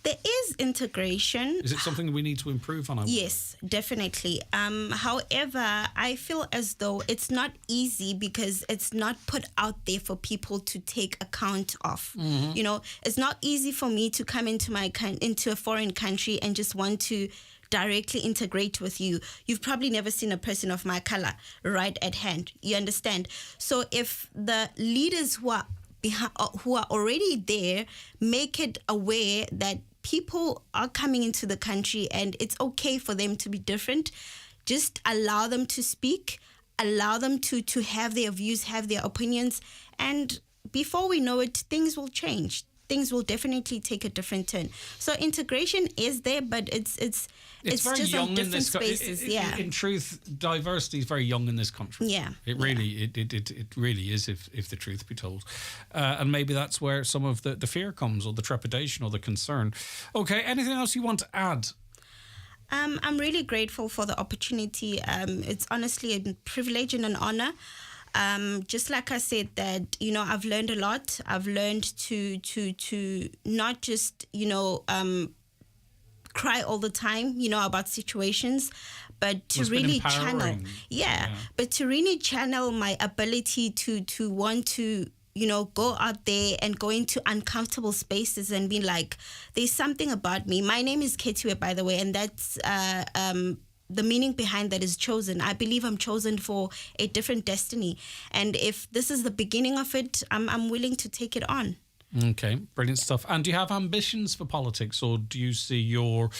There is integration. Is it something we need to improve on? Yes, definitely. However, I feel as though it's not easy because it's not put out there for people to take account of. You know, it's not easy for me to come into a foreign country and just want to directly integrate with you. You've probably never seen a person of my color right at hand. You understand? So if the leaders who are already there make it aware that people are coming into the country and it's okay for them to be different, just allow them to speak, allow them to have their views, have their opinions, and before we know it, things will change. Things will definitely take a different turn. So integration is there, but it's very just young on different in this spaces. In truth, diversity is very young in this country. Yeah. It really is, if the truth be told. And maybe that's where some of the fear comes, or the trepidation, or the concern. Okay, anything else you want to add? I'm really grateful for the opportunity. It's honestly a privilege and an honor. Just like I said, that, you know, I've learned a lot. I've learned to not just, you know, cry all the time, you know, about situations, but to really channel, but to really channel my ability to want to, you know, go out there and go into uncomfortable spaces and be like, there's something about me. My name is Ketiwe, by the way, and that's the meaning behind that is chosen. I believe I'm chosen for a different destiny. And if this is the beginning of it, I'm willing to take it on. Okay, brilliant stuff. And do you have ambitions for politics, or do you see your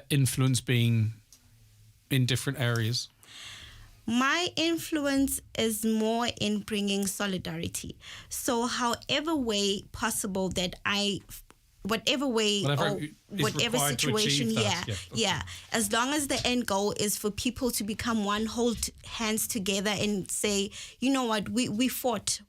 influence being in different areas? My influence is more in bringing solidarity. So however way possible that whatever situation, as long as the end goal is for people to become one, hold hands together and say, you know what, we fought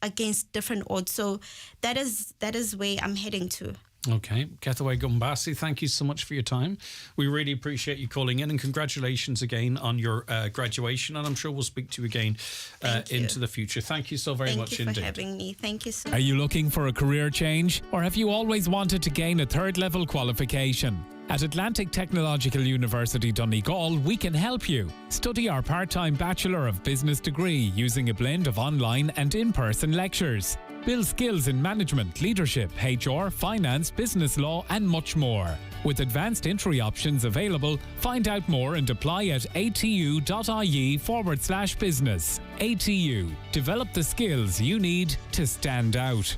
against different odds. So that is where I'm heading to. Okay, Kethaway Gumbasi, thank you so much for your time. We really appreciate you calling in, and congratulations again on your graduation, and I'm sure we'll speak to you again into the future. Thank you so very much indeed. Thank you for having me. Thank you so much. Are you looking for a career change, or have you always wanted to gain a third level qualification? At Atlantic Technological University Donegal, we can help you. Study our part-time Bachelor of Business degree using a blend of online and in-person lectures. Build skills in management, leadership, HR, finance, business law, and much more. With advanced entry options available, find out more and apply at atu.ie/business. ATU. Develop the skills you need to stand out.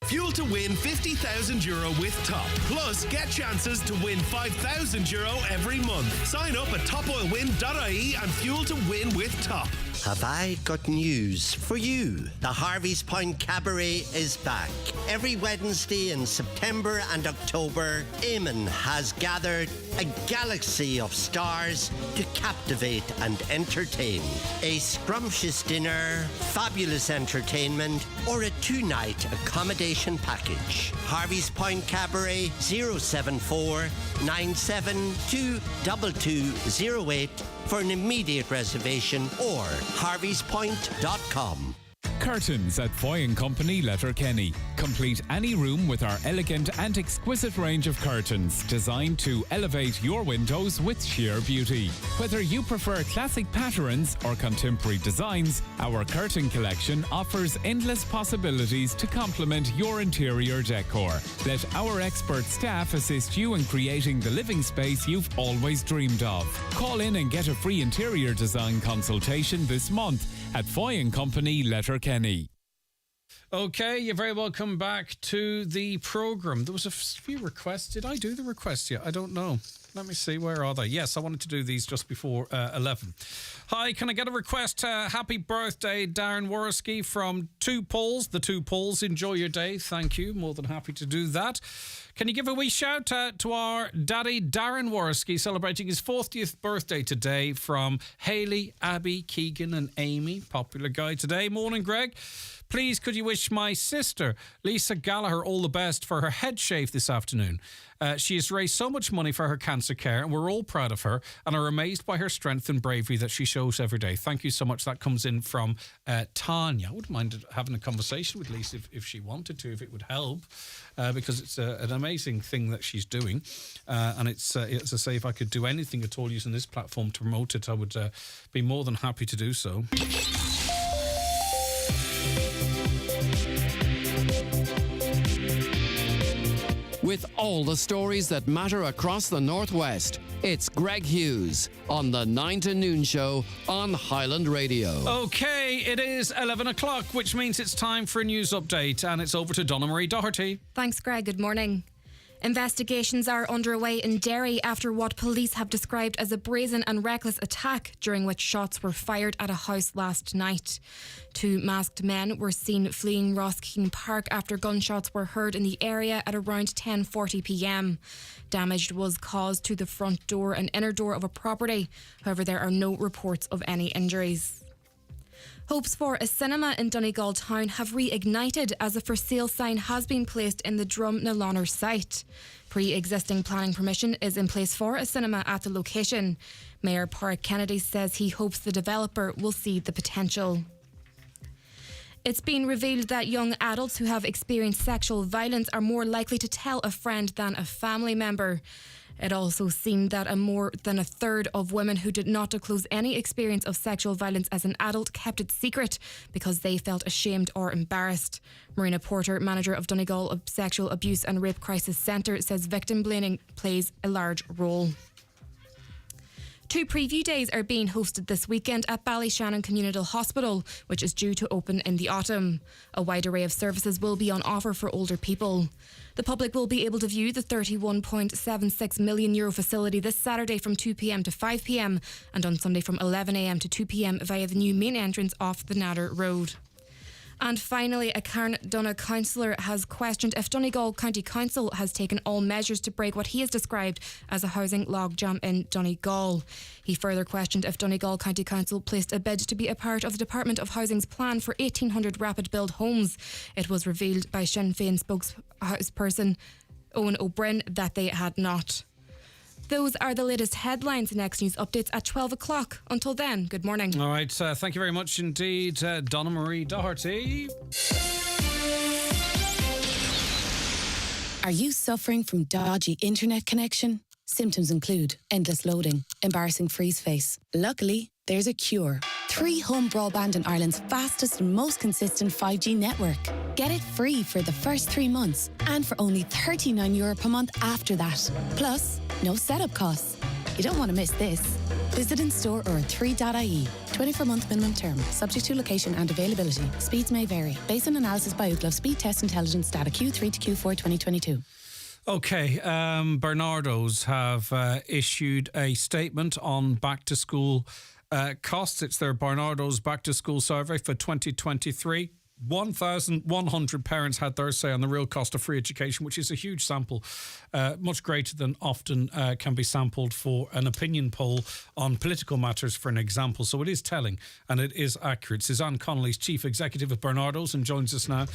Fuel to win €50,000 with Top. Plus, get chances to win €5,000 every month. Sign up at topoilwin.ie and fuel to win with Top. Have I got news for you? The Harvey's Point Cabaret is back. Every Wednesday in September and October, Eamon has gathered a galaxy of stars to captivate and entertain. A scrumptious dinner, fabulous entertainment, or a 2-night accommodation package. Harvey's Point Cabaret 074 972 2208 for an immediate reservation or harveyspoint.com. Curtains at Foy & Company, Letterkenny. Complete any room with our elegant and exquisite range of curtains designed to elevate your windows with sheer beauty. Whether you prefer classic patterns or contemporary designs, our curtain collection offers endless possibilities to complement your interior decor. Let our expert staff assist you in creating the living space you've always dreamed of. Call in and get a free interior design consultation this month at Foy & Company, Letterkenny. Okay, you're very welcome back to the programme. There was a few requests. Did I do the requests yet? I don't know. Let me see, where are they? Yes, I wanted to do these just before 11. Hi, can I get a request? Happy birthday, Darren Worski from Two Poles. The Two Poles, enjoy your day. Thank you. More than happy to do that. Can you give a wee shout to our daddy, Darren Worski, celebrating his 40th birthday today from Hayley, Abby, Keegan and Amy. Popular guy today. Morning, Greg. Please, could you wish my sister, Lisa Gallagher, all the best for her head shave this afternoon? She has raised so much money for her cancer care, and we're all proud of her and are amazed by her strength and bravery that she shows every day. Thank you so much. That comes in from Tanya. I wouldn't mind having a conversation with Lisa if she wanted to, if it would help, because it's an amazing thing that she's doing. And it's, as I say, if I could do anything at all using this platform to promote it, I would be more than happy to do so. With all the stories that matter across the Northwest, it's Greg Hughes on the 9 to Noon Show on Highland Radio. Okay, it is 11 o'clock, which means it's time for a news update, and it's over to Donna Marie Doherty. Thanks, Greg. Good morning. Investigations are underway in Derry after what police have described as a brazen and reckless attack during which shots were fired at a house last night. 2 masked men were seen fleeing Roskeen Park after gunshots were heard in the area at around 10:40 p.m. Damage was caused to the front door and inner door of a property. However, there are no reports of any injuries. Hopes for a cinema in Donegal town have reignited as a for sale sign has been placed in the Drum na Lonner site. Pre-existing planning permission is in place for a cinema at the location. Mayor Park Kennedy says he hopes the developer will see the potential. It's been revealed that young adults who have experienced sexual violence are more likely to tell a friend than a family member. It also seemed that more than a third of women who did not disclose any experience of sexual violence as an adult kept it secret because they felt ashamed or embarrassed. Marina Porter, manager of Donegal Sexual Abuse and Rape Crisis Centre, says victim blaming plays a large role. 2 preview days are being hosted this weekend at Ballyshannon Communal Hospital, which is due to open in the autumn. A wide array of services will be on offer for older people. The public will be able to view the €31.76 million facility this Saturday from 2 p.m. to 5 p.m. and on Sunday from 11 a.m. to 2 p.m. via the new main entrance off the Nader Road. And finally, a Carndonagh councillor has questioned if Donegal County Council has taken all measures to break what he has described as a housing logjam in Donegal. He further questioned if Donegal County Council placed a bid to be a part of the Department of Housing's plan for 1,800 rapid build homes. It was revealed by Sinn Féin spokesperson Owen O'Brien that they had not. Those are the latest headlines. Next news updates at 12 o'clock. Until then, good morning. All right, thank you very much indeed, Donna Marie Doherty. Are you suffering from dodgy internet connection? Symptoms include endless loading, embarrassing freeze face. Luckily, there's a cure. 3 home broadband in Ireland's fastest and most consistent 5G network. Get it free for the first 3 months and for only €39 per month after that. Plus, no setup costs. You don't want to miss this. Visit in store or at 3.ie. 24-month minimum term. Subject to location and availability. Speeds may vary. Based on analysis by Ookla Speed Test Intelligence data Q3 to Q4 2022. Okay, Bernardo's have issued a statement on back to school costs. It's their Bernardo's back to school survey for 2023. 1,100 parents had their say on the real cost of free education, which is a huge sample, much greater than often can be sampled for an opinion poll on political matters, for an example. So it is telling and it is accurate. Suzanne Connolly's Chief Executive of Bernardo's and joins us now.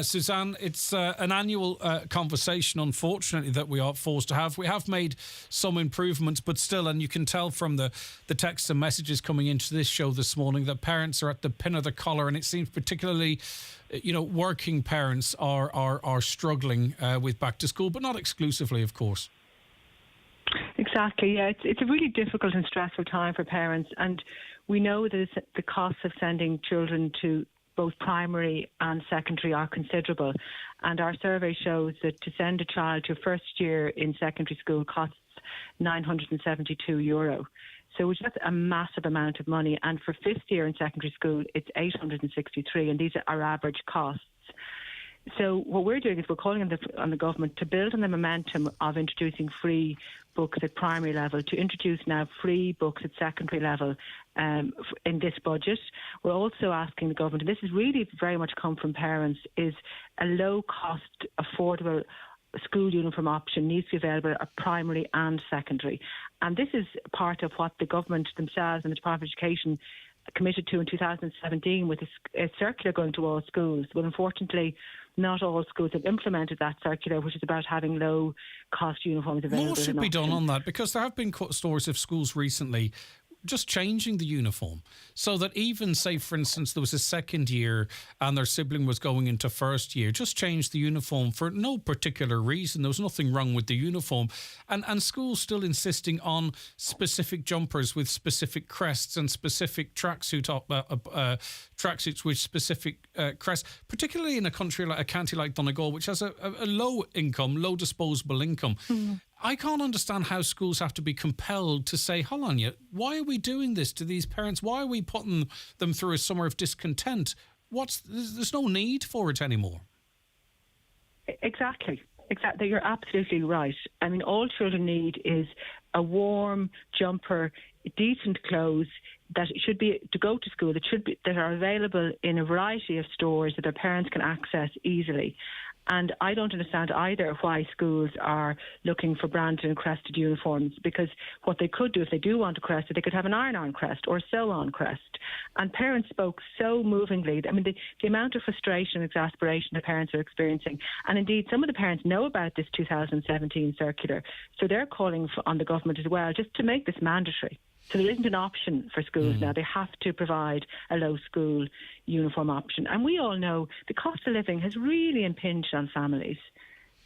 Suzanne, it's an annual conversation, unfortunately, that we are forced to have. We have made some improvements, but still, and you can tell from the texts and messages coming into this show this morning that parents are at the pin of the collar, and it seems particularly working parents are struggling with back to school, but not exclusively, of course. Exactly, yeah. It's a really difficult and stressful time for parents, and we know that the costs of sending children to both primary and secondary are considerable. And our survey shows that to send a child to first year in secondary school costs €972. So that's a massive amount of money. And for fifth year in secondary school, it's 863, and these are our average costs. So what we're doing is we're calling on the government to build on the momentum of introducing free books at primary level, to introduce now free books at secondary level in this budget. We're also asking the government, and this has really very much come from parents, is a low-cost, affordable school uniform option needs to be available at primary and secondary. And this is part of what the government themselves and the Department of Education committed to in 2017 with a circular going to all schools. But unfortunately, not all schools have implemented that circular, which is about having low-cost uniforms available. More should be done on that, because there have been stories of schools recently just changing the uniform so that even, say, for instance, there was a second year and their sibling was going into first year, just change the uniform for no particular reason. There was nothing wrong with the uniform. And schools still insisting on specific jumpers with specific crests and specific tracksuits with specific crests, particularly in a county like Donegal, which has a low income, low disposable income. Mm-hmm. I can't understand how schools have to be compelled to say, hold on, why are we doing this to these parents? Why are we putting them through a summer of discontent? There's no need for it anymore. Exactly. You're absolutely right. I mean, all children need is a warm jumper, decent clothes that should be to go to school, that are available in a variety of stores that their parents can access easily. And I don't understand either why schools are looking for branded and crested uniforms, because what they could do if they do want a crest, they could have an iron-on crest or sew-on crest. And parents spoke so movingly. I mean, the amount of frustration and exasperation the parents are experiencing. And indeed, some of the parents know about this 2017 circular. So they're calling on the government as well just to make this mandatory. So there isn't an option for schools now. They have to provide a low school uniform option. And we all know the cost of living has really impinged on families.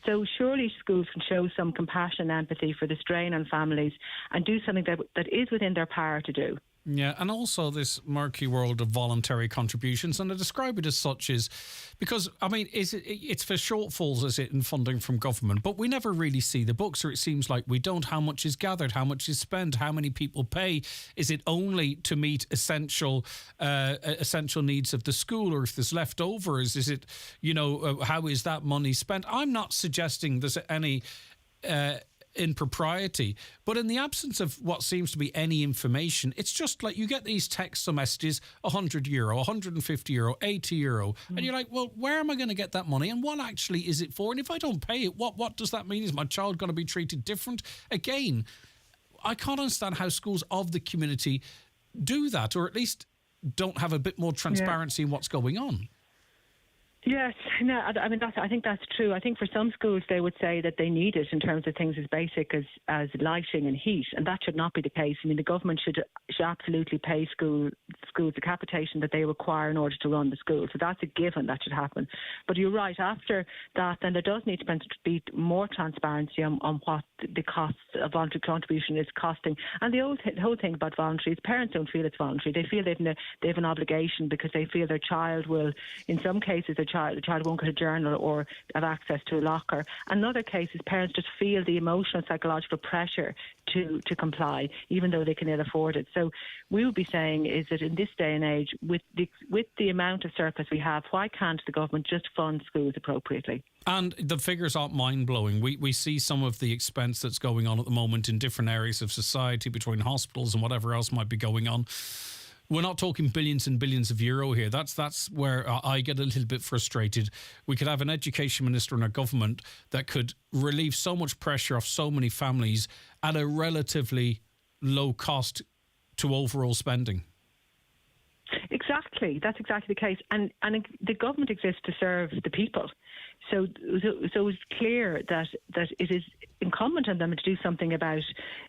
So surely schools can show some compassion and empathy for the strain on families and do something that is within their power to do. Yeah, and also this murky world of voluntary contributions, and I describe it as such is because, I mean, it's for shortfalls, is it, in funding from government, but we never really see the books, or it seems like we don't. How much is gathered? How much is spent? How many people pay? Is it only to meet essential needs of the school, or if there's leftovers, is it, how is that money spent? I'm not suggesting there's any impropriety, but in the absence of what seems to be any information, it's just like you get these texts or messages, €100, €150, €80, and you're like, well, where am I going to get that money, and what actually is it for? And if I don't pay it, what does that mean? Is my child going to be treated different? Again, I can't understand how schools of the community do that, or at least don't have a bit more transparency in what's going on. Yes, no, I mean, I think that's true. I think for some schools they would say that they need it in terms of things as basic as lighting and heat, and that should not be the case. I mean, the government should absolutely pay schools the capitation that they require in order to run the school. So that's a given, that should happen. But you're right, after that, then there does need to be more transparency on what the costs of voluntary contribution is costing. And the whole thing about voluntary is parents don't feel it's voluntary. They feel they have an obligation because they feel their child will, in some cases, the child won't get a journal or have access to a locker. In other cases, parents just feel the emotional, psychological pressure to comply, even though they can ill afford it. So we would be saying is that in this day and age, with the amount of surplus we have, why can't the government just fund schools appropriately? And the figures aren't mind-blowing. We see some of the expense that's going on at the moment in different areas of society, between hospitals and whatever else might be going on. We're not talking billions and billions of euro here. That's where I get a little bit frustrated. We could have an education minister and a government that could relieve so much pressure off so many families at a relatively low cost to overall spending. Exactly. That's exactly the case. And the government exists to serve the people. So it's clear that it is incumbent on them to do something about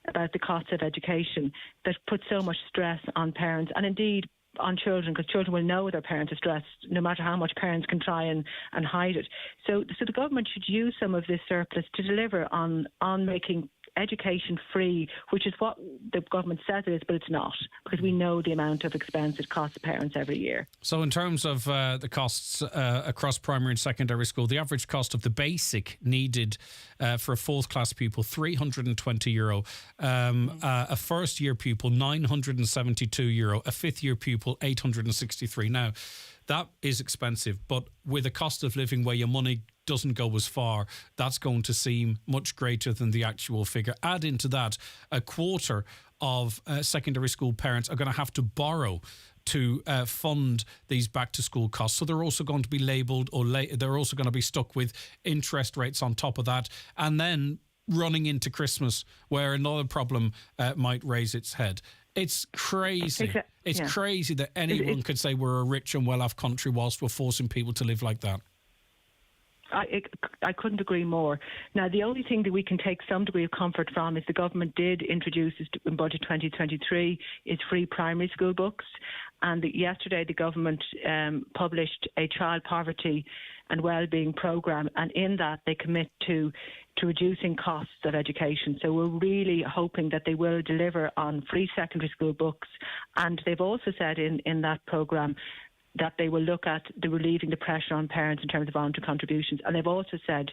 the cost of education that puts so much stress on parents and indeed on children, because children will know their parents are stressed no matter how much parents can try and hide it. So the government should use some of this surplus to deliver on making education free, which is what the government says it is, but it's not, because we know the amount of expense it costs parents every year. So in terms of the costs across primary and secondary school, the average cost of the basic needed for a fourth class pupil, €320. A first year pupil, €972. A fifth year pupil, €863. Now, that is expensive, but with a cost of living where your money doesn't go as far, that's going to seem much greater than the actual figure. Add into that, a quarter of secondary school parents are going to have to borrow to fund these back to school costs. So they're also going to be labelled, or they're also going to be stuck with interest rates on top of that. And then running into Christmas, where another problem might raise its head. It's crazy. It's crazy that anyone could say we're a rich and well-off country whilst we're forcing people to live like that. I couldn't agree more. Now, the only thing that we can take some degree of comfort from is the government did introduce in Budget 2023 is free primary school books. And yesterday the government published a child poverty and wellbeing programme, and in that they commit to reducing costs of education. So we're really hoping that they will deliver on free secondary school books. And they've also said in that programme that they will look at relieving the pressure on parents in terms of voluntary contributions. And they've also said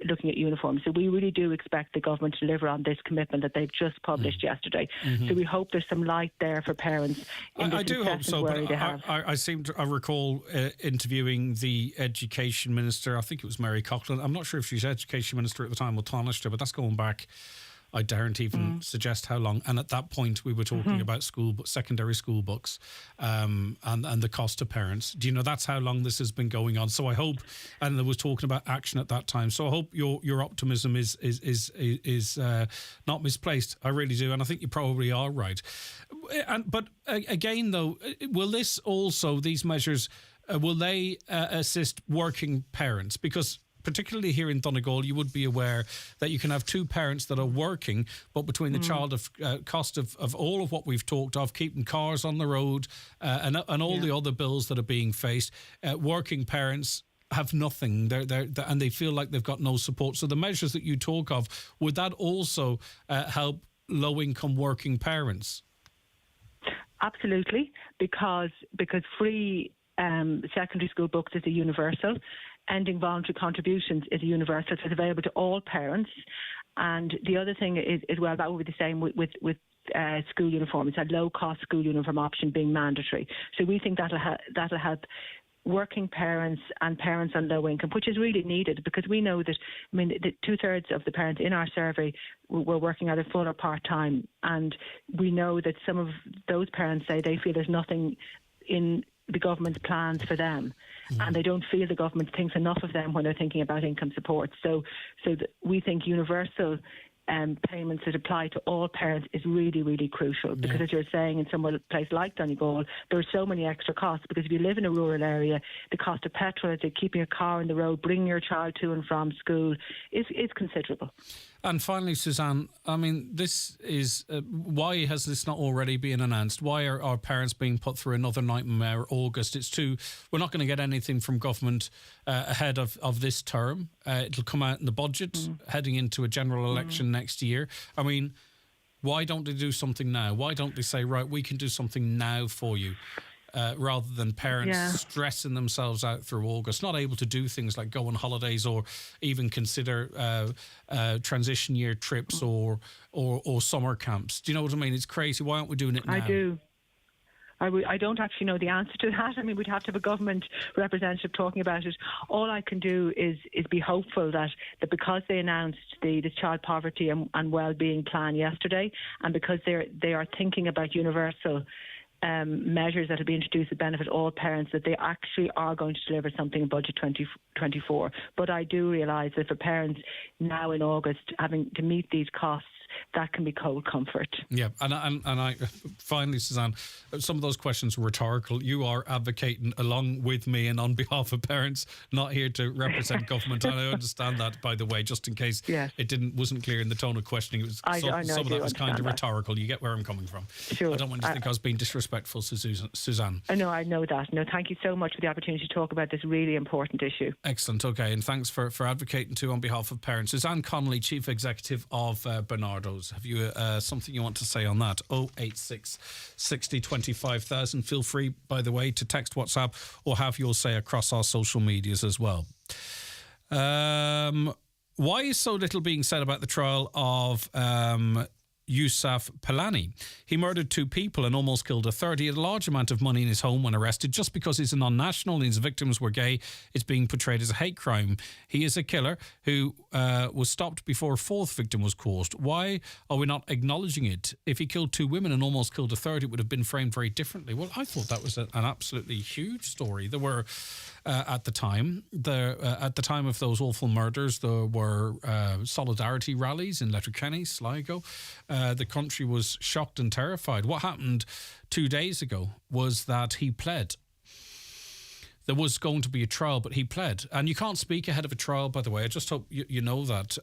looking at uniforms. So we really do expect the government to deliver on this commitment that they've just published yesterday. Mm-hmm. So we hope there's some light there for parents. I do hope so, but I recall interviewing the education minister. I think it was Mary Coughlin. I'm not sure if she's education minister at the time or Taoiseach, but that's going back, I daren't even suggest how long. And at that point, we were talking about secondary school books and the cost to parents. Do you know that's how long this has been going on? So I hope, and there was talking about action at that time. So I hope your optimism is not misplaced. I really do, and I think you probably are right. But again, though, will this also, these measures, will they assist working parents? Because particularly here in Donegal, you would be aware that you can have two parents that are working, but between the cost of all of what we've talked of, keeping cars on the road and all the other bills that are being faced, working parents have nothing. And they feel like they've got no support. So the measures that you talk of, would that also help low-income working parents? Absolutely, because free secondary school books is a universal. Ending voluntary contributions is a universal, so it's available to all parents. And the other thing is, well, that would be the same with school uniforms, a low-cost school uniform option being mandatory. So we think that'll help working parents and parents on low income, which is really needed, because we know that, I mean, the 2/3 of the parents in our survey were working either full or part-time. And we know that some of those parents say they feel there's nothing in the government's plans for them, and they don't feel the government thinks enough of them when they're thinking about income support. So we think universal payments that apply to all parents is really, really crucial, because as you're saying, in some place like Donegal, there are so many extra costs, because if you live in a rural area, the cost of petrol, keeping your car on the road, bringing your child to and from school is considerable. And finally, Suzanne, I mean, this is why has this not already been announced? Why are our parents being put through another nightmare August? We're not going to get anything from government ahead of this term. It'll come out in the budget heading into a general election next year. I mean, why don't they do something now? Why don't they say, right, we can do something now for you? Rather than parents stressing themselves out through August, not able to do things like go on holidays or even consider transition year trips or summer camps. Do you know what I mean? It's crazy. Why aren't we doing it now? I do. I don't actually know the answer to that. I mean, we'd have to have a government representative talking about it. All I can do is be hopeful that because they announced the child poverty and well-being plan yesterday, and because they are thinking about universal measures that will be introduced to benefit all parents, that they actually are going to deliver something in Budget 2024. But I do realise that for parents now in August having to meet these costs, that can be cold comfort. Yeah, and I finally, Suzanne, some of those questions were rhetorical. You are advocating along with me and on behalf of parents, not here to represent government. And I understand that, by the way, just in case it wasn't clear in the tone of questioning. It was some of that was kind of rhetorical. You get where I'm coming from. Sure. I don't want you to think I was being disrespectful to Suzanne. I know that. No, thank you so much for the opportunity to talk about this really important issue. Excellent. Okay, and thanks for advocating too on behalf of parents. Suzanne Connolly, Chief Executive of Bernardo's. Have you something you want to say on that? 086 60 25,000. Feel free, by the way, to text, WhatsApp, or have your say across our social medias as well. Why is so little being said about the trial of Yousaf Pelani? He murdered 2 people and almost killed a third. He had a large amount of money in his home when arrested. Just because he's a non-national and his victims were gay, it's being portrayed as a hate crime. He is a killer who was stopped before a 4th victim was caused. Why are we not acknowledging it? If he killed 2 women and almost killed a third, it would have been framed very differently. Well, I thought that was an absolutely huge story. There were at the time of those awful murders, there were solidarity rallies in Letterkenny, Sligo. The country was shocked and terrified. What happened 2 days ago was that he pled. There was going to be a trial, but he pled. And you can't speak ahead of a trial, by the way. I just hope you know that.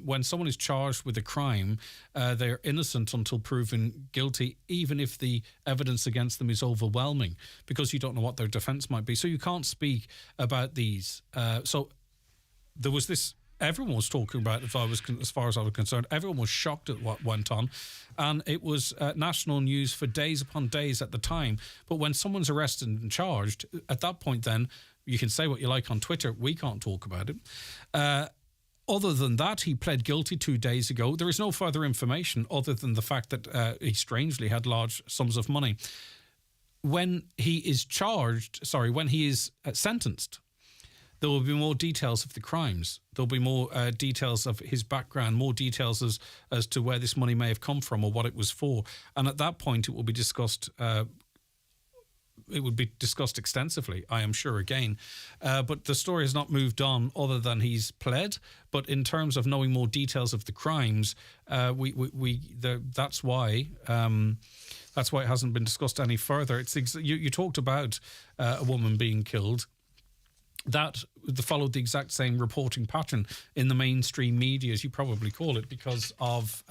When someone is charged with a crime, they're innocent until proven guilty, even if the evidence against them is overwhelming, because you don't know what their defence might be. So you can't speak about these. So there was this... Everyone was talking about it, as far as I was concerned. Everyone was shocked at what went on. And it was national news for days upon days at the time. But when someone's arrested and charged, at that point then, you can say what you like on Twitter. We can't talk about it. Other than that, he pled guilty 2 days ago. There is no further information other than the fact that he strangely had large sums of money. When he is when he is sentenced, there will be more details of the crimes. There'll be more details of his background, more details as to where this money may have come from or what it was for. And at that point, it will be discussed. It would be discussed extensively, I am sure, again. But the story has not moved on other than he's pled. But in terms of knowing more details of the crimes, that's why it hasn't been discussed any further. You talked about a woman being killed. That followed the exact same reporting pattern in the mainstream media, as you probably call it, because of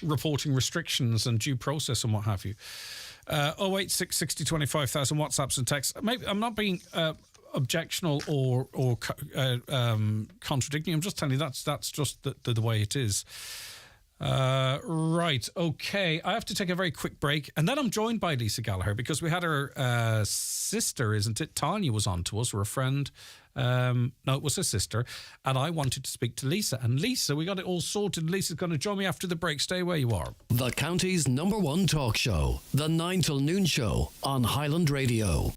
reporting restrictions and due process and what have you. 086 60 25,000 WhatsApps and texts. Maybe I'm not being objectional or contradicting. I'm just telling you that's just the way it is. Right, okay. I have to take a very quick break, and then I'm joined by Lisa Gallagher, because we had her sister, isn't it? Tanya was on to us, or a friend. No, it was her sister, and I wanted to speak to Lisa. And Lisa, we got it all sorted. Lisa's going to join me after the break. Stay where you are. The county's #1 talk show, the 9 till noon show on Highland Radio.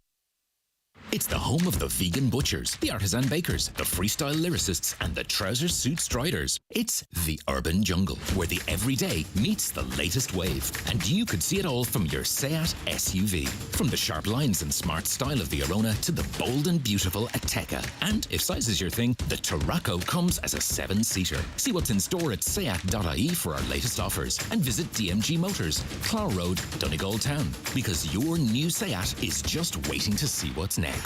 It's the home of the vegan butchers, the artisan bakers, the freestyle lyricists, and the trouser suit striders. It's the urban jungle, where the everyday meets the latest wave. And you could see it all from your Seat SUV. From the sharp lines and smart style of the Arona to the bold and beautiful Ateca. And if size is your thing, the Tarraco comes as a 7-seater. See what's in store at seat.ie for our latest offers. And visit DMG Motors, Clare Road, Donegal Town. Because your new Seat is just waiting to see what's next.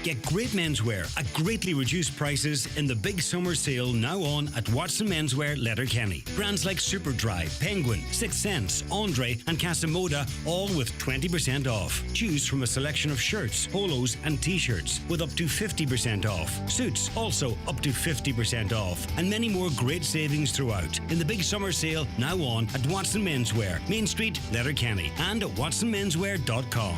Get great menswear at greatly reduced prices in the big summer sale now on at Watson Menswear Letterkenny. Brands like Superdry, Penguin, Sixth Sense, Andre and Casamoda all with 20% off. Choose from a selection of shirts, polos and t-shirts with up to 50% off. Suits also up to 50% off. And many more great savings throughout in the big summer sale now on at Watson Menswear, Main Street, Letterkenny and at watsonmenswear.com.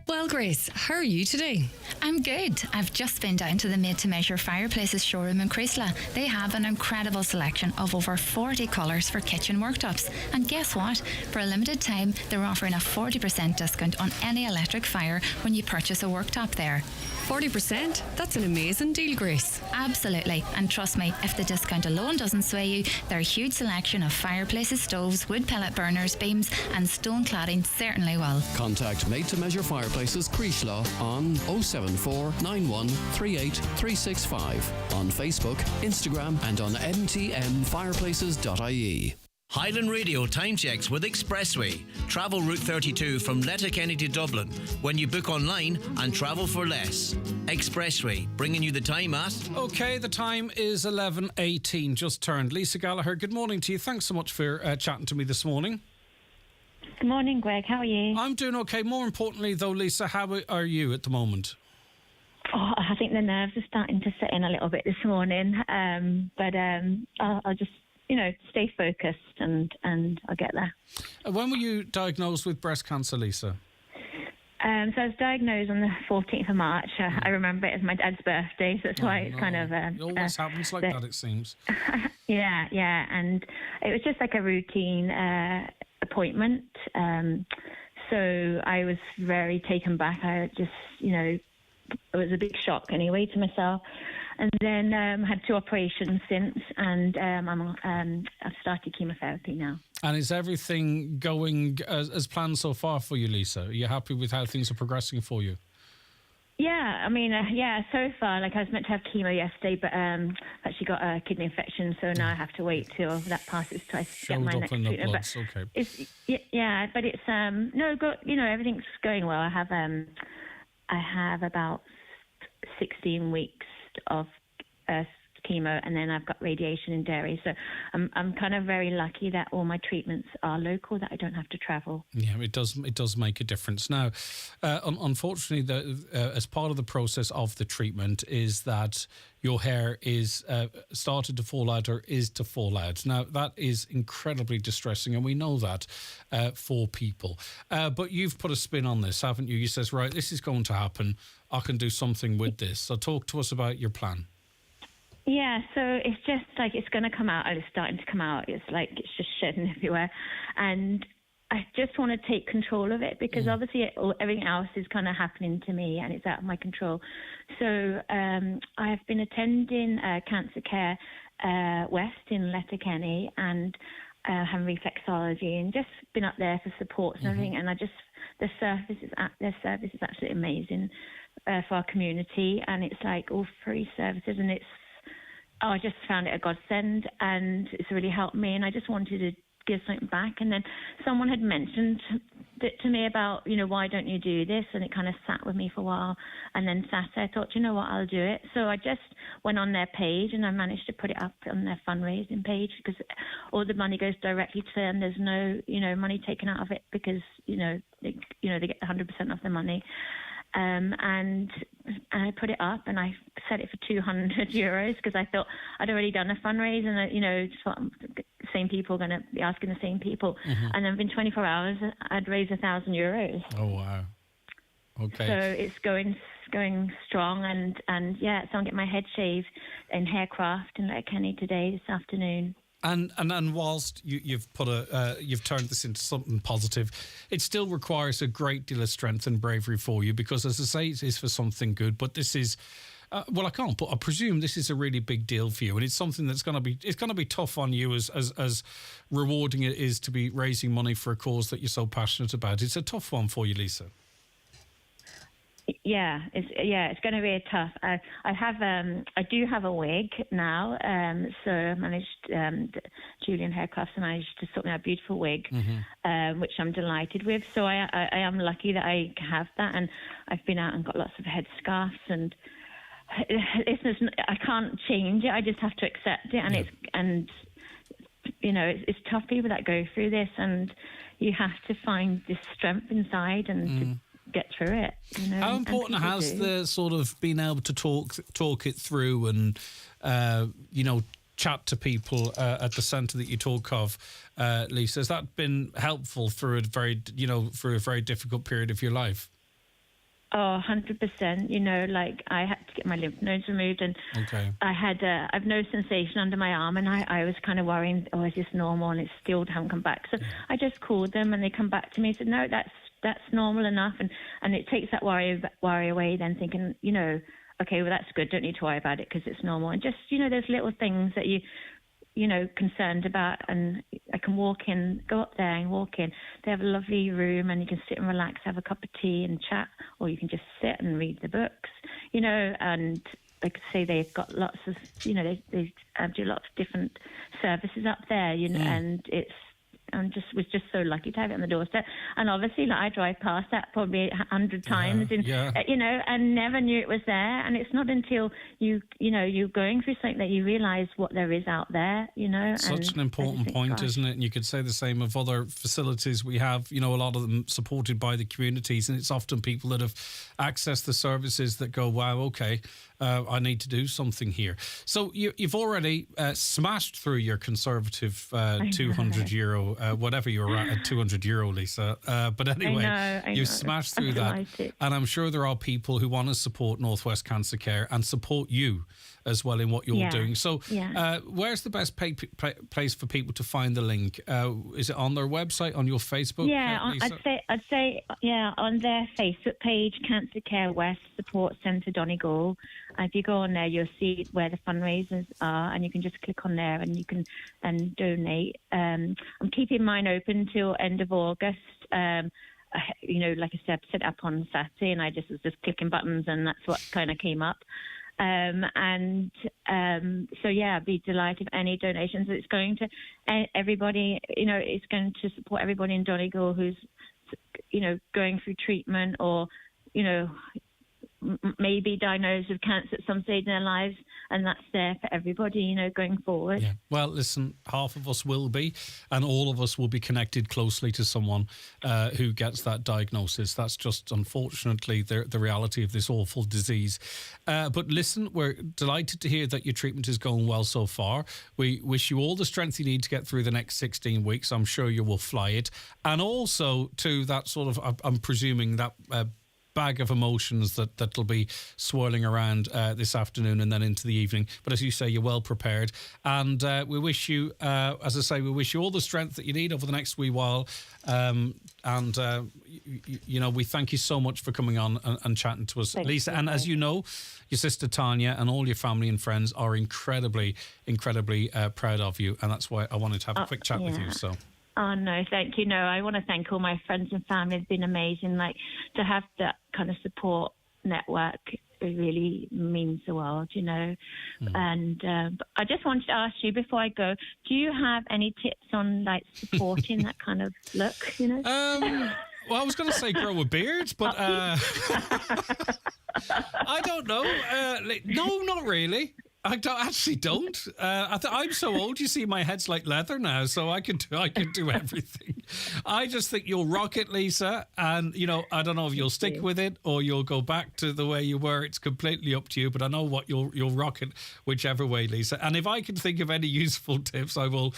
Well, Grace, how are you today? I'm good. I've just been down to the Made to Measure Fireplaces showroom in Creasla. They have an incredible selection of over 40 colours for kitchen worktops. And guess what? For a limited time, they're offering a 40% discount on any electric fire when you purchase a worktop there. 40%? That's an amazing deal, Grace. Absolutely. And trust me, if the discount alone doesn't sway you, their huge selection of fireplaces, stoves, wood pellet burners, beams and stone cladding certainly will. Contact Made to Measure Fireplaces Creasla on 074 91 38 365 on Facebook, Instagram and on mtmfireplaces.ie. Highland Radio time checks with Expressway. Travel Route 32 from Letterkenny to Dublin when you book online and travel for less. Expressway, bringing you the time at... OK, the time is 11:18, just turned. Lisa Gallagher, good morning to you. Thanks so much for chatting to me this morning. Good morning, Greg. How are you? I'm doing OK. More importantly, though, Lisa, how are you at the moment? Oh, I think the nerves are starting to set in a little bit this morning. But I'll just... stay focused and I'll get there. When were you diagnosed with breast cancer, Lisa? So I was diagnosed on the 14th of March. I remember it as my dad's birthday, so that's why it's kind of... it always happens like that, it seems. Yeah, and it was just like a routine appointment. So I was very taken back. I just, it was a big shock anyway to myself. And then had 2 operations since, and I've started chemotherapy now. And is everything going as planned so far for you, Lisa? Are you happy with how things are progressing for you? Yeah, I mean, so far, I was meant to have chemo yesterday, but actually got a kidney infection, so now I have to wait till that passes to get my next treatment. Bloods, okay. Yeah, but it's everything's going well. I have about 16 weeks of chemo, and then I've got radiation in Derry. So I'm kind of very lucky that all my treatments are local, that I don't have to travel. Yeah, it does make a difference. Now, unfortunately, as part of the process of the treatment is that your hair is started to fall out or is to fall out. Now, that is incredibly distressing, and we know that for people. But you've put a spin on this, haven't you? You says, right, this is going to happen. I can do something with this. So talk to us about your plan. Yeah, so it's just it's going to come out. It's starting to come out. It's just shedding everywhere. And I just want to take control of it because obviously everything else is kind of happening to me and it's out of my control. So I've been attending Cancer Care West in Letterkenny and having reflexology and just been up there for support and everything. And their service is absolutely amazing for our community, and it's all free services, and I just found it a godsend, and it's really helped me, and I just wanted to give something back. And then someone had mentioned it to me about, why don't you do this? And it kind of sat with me for a while. And then Saturday I thought, I'll do it. So I just went on their page and I managed to put it up on their fundraising page because all the money goes directly to them. There's no, money taken out of it because, they get 100% of the money. And I put it up and I set it for €200 because I thought I'd already done a fundraiser and, just thought the same people are going to be asking the same people. And then within 24 hours, I'd raised €1,000. Oh, wow. Okay. So it's going strong and so I'm getting my head shaved in Haircraft in Letterkenny today, this afternoon. And whilst you've put you've turned this into something positive, it still requires a great deal of strength and bravery for you, because, as I say, it is for something good. But this is, well, I can't, but I presume this is a really big deal for you, and it's something that's going to be tough on you as rewarding it is to be raising money for a cause that you're so passionate about. It's a tough one for you, Lisa. Yeah, it's going to be tough. I do have a wig now, so I managed, Julian Haircrafts managed to sort me out a beautiful wig, which I'm delighted with. So I am lucky that I have that, and I've been out and got lots of headscarves, and I can't change it. I just have to accept it, and it's tough, people that go through this, and you have to find this strength inside and to get through it. How important has the sort of being able to talk it through and chat to people at the centre that you talk of, Lisa? Has that been helpful through a very difficult period of your life? Oh, 100%. Like, I had to get my lymph nodes removed, and I've no sensation under my arm, and I was kind of worrying, is this normal? And it still haven't come back. So I just called them, and they come back to me and said, no, that's normal enough, and it takes that worry away. Then thinking, okay, well, that's good. Don't need to worry about it because it's normal. And just there's little things that you concerned about, and I can go up there and walk in. They have a lovely room, and you can sit and relax, have a cup of tea and chat, or you can just sit and read the books, and like I say, they've got lots of, they do lots of different services up there, and it's, was just so lucky to have it on the doorstep. And obviously, I drive past that probably 100 times, and never knew it was there. And it's not until you're going through something that you realise what there is out there. Such an important point, isn't it? And you could say the same of other facilities we have. A lot of them supported by the communities, and it's often people that have accessed the services that go, wow, okay, I need to do something here. So you've already smashed through your conservative €200, whatever you were at €200, Lisa. But anyway, you've smashed through that. And I'm sure there are people who want to support Northwest Cancer Care and support you as well in what you're doing. So where's the best place for people to find the link? Is it on their website, on your Facebook? Yeah, I'd say on their Facebook page, Cancer Care West Support Centre Donegal. If you go on there, you'll see where the fundraisers are, and you can just click on there and you can donate. I'm keeping mine open till end of August. Like I said, set up on Saturday, and I was just clicking buttons, and that's what kind of came up. I'd be delighted if any donations. It's going to everybody. It's going to support everybody in Donegal who's going through treatment, or maybe diagnosed with cancer at some stage in their lives, and that's there for everybody, going forward. Yeah. Well, listen, half of us will be, and all of us will be connected closely to someone who gets that diagnosis. That's just, unfortunately, the reality of this awful disease. But listen, we're delighted to hear that your treatment is going well so far. We wish you all the strength you need to get through the next 16 weeks. I'm sure you will fly it. And also to that sort of, I'm presuming that bag of emotions that'll be swirling around this afternoon and then into the evening. But as you say, you're well prepared, and we wish you, as I say, we wish you all the strength that you need over the next wee while. We thank you so much for coming on and chatting to us, Lisa. And as you know, your sister Tanya and all your family and friends are incredibly proud of you, and that's why I wanted to have a quick chat with you. So. Oh, no, thank you. No, I want to thank all my friends and family. It's been amazing. To have that kind of support network, it really means the world, And I just wanted to ask you before I go, do you have any tips on, supporting that kind of look, Well, I was going to say grow a beard, but I don't know. No, not really. I don't. I'm so old. You see, my head's like leather now, so I can do everything. I just think you'll rock it, Lisa. And I don't know if you'll stick with it or you'll go back to the way you were. It's completely up to you. But I know what you'll rock it whichever way, Lisa. And if I can think of any useful tips, I will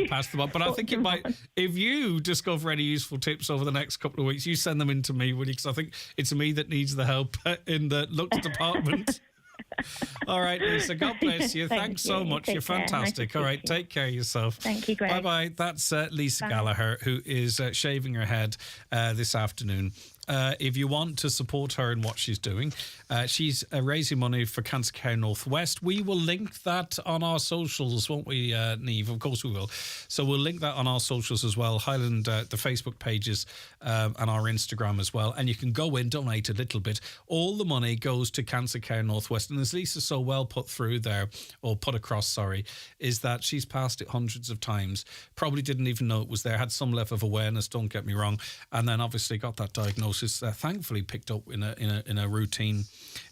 pass them up. But I think it might. If you discover any useful tips over the next couple of weeks, you send them in to me, will you? Because I think it's me that needs the help in the looks department. All right, Lisa, God bless you. Thank Thanks so you. much. Take You're care. Nice to fantastic. speak All to right, you. take care of yourself. Thank you, Greg. Bye-bye. That's Lisa Gallagher, who is shaving her head this afternoon. If you want to support her in what she's doing, she's raising money for Cancer Care Northwest. We will link that on our socials, won't we, Niamh? Of course we will. So we'll link that on our socials as well, Highland, the Facebook pages and our Instagram as well. And you can go in, donate a little bit. All the money goes to Cancer Care Northwest. And as Lisa so well put across, is that she's passed it hundreds of times, probably didn't even know it was there, had some level of awareness, don't get me wrong, and then obviously got that diagnosis. Thankfully picked up in a routine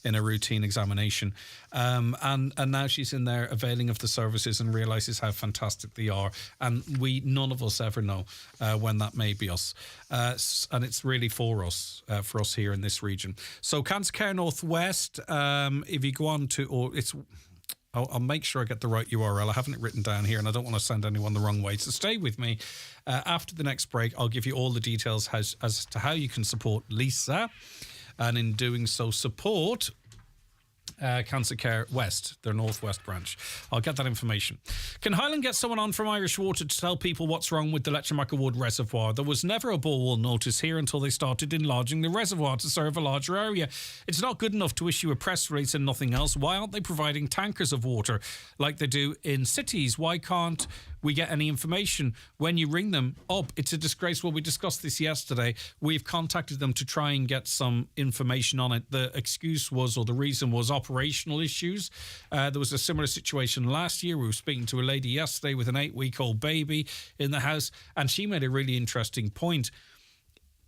examination, and now she's in there availing of the services and realizes how fantastic they are. And none of us ever know when that may be us, and it's really for us here in this region. So Cancer Care Northwest, if you go on to, I'll make sure I get the right URL. I haven't it written down here, and I don't want to send anyone the wrong way. So stay with me. After the next break, I'll give you all the details as to how you can support Lisa, and in doing so, support Cancer Care West, their Northwest branch. I'll get that information. Can Highland get someone on from Irish Water to tell people what's wrong with the Leitrimacca Reservoir? There was never a borewall notice here until they started enlarging the reservoir to serve a larger area. It's not good enough to issue a press release and nothing else. Why aren't they providing tankers of water like they do in cities? Why can't we get any information when you ring them up? It's a disgrace. Well, we discussed this yesterday. We've contacted them to try and get some information on it. The excuse was, or the reason was, operational issues. There was a similar situation last year. We were speaking to a lady yesterday with an 8-week-old baby in the house, and she made a really interesting point.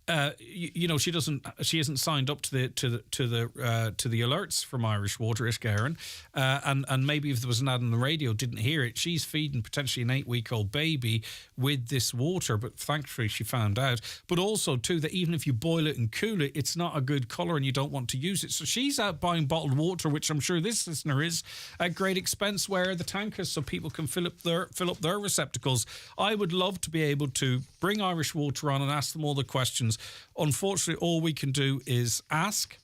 She isn't signed up to the alerts from Irish Water, Iscaran, and maybe if there was an ad on the radio, didn't hear it. She's feeding potentially an 8-week-old baby with this water, but thankfully she found out. But also too that even if you boil it and cool it, it's not a good colour and you don't want to use it. So she's out buying bottled water, which I'm sure this listener is, at great expense. Where are the tankers so people can fill up their receptacles? I would love to be able to bring Irish Water on and ask them all the questions. Unfortunately, all we can do is ask.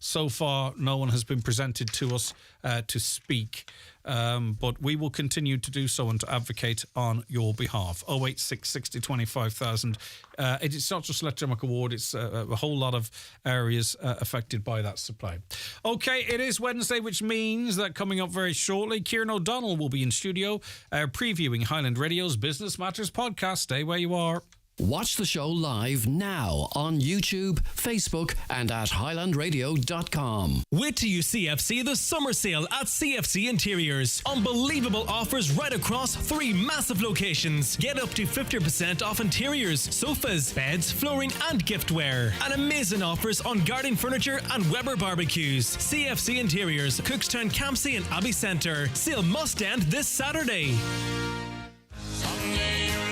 So far, no one has been presented to us to speak, but we will continue to do so and to advocate on your behalf. 086 60 25,000. It's not just Leitrimacca Ward, it's a whole lot of areas affected by that supply. Okay, it is Wednesday, which means that coming up very shortly, Kieran O'Donnell will be in studio previewing Highland Radio's Business Matters podcast. Stay where you are. Watch the show live now on YouTube, Facebook, and at highlandradio.com. Wait till you CFC the summer sale at CFC Interiors. Unbelievable offers right across 3 massive locations. Get up to 50% off interiors, sofas, beds, flooring, and giftware. And amazing offers on garden furniture and Weber barbecues. CFC Interiors, Cookstown, Campsie, and Abbey Centre. Sale must end this Saturday.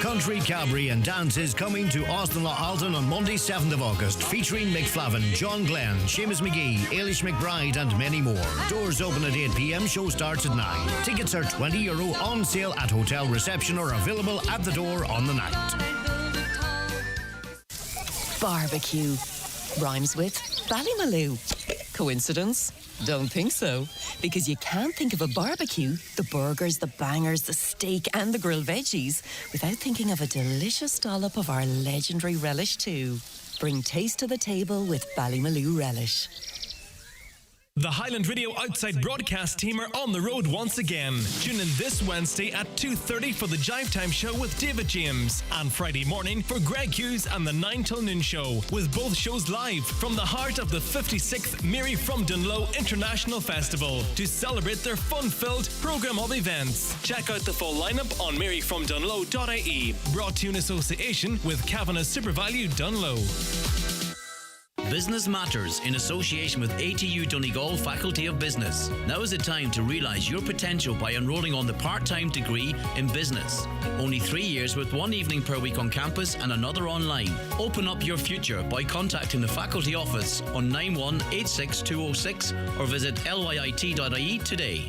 Country Cabaret and Dance is coming to Austin Alton on Monday 7th of August, featuring Mick Flavin, John Glenn, Seamus McGee, Ailish McBride and many more. Doors open at 8 p.m, show starts at 9. Tickets are €20 on sale at hotel reception or available at the door on the night. Barbecue. Rhymes with Ballymaloo. Coincidence? Don't think so. Because you can't think of a barbecue, the burgers, the bangers, the steak and the grilled veggies, without thinking of a delicious dollop of our legendary relish too. Bring taste to the table with Ballymaloo relish. The Highland Radio Outside broadcast team are on the road once again. Tune in this Wednesday at 2:30 for the Jive Time Show with David James, and Friday morning for Greg Hughes and the 9 till noon show, with both shows live from the heart of the 56th Mary from Dunloe International Festival to celebrate their fun-filled programme of events. Check out the full lineup on maryfromdunloe.ie. Brought to you in association with Kavanagh SuperValue Dunloe. Business Matters in association with ATU Donegal Faculty of Business. Now is the time to realise your potential by enrolling on the part-time degree in business. Only 3 years with 1 evening per week on campus and another online. Open up your future by contacting the faculty office on 9186206 or visit lyit.ie today.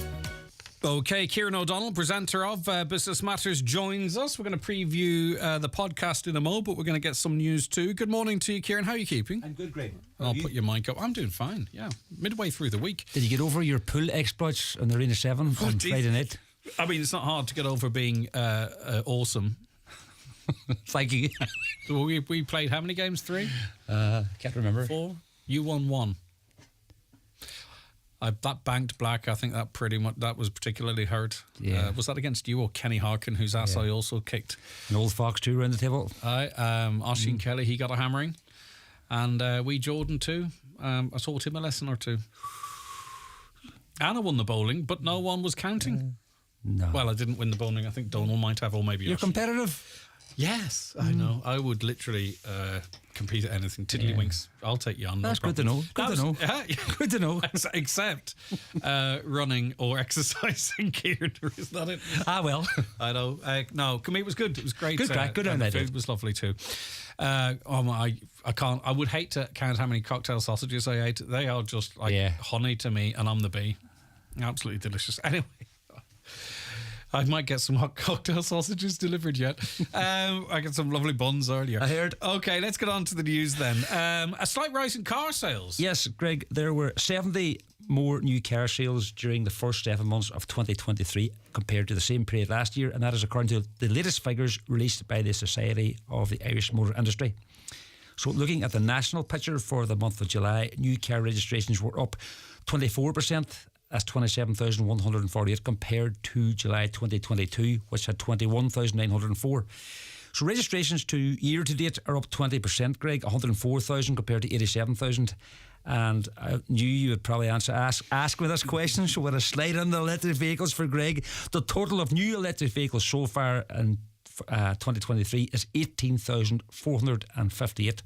Okay, Kieran O'Donnell, presenter of Business Matters, joins us. We're going to preview the podcast in a mo, but we're going to get some news too. Good morning to you, Kieran. How are you keeping? I'm good, Greg. I'll put your mic up. I'm doing fine, yeah. Midway through the week. Did you get over your pool exploits on the Arena 7 on Friday night? I mean, it's not hard to get over being awesome. Thank you. So we played how many games? 3? Can't remember. 4? You won 1. That banked black, I think that was particularly hurt. Yeah. Was that against you or Kenny Harkin, whose ass I also kicked? An old fox too around the table. Oisin Kelly, he got a hammering. And we Jordan too. I taught him a lesson or two. Anna won the bowling, but no one was counting. No. Well, I didn't win the bowling. I think Donald might have, or maybe You're Oisin. competitive. Yes, I know. I would literally compete at anything. Tiddlywinks. I'll take you on. That's good to know. Good to know. Good to know. Except running or exercising, Kieran. Is that it? Well. I know. No, it was good. It was great. Good crack. Good on the that. food was lovely too. I can't. I would hate to count how many cocktail sausages I ate. They are just like honey to me, and I'm the bee. Absolutely delicious. Anyway. I might get some hot cocktail sausages delivered yet. I got some lovely buns earlier. I heard. Okay, let's get on to the news then. A slight rise in car sales. Yes, Greg, there were 70 more new car sales during the first 7 months of 2023 compared to the same period last year, and that is according to the latest figures released by the Society of the Irish Motor Industry. So looking at the national picture for the month of July, new car registrations were up 24%. That's 27,148 compared to July 2022, which had 21,904. So registrations to year to date are up 20%, Greg, 104,000 compared to 87,000. And I knew you would probably ask me this question, so we're going to slide on the electric vehicles for Greg. The total of new electric vehicles so far in 2023 is 18,458.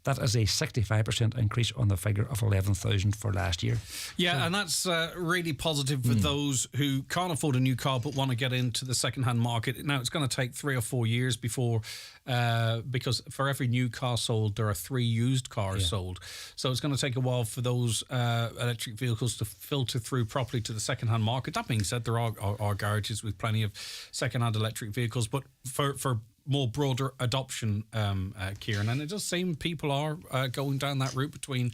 That is a 65% increase on the figure of 11,000 for last year. Yeah, and that's really positive for those who can't afford a new car but want to get into the second-hand market. Now, it's going to take 3 or 4 years before, because for every new car sold, there are 3 used cars sold. So it's going to take a while for those electric vehicles to filter through properly to the second-hand market. That being said, there are garages with plenty of second-hand electric vehicles, but for more broader adoption, Kieran, and it does seem people are going down that route between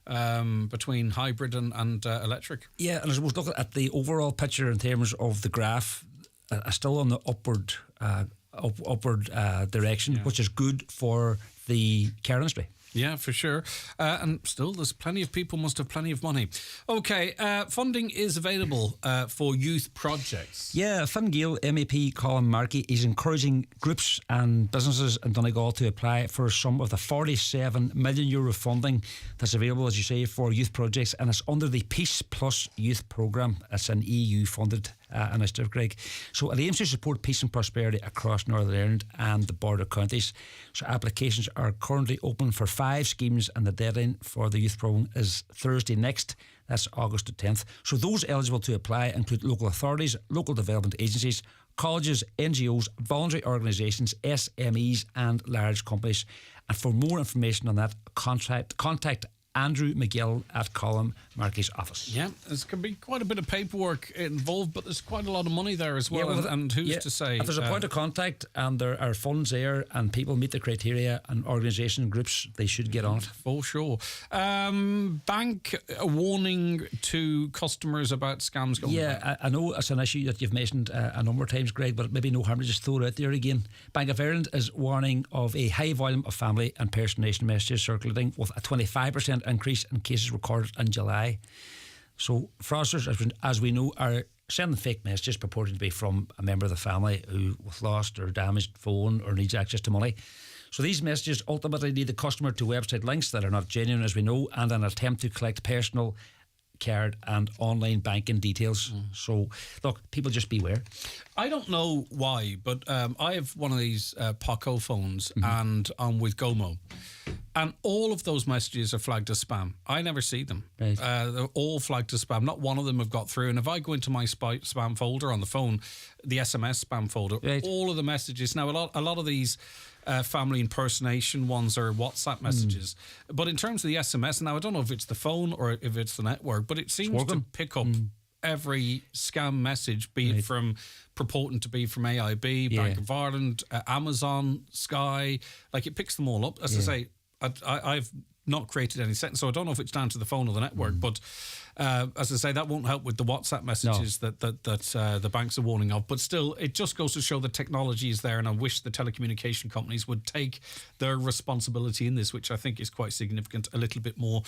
hybrid and electric. Yeah, and I suppose looking at the overall picture in terms of the graph, still on the upward direction, which is good for the car industry. Yeah, for sure. And still, there's plenty of people must have plenty of money. Okay, funding is available for youth projects. Yeah, Fine Gael MEP Colin Markey is encouraging groups and businesses in Donegal to apply for some of the €47 million funding that's available, as you say, for youth projects, and it's under the Peace Plus Youth Programme. It's an EU-funded initiative, Greg. So it aims to support peace and prosperity across Northern Ireland and the border counties. So applications are currently open for 5 schemes, and the deadline for the youth programme is Thursday next. That's August the 10th. So those eligible to apply include local authorities, local development agencies, colleges, NGOs, voluntary organisations, SMEs and large companies. And for more information on that, contact Andrew McGill at Colin Markey's office. Yeah, there's can be quite a bit of paperwork involved, but there's quite a lot of money there as well. Yeah, and who's to say? If there's a point of contact and there are funds there and people meet the criteria and organisation groups, they should get on it. For sure. Bank a warning to customers about scams going on. Yeah, I know it's an issue that you've mentioned a number of times, Greg, but maybe no harm to just throw it out there again. Bank of Ireland is warning of a high volume of family impersonation messages circulating, with a 25% increase in cases recorded in July. So fraudsters, as we know, are sending fake messages purporting to be from a member of the family who with lost or damaged phone or needs access to money. So these messages ultimately lead the customer to website links that are not genuine, as we know, and an attempt to collect personal card and online banking details. So look, people just beware. I don't know why, but I have one of these Poco phones and I'm with Gomo, and all of those messages are flagged as spam. I never see them. Right. They're all flagged as spam. Not one of them have got through. And if I go into my spam folder on the phone, the SMS spam folder, all of the messages. Now, a lot of these family impersonation ones are WhatsApp messages. But in terms of the SMS, now I don't know if it's the phone or if it's the network, but it seems to pick up every scam message, be it from purporting to be from AIB, Bank of Ireland, Amazon, Sky. Like, it picks them all up. As I say, I've not created any settings, so I don't know if it's down to the phone or the network, but as I say, that won't help with the WhatsApp messages that the banks are warning of. But still, it just goes to show that technology is there, and I wish the telecommunication companies would take their responsibility in this, which I think is quite significant, a little bit more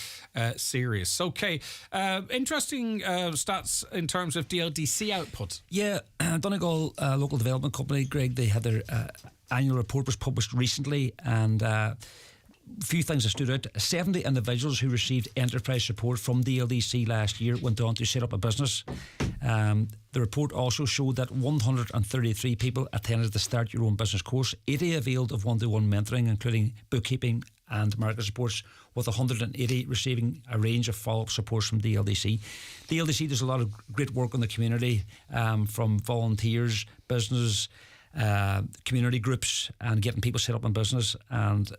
serious. Okay, interesting stats in terms of DLDC output. Yeah, Donegal Local Development Company, Greg, they had their annual report was published recently, and few things that stood out. 70 individuals who received enterprise support from DLDC last year went on to set up a business. The report also showed that 133 people attended the Start Your Own Business course. 80 availed of one-to-one mentoring, including bookkeeping and market supports, with 180 receiving a range of follow-up supports from DLDC. DLDC does a lot of great work in the community, from volunteers, business, community groups, and getting people set up in business. And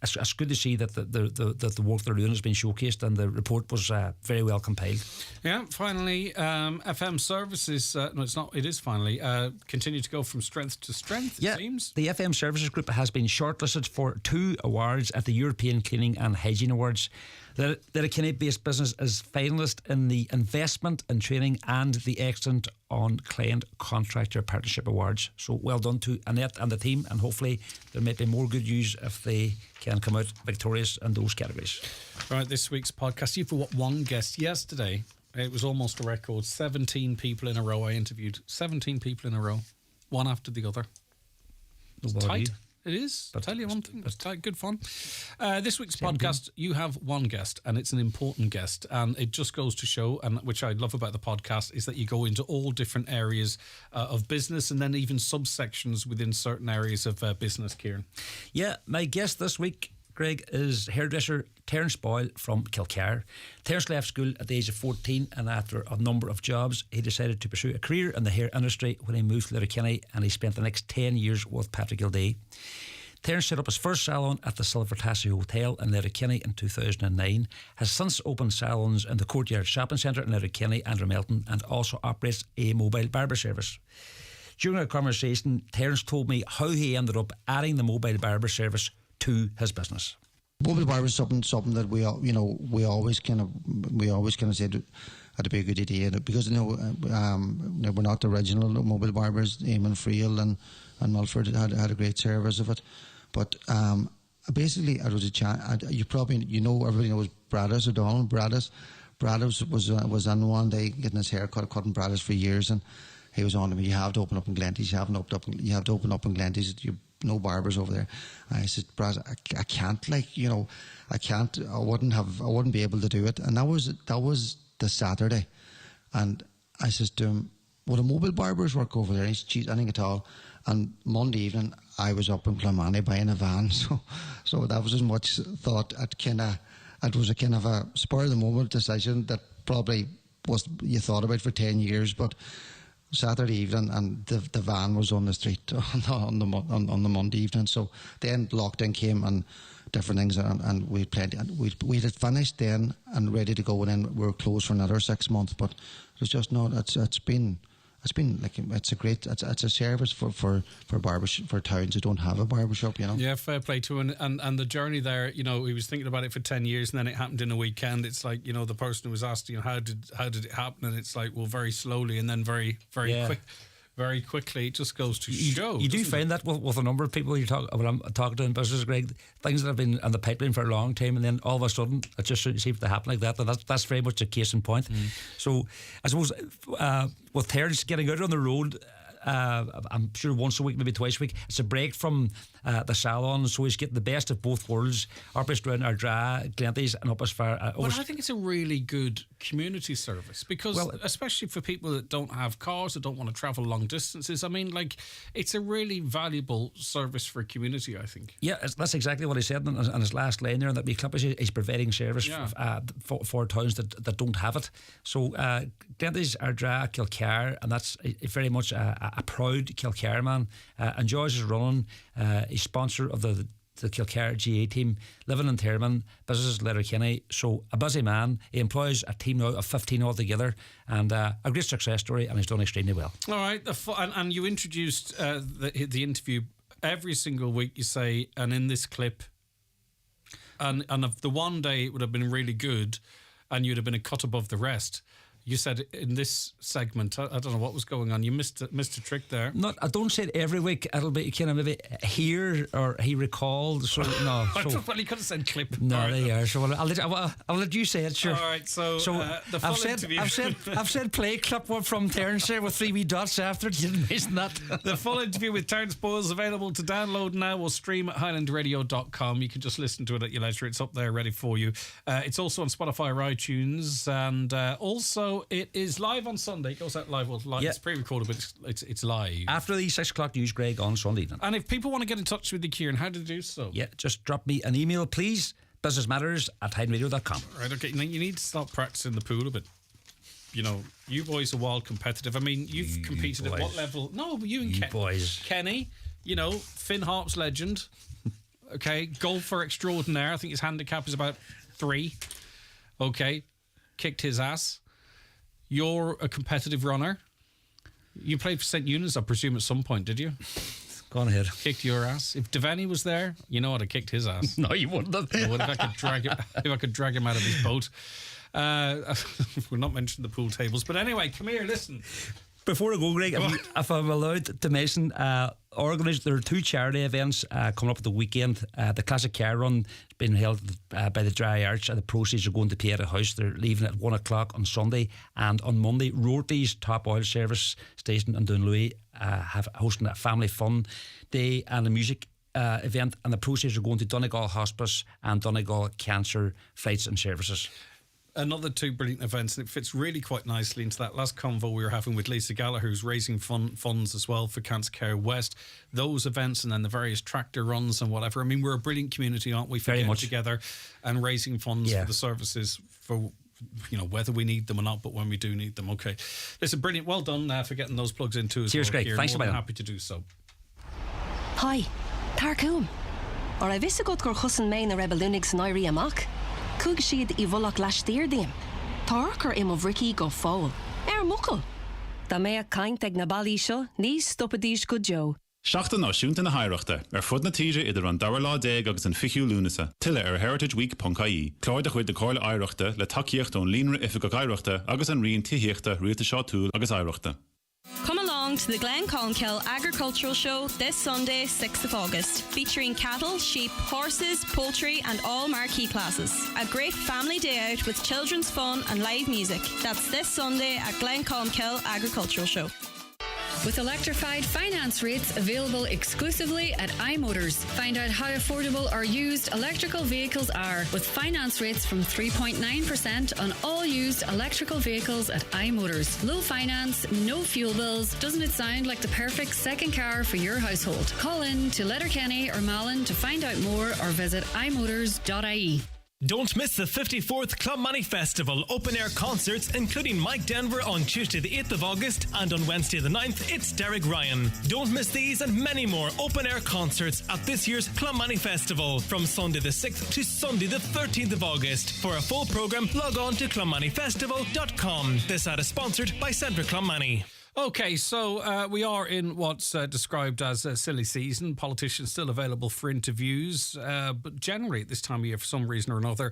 it's good to see that the work they're doing has been showcased, and the report was very well compiled. Yeah, finally, FM services, no, it's not, it is finally, continue to go from strength to strength, it seems. The FM Services Group has been shortlisted for 2 awards at the European Cleaning and Hygiene Awards. The Kilkenny-based business is finalist in the Investment in Training and the Excellent on Client Contractor Partnership Awards. So well done to Annette and the team, and hopefully there may be more good news if they can come out victorious in those categories. Right, this week's podcast, you've got one guest yesterday. It was almost a record. 17 people in a row I interviewed. 17 people in a row, one after the other. It's tight. It is. I'll tell you one thing. It's good fun. This week's podcast, you have one guest, and it's an important guest. And it just goes to show, and which I love about the podcast, is that you go into all different areas of business, and then even subsections within certain areas of business, Kieran. Yeah, my guest this week, Greg, is hairdresser Terence Boyle from Kilcar. Terence left school at the age of 14, and after a number of jobs, he decided to pursue a career in the hair industry when he moved to Letterkenny, and he spent the next 10 years with Patrick Gildea. Terence set up his first salon at the Silver Tassie Hotel in Letterkenny in 2009, has since opened salons in the Courtyard Shopping Centre in Letterkenny and Ramelton, and also operates a mobile barber service. During our conversation, Terence told me how he ended up adding the mobile barber service to his business. Mobile barber is something that we always kind of said that'd be a good idea, because we're not the original mobile barbers. Eamon Friel and Milford had a great service of it, but basically it was a chat. Everybody knows Braddis O'Donnell. Braddis was on one day getting his hair cut, cutting Braddis for years, and he was on to me. You have to open up in Glenties. You have to open up in Glenties. No barbers over there. I said, Brad, I can't. I can't. I wouldn't be able to do it. And that was the Saturday. And I says to him, "Would a mobile barbers work over there?" And he said, "Geez, I think at all." And Monday evening, I was up in Clonmany buying a van. So that was as much thought. It was a kind of a spur of the moment decision that probably was you thought about for 10 years, but Saturday evening, and the van was on the street on the Monday evening. So then lockdown came and different things, and we had finished then and ready to go, and then we were closed for another 6 months. But it was just not. It's been like it's a service for barbers, for towns who don't have a barbershop, Yeah, fair play to him. And the journey there, he was thinking about it for 10 years, and then it happened in a weekend. It's like, the person who was asked, how did it happen? And it's like, well, very slowly, and then very very quickly. It just goes to show. You do find that with a number of people when I'm talking to in business, Greg, things that have been in the pipeline for a long time, and then all of a sudden it just seems to happen like that. And that's very much a case in point. So I suppose with Terence getting out on the road, I'm sure once a week, maybe twice a week, it's a break from the salon, so he's getting the best of both worlds. Operates around Ardra, Glenties, and up as far. Well, I think it's a really good community service, because especially for people that don't have cars, that don't want to travel long distances. I mean, it's a really valuable service for a community, I think. Yeah, that's exactly what he said in his last line there, that we clip is he's providing service for towns that don't have it. So Glenties, Ardra, Kilcar, and that's very much a proud Kilcar man. Enjoys his running. He's sponsor of the the Kilcara GA team, living in Tyrman, businesses in Letterkenny. So a busy man. He employs a team now of 15 altogether, and a great success story, and he's done extremely well. All right, and you introduced the interview. Every single week you say, and in this clip, and of the one day it would have been really good, and you'd have been a cut above the rest. You said in this segment, I don't know what was going on. You missed a trick there. I don't say it every week. It'll be kind of maybe here or he recalled. So no. Well, you could have said clip. No, right. There you are. So I'll let you say it. Sure. All right. So the full interview. I've said play clip one from Terence there with 3 wee dots after it. You didn't mention that. The full interview with Terence Boyle is available to download now. We'll stream at highlandradio.com. You can just listen to it at your leisure. It's up there ready for you. It's also on Spotify or iTunes, and also. It is live on Sunday. It goes out live. Well, live. Yeah. It's pre-recorded, but it's live. After the 6 o'clock news, Greg, on Sunday evening. And if people want to get in touch with you, Kieran, how do they do so? Yeah, just drop me an email, please. businessmatters@highlandradio.com. Right, okay. Now, you need to start practicing the pool a bit. You know, you boys are wild competitive. I mean, you've competed at what level? No, but you and boys. Kenny, you know, Finn Harp's legend. Okay, golfer extraordinaire. I think his handicap is about 3. Okay, kicked his ass. You're a competitive runner. You played for St. Eunice, I presume, at some point, did you? Go on ahead. Kicked your ass. If Devaney was there, you know I'd have kicked his ass. No, you wouldn't have. I would if I could drag him out of his boat. We're not mentioning the pool tables, but anyway, come here, listen. Before I go, Greg, if I'm allowed to mention, there are 2 charity events coming up at the weekend. The Classic Car Run is being held by the Dry Arch, and the proceeds are going to pay at a house. They're leaving at 1 o'clock on Sunday, and on Monday, Rorty's Top Oil Service Station in Dunlewy have hosting a family fun day and a music event, and the proceeds are going to Donegal Hospice and Donegal Cancer Flights and Services. Another 2 brilliant events, and it fits really quite nicely into that last convo we were having with Lisa Gallagher, who's raising funds as well for Cancer Care West. Those events, and then the various tractor runs and whatever. I mean, we're a brilliant community, aren't we? For Very much. Together and raising funds for the services for, you know, whether we need them or not, but when we do need them. Okay, listen, brilliant. Well done for getting those plugs in too. Cheers, Greg. Thanks a lot. Happy to do so. Hi, Tarcoon. Or I viss a god gur chusan main a rebellunig snairi amach. Cúg siad I bhulach leistír diem. Tarker im of Ricky go fáil. Muckle. Da mé a caint ag na ballí seo, níos stoppadís go Joe. Seachta náisiúnta na haireachta, fud na tíre idir an dair lá déag agus an fichiú lúnasa, tiile heritageweek.ie. Cláir de chuid de cáil aireachta le takeíocht ón líonra ife go aireachta agus an rion tíhíochta rialta seo túil agus aireachta. Come along to the Glencolmkill Agricultural Show this Sunday, 6th of August, featuring cattle, sheep, horses, poultry and all marquee classes. A great family day out with children's fun and live music. That's this Sunday at Glencolmkill Agricultural Show. With electrified finance rates available exclusively at iMotors. Find out how affordable our used electrical vehicles are with finance rates from 3.9% on all used electrical vehicles at iMotors. Low finance, no fuel bills. Doesn't it sound like the perfect second car for your household? Call in to Letterkenny or Malin to find out more or visit imotors.ie. Don't miss the 54th Club Money Festival open-air concerts, including Mike Denver on Tuesday the 8th of August, and on Wednesday the 9th, it's Derek Ryan. Don't miss these and many more open-air concerts at this year's Club Money Festival from Sunday the 6th to Sunday the 13th of August. For a full programme, log on to clubmoneyfestival.com. This ad is sponsored by Centre Club Money. Okay, so we are in what's described as a silly season. Politicians still available for interviews, but generally at this time of year, for some reason or another,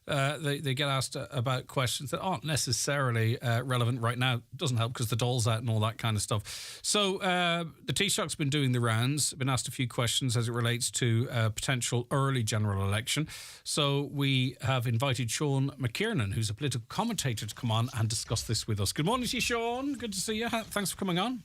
they get asked about questions that aren't necessarily relevant right now. It doesn't help because the doll's out and all that kind of stuff. So the Taoiseach's been doing the rounds, been asked a few questions as it relates to a potential early general election. So we have invited Sean McKiernan, who's a political commentator, to come on and discuss this with us. Good morning to you, Sean. Good to see you. Thanks for coming on.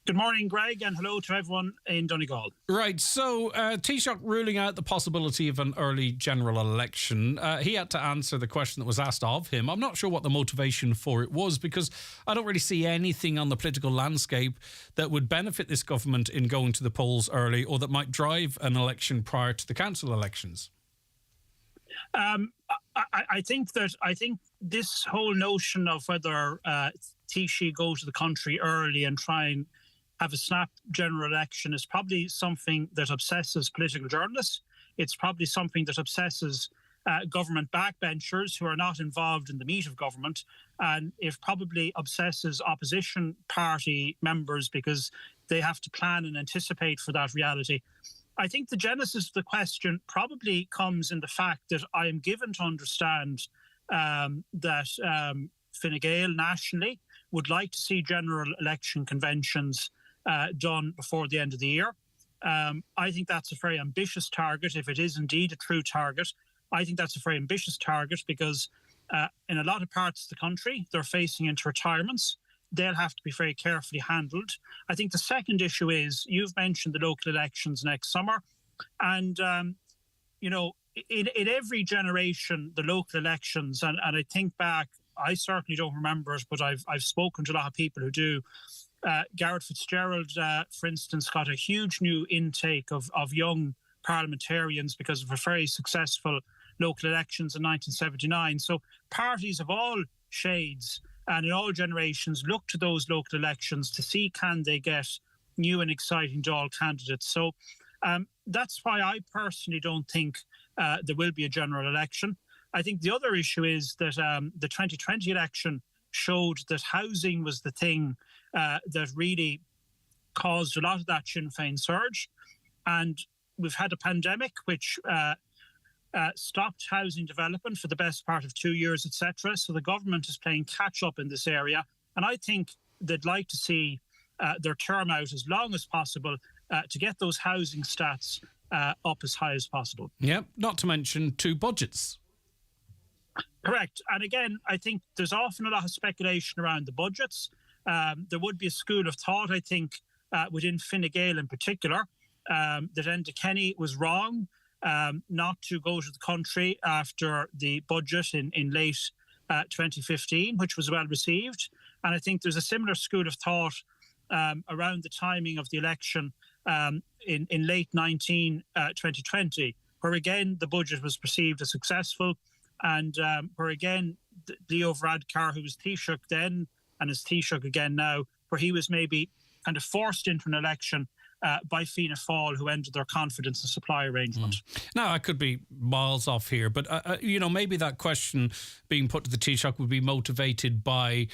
Good morning, Greg, and hello to everyone in Donegal. Right, so Taoiseach ruling out the possibility of an early general election. He had to answer the question that was asked of him. I'm not sure what the motivation for it was, because I don't really see anything on the political landscape that would benefit this government in going to the polls early or that might drive an election prior to the council elections. I think this whole notion of whether Taoiseach go to the country early and try and have a snap general election is probably something that obsesses political journalists. It's probably something that obsesses government backbenchers who are not involved in the meat of government, and it probably obsesses opposition party members because they have to plan and anticipate for that reality. I think the genesis of the question probably comes in the fact that I am given to understand that Fine Gael nationally would like to see general election conventions done before the end of the year. I think that's a very ambitious target, if it is indeed a true target. I think that's a very ambitious target because in a lot of parts of the country, they're facing into retirements. They'll have to be very carefully handled. I think the second issue is, you've mentioned the local elections next summer. And, in every generation, the local elections, and I think back, I certainly don't remember it, but I've spoken to a lot of people who do. Garrett Fitzgerald, for instance, got a huge new intake of young parliamentarians because of a very successful local elections in 1979. So parties of all shades and in all generations look to those local elections to see can they get new and exciting Dáil candidates. So that's why I personally don't think there will be a general election. I think the other issue is that the 2020 election showed that housing was the thing that really caused a lot of that Sinn Féin surge. And we've had a pandemic which stopped housing development for the best part of 2 years, etc. So the government is playing catch up in this area. And I think they'd like to see their term out as long as possible to get those housing stats up as high as possible. Yep, not to mention 2 budgets. Correct. And again, I think there's often a lot of speculation around the budgets. There would be a school of thought, I think, within Fine Gael in particular, that Enda Kenny was wrong not to go to the country after the budget in late 2015, which was well received. And I think there's a similar school of thought around the timing of the election in late 2020, where again the budget was perceived as successful, and where again Leo Varadkar, who was Taoiseach then and is Taoiseach again now, where he was maybe kind of forced into an election by Fianna Fáil, who ended their confidence and supply arrangement. Now, I could be miles off here, but, maybe that question being put to the Taoiseach would be motivated by,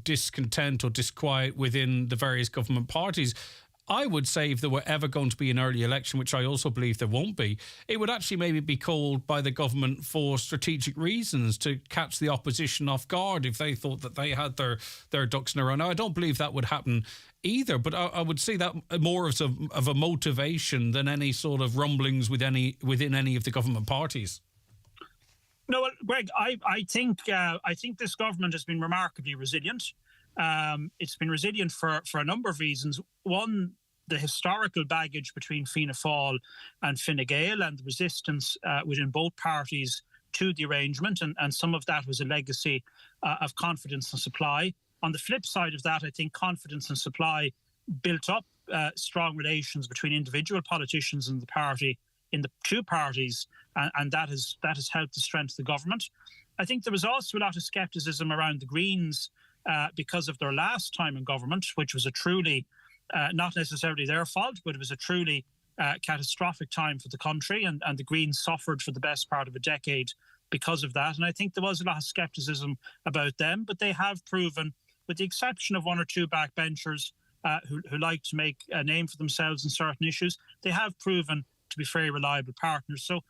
discontent or disquiet within the various government parties. I would say if there were ever going to be an early election, which I also believe there won't be, it would actually maybe be called by the government for strategic reasons to catch the opposition off guard if they thought that they had their ducks in a row. Now, I don't believe that would happen either, but I would see that more of a motivation than any sort of rumblings within any of the government parties. No, well, Greg, I think this government has been remarkably resilient. It's been resilient for a number of reasons. One, the historical baggage between Fianna Fáil and Fine Gael and the resistance within both parties to the arrangement, and some of that was a legacy of confidence and supply. On the flip side of that, I think confidence and supply built up strong relations between individual politicians in the party, in the two parties, and that has helped to strengthen the government. I think there was also a lot of scepticism around the Greens because of their last time in government, which was a truly, not necessarily their fault, but it was a truly catastrophic time for the country, and the Greens suffered for the best part of a decade because of that. And I think there was a lot of scepticism about them, but they have proven, with the exception of one or two backbenchers who like to make a name for themselves in certain issues, they have proven to be very reliable partners. So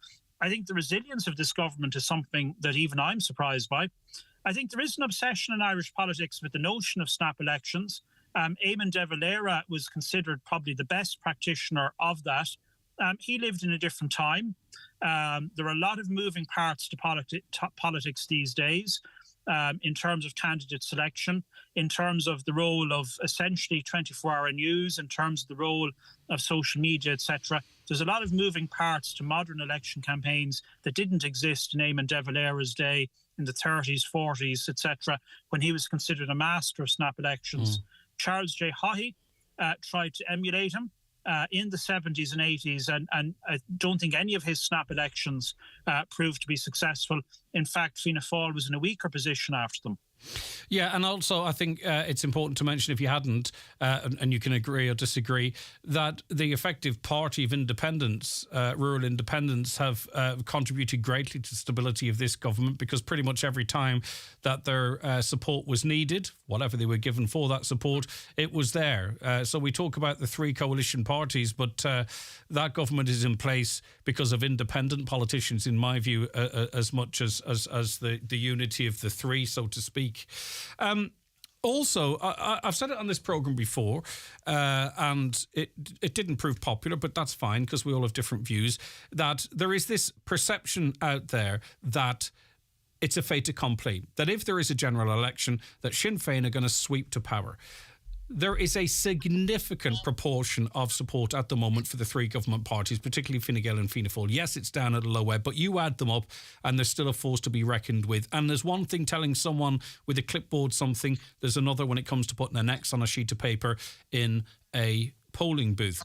I think the resilience of this government is something that even I'm surprised by. I think there is an obsession in Irish politics with the notion of snap elections. Eamon de Valera was considered probably the best practitioner of that. He lived in a different time. There are a lot of moving parts to politics these days in terms of candidate selection, in terms of the role of essentially 24-hour news, in terms of the role of social media, etc. There's a lot of moving parts to modern election campaigns that didn't exist in Eamon de Valera's day in the 30s, 40s, etc., when he was considered a master of snap elections. Charles J. Haughey tried to emulate him in the 70s and 80s, and I don't think any of his snap elections proved to be successful. In fact, Fianna Fáil was in a weaker position after them. Yeah, and also I think it's important to mention, if you hadn't, and you can agree or disagree, that the effective party of independence, rural independence, have contributed greatly to the stability of this government, because pretty much every time that their support was needed, whatever they were given for that support, it was there. So we talk about the three coalition parties, but that government is in place because of independent politicians, in my view, as much as the unity of the three, so to speak. Also, I've said it on this programme before, and it didn't prove popular, but that's fine because we all have different views, that there is this perception out there that it's a fait accompli, that if there is a general election, that Sinn Féin are going to sweep to power. There is a significant proportion of support at the moment for the three government parties, particularly Fine Gael and Fianna Fáil. Yes, it's down at a low ebb, but you add them up and there's still a force to be reckoned with. And there's one thing telling someone with a clipboard something, there's another when it comes to putting an X on a sheet of paper in a polling booth.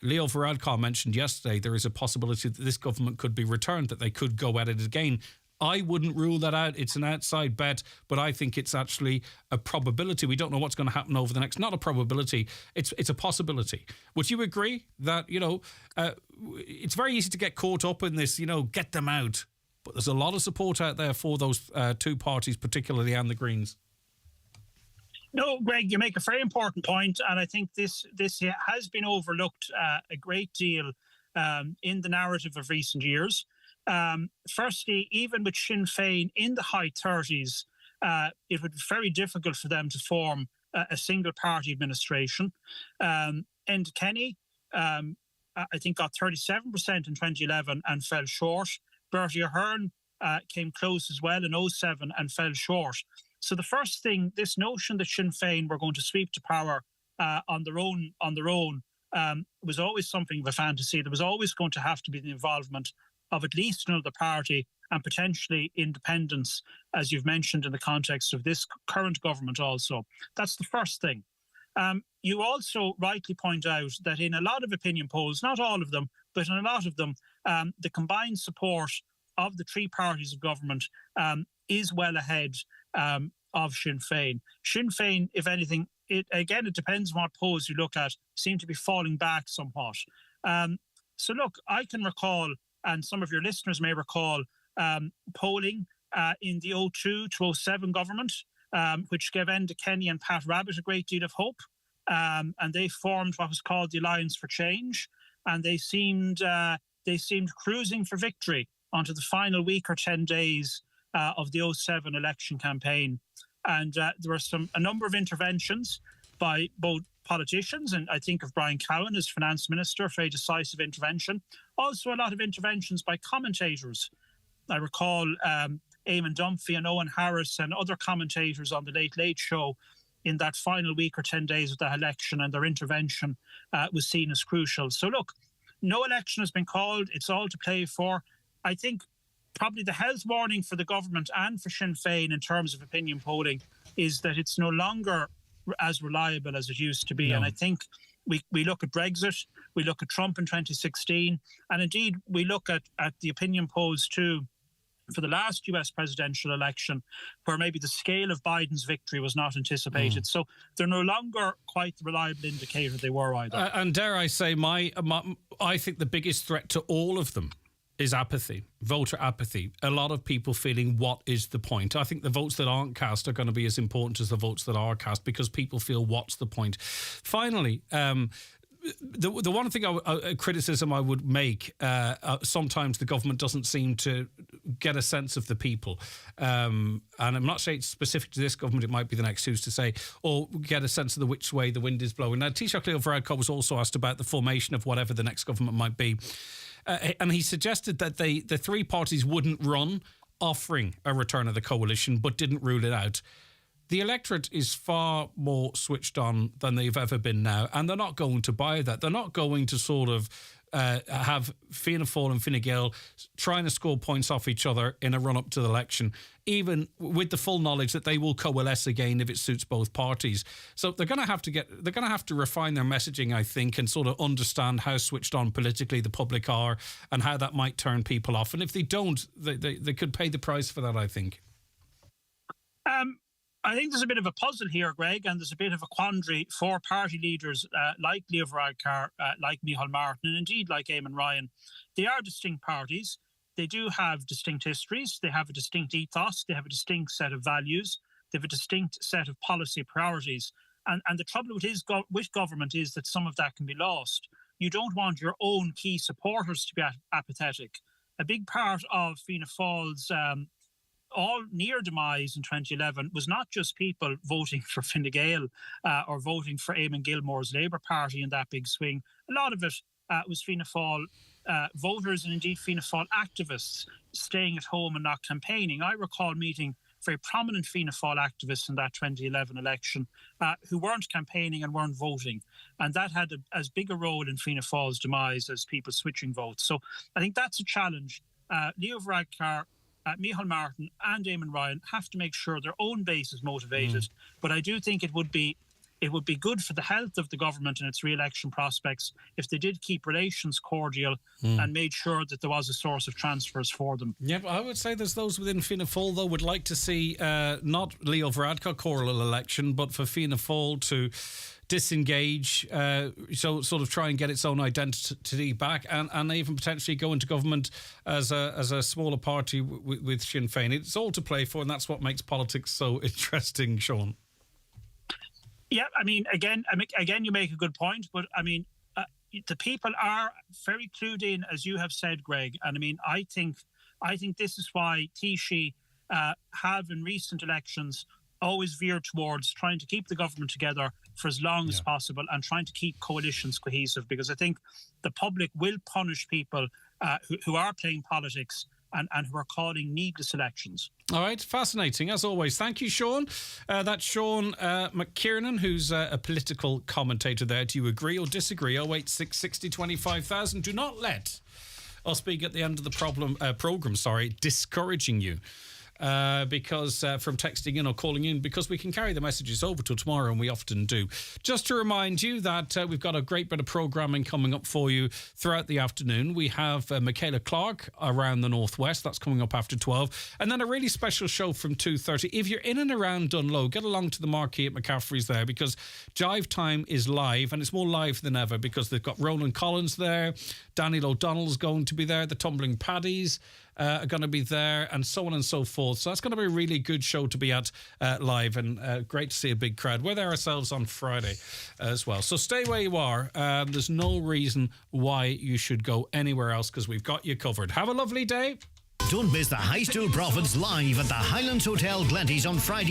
Leo Varadkar mentioned yesterday there is a possibility that this government could be returned, that they could go at it again. I wouldn't rule that out. It's an outside bet, but I think it's actually a probability. We don't know what's going to happen over the next... Not a probability, it's a possibility. Would you agree that, it's very easy to get caught up in this, get them out, but there's a lot of support out there for those two parties, particularly, and the Greens? No, Greg, you make a very important point, and I think this has been overlooked a great deal in the narrative of recent years. Firstly, even with Sinn Féin in the high 30s, it would be very difficult for them to form a single party administration. Enda Kenny, I think, got 37% in 2011 and fell short. Bertie Ahern came close as well in 2007 and fell short. So the first thing, this notion that Sinn Féin were going to sweep to power on their own, was always something of a fantasy. There was always going to have to be the involvement of at least another party and potentially independence, as you've mentioned in the context of this current government also. That's the first thing. You also rightly point out that in a lot of opinion polls, not all of them, but in a lot of them, the combined support of the three parties of government is well ahead of Sinn Féin. Sinn Féin, if anything, it depends on what polls you look at, seem to be falling back somewhat. So look, I can recall, and some of your listeners may recall, polling in the 02 to 07 government, which gave Enda Kenny and Pat Rabbitte a great deal of hope. And they formed what was called the Alliance for Change. And they seemed cruising for victory onto the final week or 10 days of the 07 election campaign. And there were a number of interventions by both politicians, and I think of Brian Cowan as finance minister, very decisive intervention. Also a lot of interventions by commentators. I recall Eamon Dunphy and Owen Harris and other commentators on the Late Late Show in that final week or 10 days of the election, and their intervention was seen as crucial. So look, no election has been called. It's all to play for. I think probably the health warning for the government and for Sinn Féin in terms of opinion polling is that it's no longer as reliable as it used to be. No. And I think we look at Brexit, we look at Trump in 2016, and indeed we look at the opinion polls too for the last US presidential election, where maybe the scale of Biden's victory was not anticipated. So they're no longer quite the reliable indicator they were either. And dare I say, I think the biggest threat to all of them is apathy, voter apathy. A lot of people feeling, what is the point? I think the votes that aren't cast are going to be as important as the votes that are cast, because people feel, what's the point? Finally, the one thing, a criticism I would make, sometimes the government doesn't seem to get a sense of the people. And I'm not saying it's specific to this government, it might be the next who's to say, or get a sense of which way the wind is blowing. Now, Taoiseach Leo Varadkar was also asked about the formation of whatever the next government might be. And he suggested that the three parties wouldn't run, offering a return of the coalition, but didn't rule it out. The electorate is far more switched on than they've ever been now, and they're not going to buy that. They're not going to sort of have Fianna Fáil and Fine Gael trying to score points off each other in a run-up to the election, even with the full knowledge that they will coalesce again if it suits both parties. So they're going to have to refine their messaging, I think, and sort of understand how switched on politically the public are and how that might turn people off. And if they don't, they could pay the price for that, I think. I think there's a bit of a puzzle here, Greg, and there's a bit of a quandary for party leaders like Leo Varadkar, like Micheál Martin, and indeed like Eamon Ryan. They are distinct parties. They do have distinct histories. They have a distinct ethos. They have a distinct set of values. They have a distinct set of policy priorities. And the trouble with government is that some of that can be lost. You don't want your own key supporters to be apathetic. A big part of Fianna Fáil's all near demise in 2011 was not just people voting for Fine Gael or voting for Eamon Gilmore's Labour Party in that big swing. A lot of it was Fianna Fáil voters and indeed Fianna Fáil activists staying at home and not campaigning. I recall meeting very prominent Fianna Fáil activists in that 2011 election who weren't campaigning and weren't voting. And that had as big a role in Fianna Fáil's demise as people switching votes. So I think that's a challenge. Leo Varadkar, Micheál Martin and Eamon Ryan have to make sure their own base is motivated. But I do think it would be good for the health of the government and its re-election prospects if they did keep relations cordial and made sure that there was a source of transfers for them. Yeah, but I would say there's those within Fianna Fáil, though, would like to see not Leo Varadkar choral election, but for Fianna Fáil to disengage, so sort of try and get its own identity back, and even potentially go into government as a smaller party with Sinn Féin. It's all to play for, and that's what makes politics so interesting, Sean. Yeah, I mean, again, you make a good point, but I mean, the people are very clued in, as you have said, Greg. And I mean, I think this is why Taoiseach have in recent elections always veered towards trying to keep the government together for as long as possible and trying to keep coalitions cohesive, because I think the public will punish people who are playing politics and who are calling needless elections. All right, fascinating, as always. Thank you, Sean. That's Sean McKiernan, who's a political commentator there. Do you agree or disagree? 086 60 25,000. Do not let us speak at the end of the programme, discouraging you. Because from texting in or calling in, because we can carry the messages over till tomorrow, and we often do. Just to remind you that we've got a great bit of programming coming up for you throughout the afternoon. We have Michaela Clark around the Northwest. That's coming up after 12. And then a really special show from 2:30. If you're in and around Dunlow, get along to the marquee at McCaffrey's there, because Jive Time is live, and it's more live than ever because they've got Roland Collins there, Daniel O'Donnell's going to be there, the Tumbling Paddies are going to be there, and so on and so forth. So that's going to be a really good show to be at live, and great to see a big crowd. We're there ourselves on Friday as well. So stay where you are. There's no reason why you should go anywhere else, because we've got you covered. Have a lovely day. Don't miss the High Stool Profits live at the Highlands Hotel Glenties on Friday.